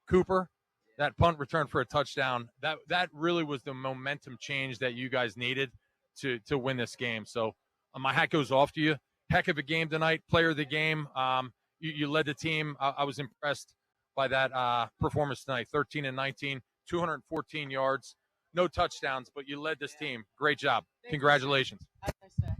Cooper, that punt return for a touchdown, that really was the momentum change that you guys needed to win this game. So my hat goes off to you. Heck of a game tonight. Player of the game. You led the team. I was impressed by that performance tonight. 13 and 19, 214 yards, no touchdowns, but you led this team. Great job. Congratulations.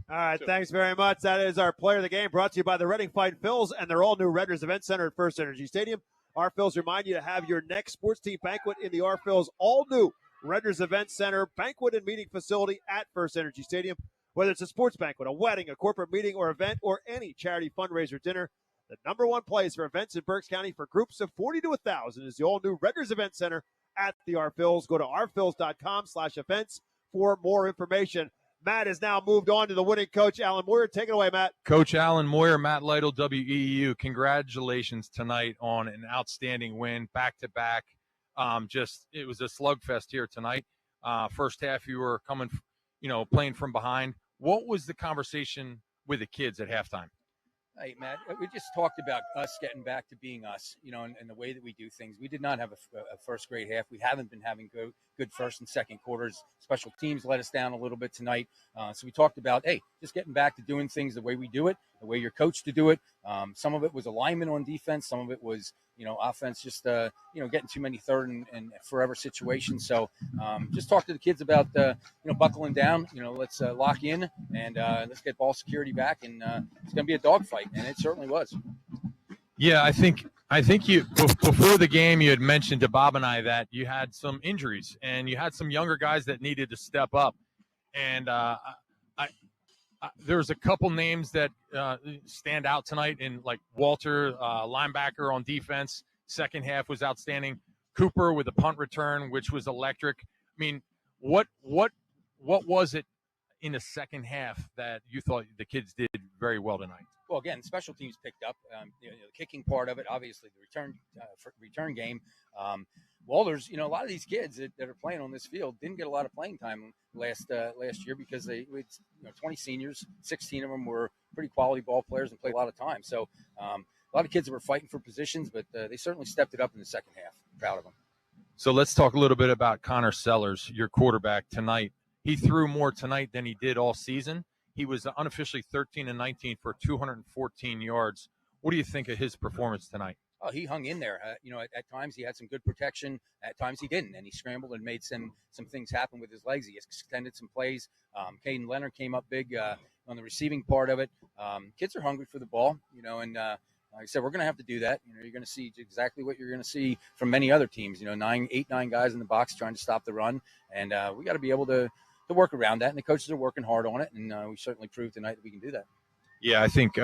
All right, thanks very much. That is our player of the game, brought to you by the Reading Fight Phils and their all-new Redner's Event Center at First Energy Stadium. Our Phils remind you to have your next sports team banquet in the Our Phils all-new Redner's Event Center banquet and meeting facility at First Energy Stadium. Whether it's a sports banquet, a wedding, a corporate meeting or event, or any charity fundraiser dinner, the number one place for events in Berks County for groups of 40 to 1,000 is the all-new Redner's Event Center at the Our Phils. Go to ourphils.com/events for more information. Matt has now moved on to the winning coach, Alan Moyer. Take it away, Matt. Coach Alan Moyer, Matt Lytle, WEEU. Congratulations tonight on an outstanding win, back-to-back. It was a slugfest here tonight. First half, you were playing from behind. What was the conversation with the kids at halftime? Hey, Matt, we just talked about us getting back to being us, and the way that we do things. We did not have a first grade half. We haven't been having good first and second quarters. Special teams let us down a little bit tonight. So we talked about, hey, just getting back to doing things the way we do it, the way you're coached to do it. Some of it was alignment on defense. Some of it was, offense, just, getting too many third and forever situations. So just talk to the kids about, buckling down. Let's lock in and let's get ball security back. And it's going to be a dogfight, and it certainly was. Yeah, I think you before the game you had mentioned to Bob and I that you had some injuries and you had some younger guys that needed to step up, and there's a couple names that stand out tonight. In like Walter, linebacker on defense, second half was outstanding. Cooper with a punt return, which was electric. I mean, what was it in the second half that you thought the kids did very well tonight? Well, again, special teams picked up. The kicking part of it, obviously, the return game. There's a lot of these kids that are playing on this field didn't get a lot of playing time last year because we had 20 seniors, 16 of them were pretty quality ball players and played a lot of time. So a lot of kids that were fighting for positions, but they certainly stepped it up in the second half. Proud of them. So let's talk a little bit about Connor Sellers, your quarterback tonight. He threw more tonight than he did all season. He was unofficially 13 and 19 for 214 yards. What do you think of his performance tonight? Oh, he hung in there. At times he had some good protection. At times he didn't, and he scrambled and made some things happen with his legs. He extended some plays. Caden Leonard came up big on the receiving part of it. Kids are hungry for the ball, and like I said, we're going to have to do that. You're going to see exactly what you're going to see from many other teams. 8, 9 guys in the box trying to stop the run, and we got to be able to work around that, and the coaches are working hard on it, and we certainly proved tonight that we can do that. Yeah, I think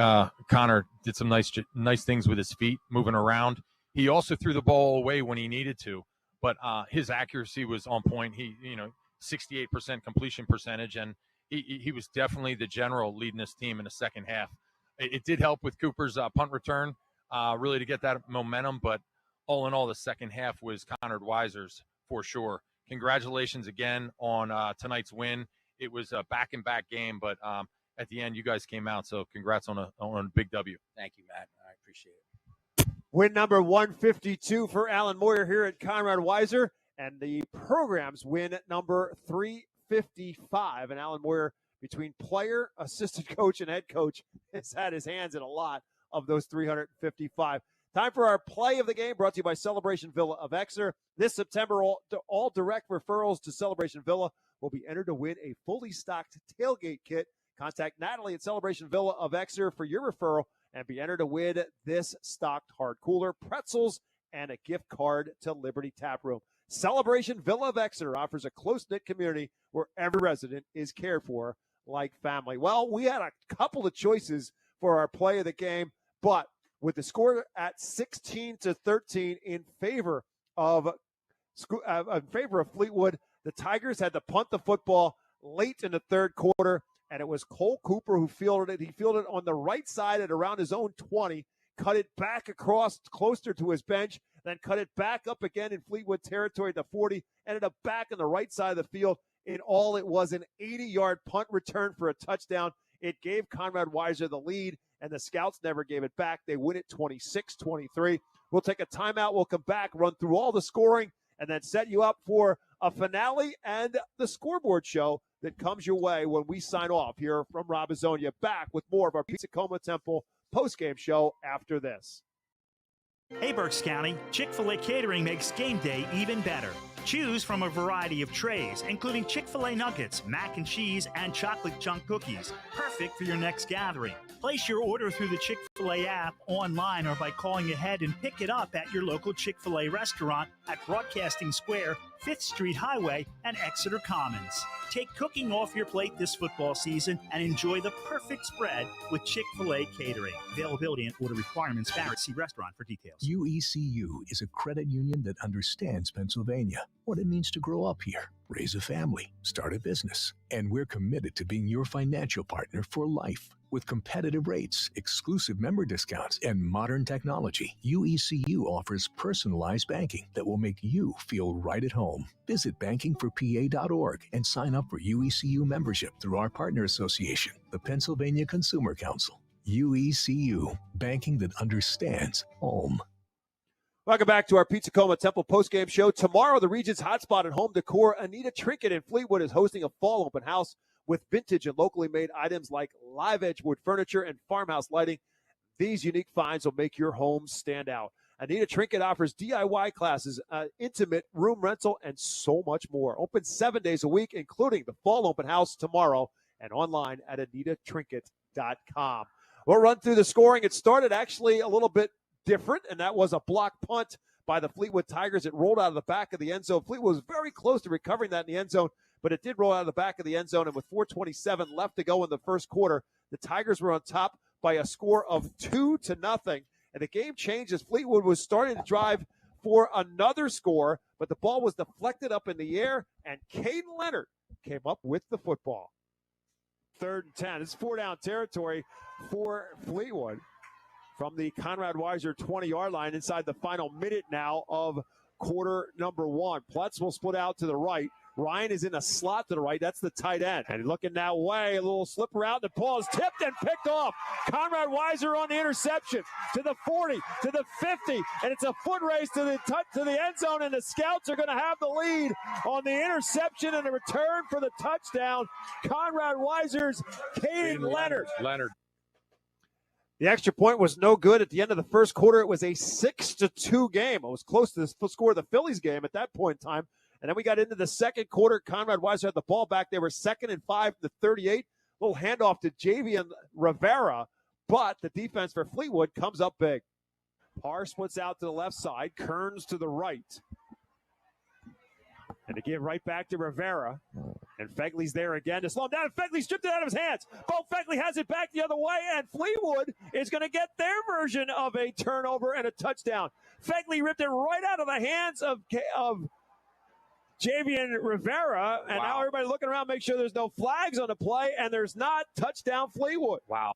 Connor did some nice things with his feet, moving around. He also threw the ball away when he needed to, but his accuracy was on point. He, 68% completion percentage, and he was definitely the general leading this team in the second half. It did help with Cooper's punt return, really to get that momentum, but all in all, the second half was Conrad Weiser's for sure. Congratulations again on tonight's win. it was a back-and-back game, but at the end, you guys came out. So congrats on a big W. Thank you, Matt. I appreciate it. Win number 152 for Alan Moyer here at Conrad Weiser, and the program's win number 355. And Alan Moyer, between player, assistant coach, and head coach, has had his hands in a lot of those 355. Time for our play of the game, brought to you by Celebration Villa of Exeter. This September, all direct referrals to Celebration Villa will be entered to win a fully stocked tailgate kit. Contact Natalie at Celebration Villa of Exeter for your referral and be entered to win this stocked hard cooler, pretzels, and a gift card to Liberty Tap Room. Celebration Villa of Exeter offers a close-knit community where every resident is cared for like family. Well, we had a couple of choices for our play of the game, but with the score at 16-13 in favor of Fleetwood, the Tigers had to punt the football late in the third quarter, and it was Cole Cooper who fielded it. He fielded it on the right side at around his own 20, cut it back across closer to his bench, then cut it back up again in Fleetwood territory to 40, ended up back on the right side of the field. In all, it was an 80-yard punt return for a touchdown. It gave Conrad Weiser the lead, and the Scouts never gave it back. They win it 26-23. We'll take a timeout. We'll come back, run through all the scoring, and then set you up for a finale and the scoreboard show that comes your way when we sign off here from Robizonia. Back with more of our Pizza Coma Temple postgame show after this. Hey, Berks County, Chick-fil-A Catering makes game day even better. Choose from a variety of trays, including Chick-fil-A nuggets, mac and cheese, and chocolate chunk cookies. Perfect for your next gathering. Place your order through the Chick-fil-A app, online, or by calling ahead and pick it up at your local Chick-fil-A restaurant at Broadcasting Square, 5th Street Highway, and Exeter Commons. Take cooking off your plate this football season and enjoy the perfect spread with Chick-fil-A Catering. Availability and order requirements vary. See restaurant for details. WECU is a credit union that understands Pennsylvania, what it means to grow up here, raise a family, start a business. And we're committed to being your financial partner for life. With competitive rates, exclusive member discounts, and modern technology, WECU offers personalized banking that will make you feel right at home. Visit bankingforpa.org and sign up for WECU membership through our partner association, the Pennsylvania Consumer Council. WECU, banking that understands home. Welcome back to our Pizza Coma Temple postgame show. Tomorrow, the region's hotspot at home decor, Anita Trinket in Fleetwood, is hosting a fall open house with vintage and locally made items like live edge wood furniture and farmhouse lighting. These unique finds will make your home stand out. Anita Trinket offers DIY classes, intimate room rental, and so much more. Open 7 days a week, including the fall open house tomorrow, and online at AnitaTrinket.com. We'll run through the scoring. It started actually a little bit different, and that was a block punt by the Fleetwood Tigers. It rolled out of the back of the end zone. Fleetwood was very close to recovering that in the end zone, but it did roll out of the back of the end zone, and with 4:27 left to go in the first quarter, the Tigers were on top by a score of 2-0, and the game changed as Fleetwood was starting to drive for another score, but the ball was deflected up in the air, and Caden Leonard came up with the football. 3rd and 10. It's 4-down territory for Fleetwood from the Conrad Weiser 20-yard line inside the final minute now of quarter number 1. Plutz will split out to the right. Ryan is in a slot to the right. That's the tight end. And looking that way, a little slip around. The ball is tipped and picked off. Conrad Weiser on the interception to the 40, to the 50, and it's a foot race to the end zone, and the Scouts are going to have the lead on the interception and a return for the touchdown. Conrad Weiser's Caden Leonard. The extra point was no good at the end of the first quarter. It was a 6-2 game. It was close to the score of the Phillies game at that point in time. And then we got into the second quarter. Conrad Weiser had the ball back. They were 2nd and 5 to 38. Little handoff to Javian Rivera, but the defense for Fleetwood comes up big. Parr splits out to the left side. Kearns to the right. And to give right back to Rivera. And Fegley's there again to slow him down. And Fegley stripped it out of his hands. Bo Fegley has it back the other way, and Fleetwood is going to get their version of a turnover and a touchdown. Fegley ripped it right out of the hands of Javian Rivera, and now everybody looking around, make sure there's no flags on the play, and there's not. Touchdown Fleetwood. Wow.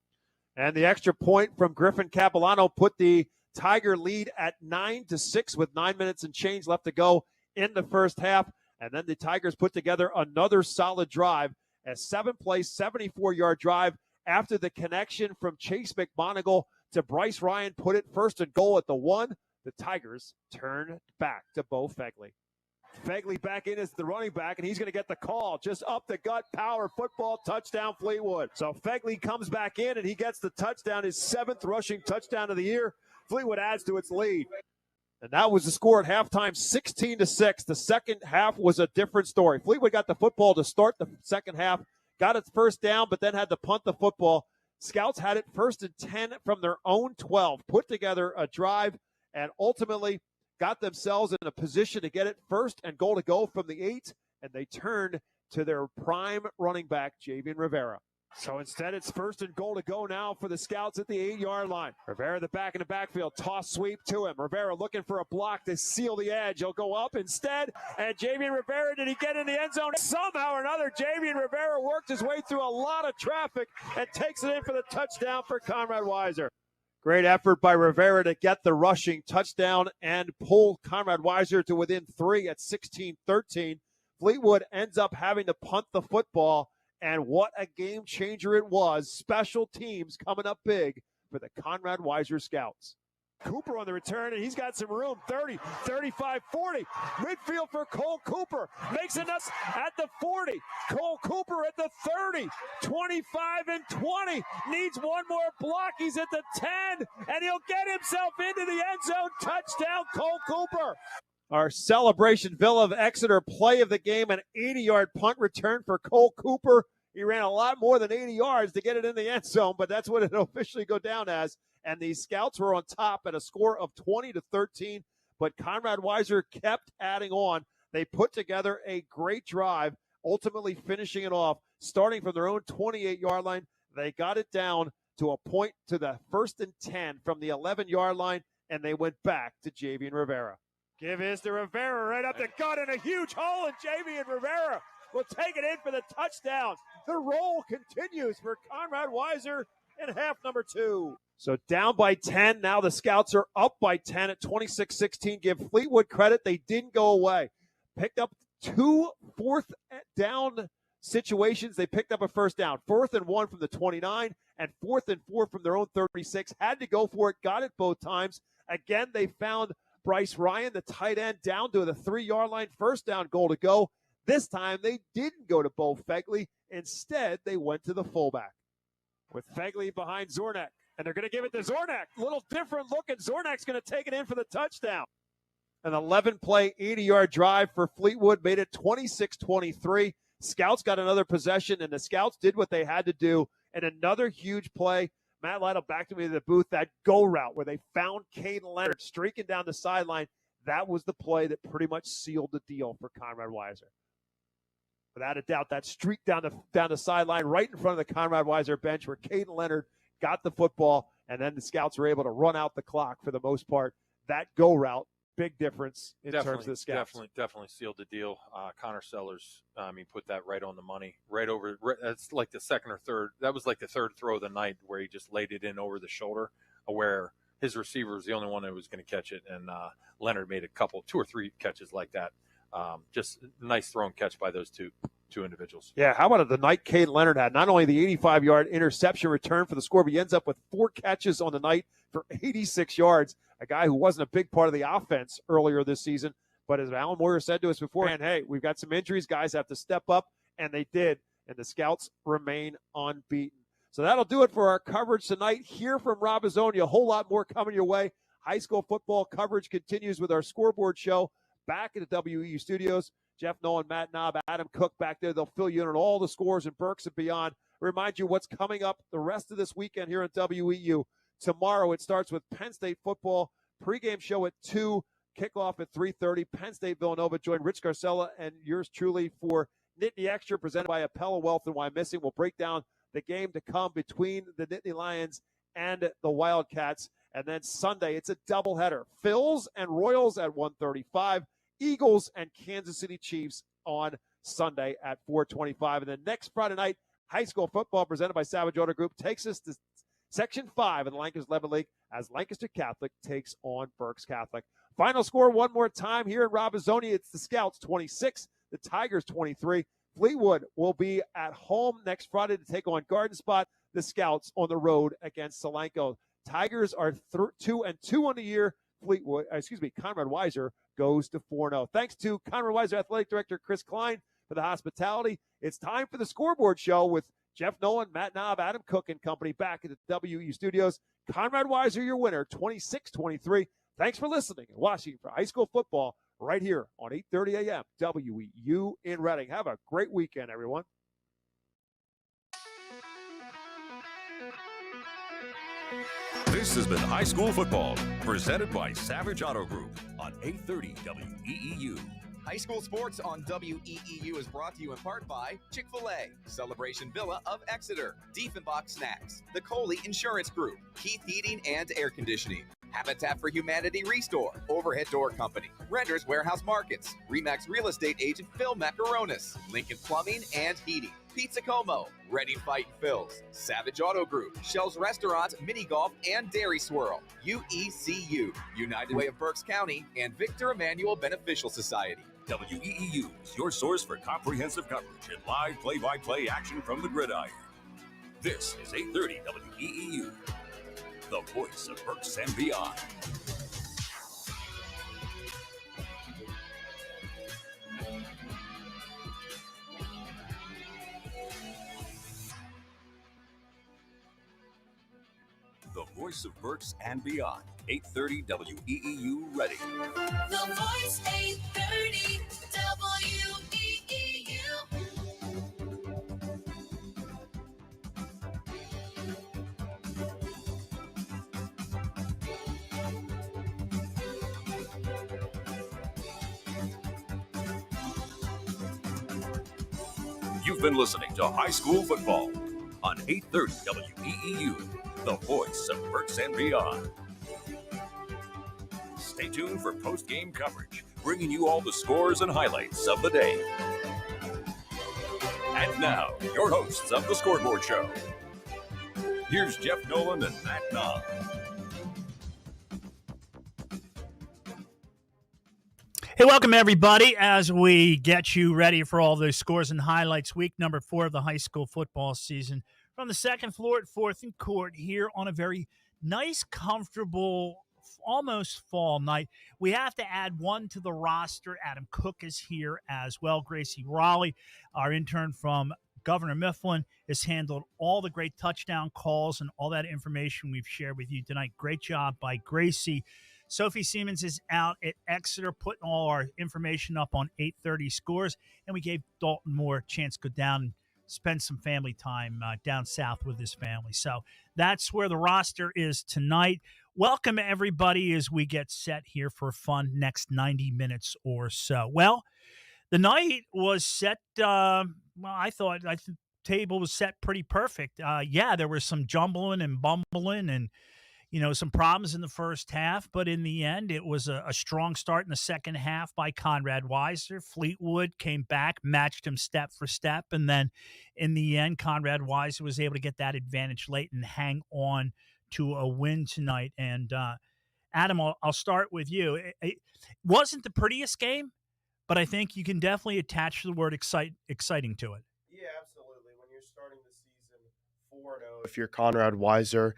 And the extra point from Griffin Capilano put the Tiger lead at 9-6 with 9 minutes and change left to go in the first half. And then the Tigers put together another solid drive A 7-play, 74-yard drive after the connection from Chase McMonagle to Bryce Ryan put it first and goal at the 1. The Tigers turn back to Bo Fegley. Fegley back in as the running back, and he's going to get the call. Just up the gut, power football, touchdown Fleetwood. So Fegley comes back in, and he gets the touchdown, his 7th rushing touchdown of the year. Fleetwood adds to its lead. And that was the score at halftime, 16-6. The second half was a different story. Fleetwood got the football to start the second half, got its first down, but then had to punt the football. Scouts had it 1st and 10 from their own 12, put together a drive, and ultimately got themselves in a position to get it 1st and goal to go from the 8, and they turned to their prime running back, Javian Rivera. So instead, it's 1st and goal to go now for the Scouts at the 8-yard line. Rivera, the back in the backfield, toss sweep to him. Rivera looking for a block to seal the edge. He'll go up instead, and Javian Rivera, did he get in the end zone? Somehow or another, Javian Rivera worked his way through a lot of traffic and takes it in for the touchdown for Conrad Weiser. Great effort by Rivera to get the rushing touchdown and pull Conrad Weiser to within 3 at 16-13. Fleetwood ends up having to punt the football, and what a game changer it was. Special teams coming up big for the Conrad Weiser Scouts. Cooper on the return, and he's got some room. 30, 35, 40. Midfield for Cole Cooper. Makes it at the 40. Cole Cooper at the 30. 25 and 20. Needs one more block. He's at the 10, and he'll get himself into the end zone. Touchdown, Cole Cooper. Our Celebration Villa of Exeter play of the game, an 80-yard punt return for Cole Cooper. He ran a lot more than 80 yards to get it in the end zone, but that's what it'll officially go down as. And the Scouts were on top at a score of 20-13, but Conrad Weiser kept adding on. They put together a great drive, ultimately finishing it off, starting from their own 28-yard line. They got it down to a point to the 1st and 10 from the 11-yard line, and they went back to Javian Rivera. Give is to Rivera right up the gut, and a huge hole, and Javian Rivera will take it in for the touchdown. The roll continues for Conrad Weiser in half number 2. So down by 10. Now the Scouts are up by 10 at 26-16. Give Fleetwood credit. They didn't go away. Picked up 2 fourth down situations. They picked up a first down. 4th and 1 from the 29 and 4th and 4 from their own 36. Had to go for it. Got it both times. Again, they found Bryce Ryan, the tight end, down to the 3-yard line. First down, goal to go. This time they didn't go to Bo Fegley. Instead, they went to the fullback with Fegley behind Zornak. And they're going to give it to Zornak. A little different look, and Zornak's going to take it in for the touchdown. An 11-play, 80-yard drive for Fleetwood made it 26-23. Scouts got another possession, and the Scouts did what they had to do. And another huge play. Matt Lytle back to me to the booth. That go route where they found Caden Leonard streaking down the sideline. That was the play that pretty much sealed the deal for Conrad Weiser. Without a doubt, that streak down the sideline right in front of the Conrad Weiser bench where Caden Leonard got the football, and then the Scouts were able to run out the clock for the most part. That go route, big difference in terms of the Scouts. Definitely sealed the deal. Connor Sellers, put that right on the money. That's like the second or third. That was like the third throw of the night where he just laid it in over the shoulder, where his receiver was the only one that was going to catch it, and Leonard made 2 or 3 catches like that. Just nice throw and catch by those two individuals. Yeah, how about the night Caden Leonard had? Not only the 85-yard interception return for the score, but he ends up with 4 catches on the night for 86 yards. A guy who wasn't a big part of the offense earlier this season. But as Alan Moyer said to us beforehand, hey, we've got some injuries. Guys have to step up, and they did. And the Scouts remain unbeaten. So that'll do it for our coverage tonight. Hear from Rob Azzonia. A whole lot more coming your way. High school football coverage continues with our scoreboard show back at the WEEU studios. Jeff Nolan, Matt Knob, Adam Cook back there. They'll fill you in on all the scores in Berks and beyond. Remind you what's coming up the rest of this weekend here at WEEU. Tomorrow it starts with Penn State football. Pregame show at 2, kickoff at 3:30. Penn State Villanova. Join Rich Garcella and yours truly for Nittany Extra presented by Appella Wealth and Wyomissing. We'll break down the game to come between the Nittany Lions and the Wildcats. And then Sunday, it's a doubleheader. Phils and Royals at 1:35. Eagles and Kansas City Chiefs on Sunday at 4:25. And then next Friday night, high school football presented by Savage Auto Group takes us to Section 5 of the Lancaster Levin League as Lancaster Catholic takes on Berks Catholic. Final score one more time here in Rob Azzonia. It's the Scouts 26, the Tigers 23. Fleetwood will be at home next Friday to take on Garden Spot. The Scouts on the road against Solanco. Tigers are 2-2 on the year. Conrad Weiser goes to 4-0. Thanks to Conrad Weiser Athletic Director Chris Klein for the hospitality. It's time for the Scoreboard Show with Jeff Nolan, Matt Knob, Adam Cook and company back at the WEEU studios. Conrad Weiser, your winner, 26-23. Thanks for listening and watching for high school football right here on 8:30 a.m. WEEU in Reading. Have a great weekend, everyone. This has been High School Football, presented by Savage Auto Group on 830 WEEU. High school sports on WEEU is brought to you in part by Chick-fil-A, Celebration Villa of Exeter, Diefenbach Snacks, the Coley Insurance Group, Keith Heating and Air Conditioning, Habitat for Humanity Restore, Overhead Door Company, Render's Warehouse Markets, Remax Real Estate Agent Phil Macaronis, Lincoln Plumbing and Heating, Pizza Como, Ready Fight Phil's, Savage Auto Group, Shell's Restaurant, Mini Golf and Dairy Swirl, UECU, United Way of Berks County, and Victor Emmanuel Beneficial Society. WEEU is your source for comprehensive coverage and live play-by-play action from the gridiron. This is 830 WEEU, the voice of Berks and beyond. The voice of Berks and beyond. 830 WEEU Reading. The voice 830 WEEU. You've been listening to High School Football on 830 WEEU, the voice of Berks and beyond. Stay tuned for post-game coverage, bringing you all the scores and highlights of the day. And now, your hosts of the Scoreboard Show. Here's Jeff Nolan and Matt Knob. Hey, welcome everybody as we get you ready for all those scores and highlights. Week number 4 of the high school football season from the second floor at 4th and Court here on a very nice, comfortable, almost fall night. We have to add one to the roster. Adam Cook is here as well. Gracie Raleigh, our intern from Governor Mifflin, has handled all the great touchdown calls and all that information we've shared with you tonight. Great job by Gracie. Sophie Siemens is out at Exeter putting all our information up on 830 Scores, and we gave Dalton Moore a chance to go down and spend some family time down south with his family. So that's where the roster is tonight. Welcome, everybody, as we get set here for a fun next 90 minutes or so. Well, the night was set, I thought the table was set pretty perfect. There was some jumbling and bumbling and, some problems in the first half, but in the end, it was a strong start in the second half by Conrad Weiser. Fleetwood came back, matched him step for step, and then in the end, Conrad Weiser was able to get that advantage late and hang on to a win tonight. And Adam, I'll start with you. It wasn't the prettiest game, but I think you can definitely attach the word exciting to it. Yeah, absolutely. When you're starting the season 4-0, if you're Conrad Weiser,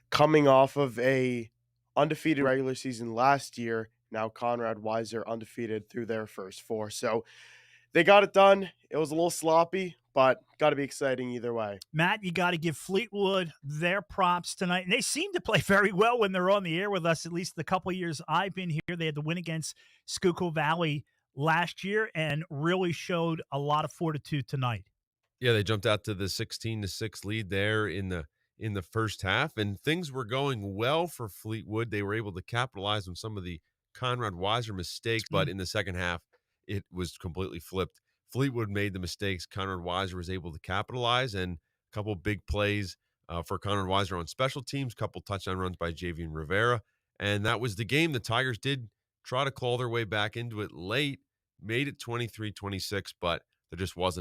coming off of a undefeated regular season last year, now Conrad Weiser undefeated through their first 4. So they got it done. It was a little sloppy, but got to be exciting either way. Matt, you got to give Fleetwood their props tonight. And they seem to play very well when they're on the air with us, at least the couple of years I've been here. They had the win against Schuylkill Valley last year and really showed a lot of fortitude tonight. Yeah, they jumped out to the 16-6 lead there in the first half, and things were going well for Fleetwood. They were able to capitalize on some of the Conrad Weiser mistakes, but in the second half, it was completely flipped. Fleetwood made the mistakes. Conrad Weiser was able to capitalize, and a couple big plays for Conrad Weiser on special teams, a couple touchdown runs by Javian Rivera, and that was the game. The Tigers did try to claw their way back into it late, made it 23-26, but there just wasn't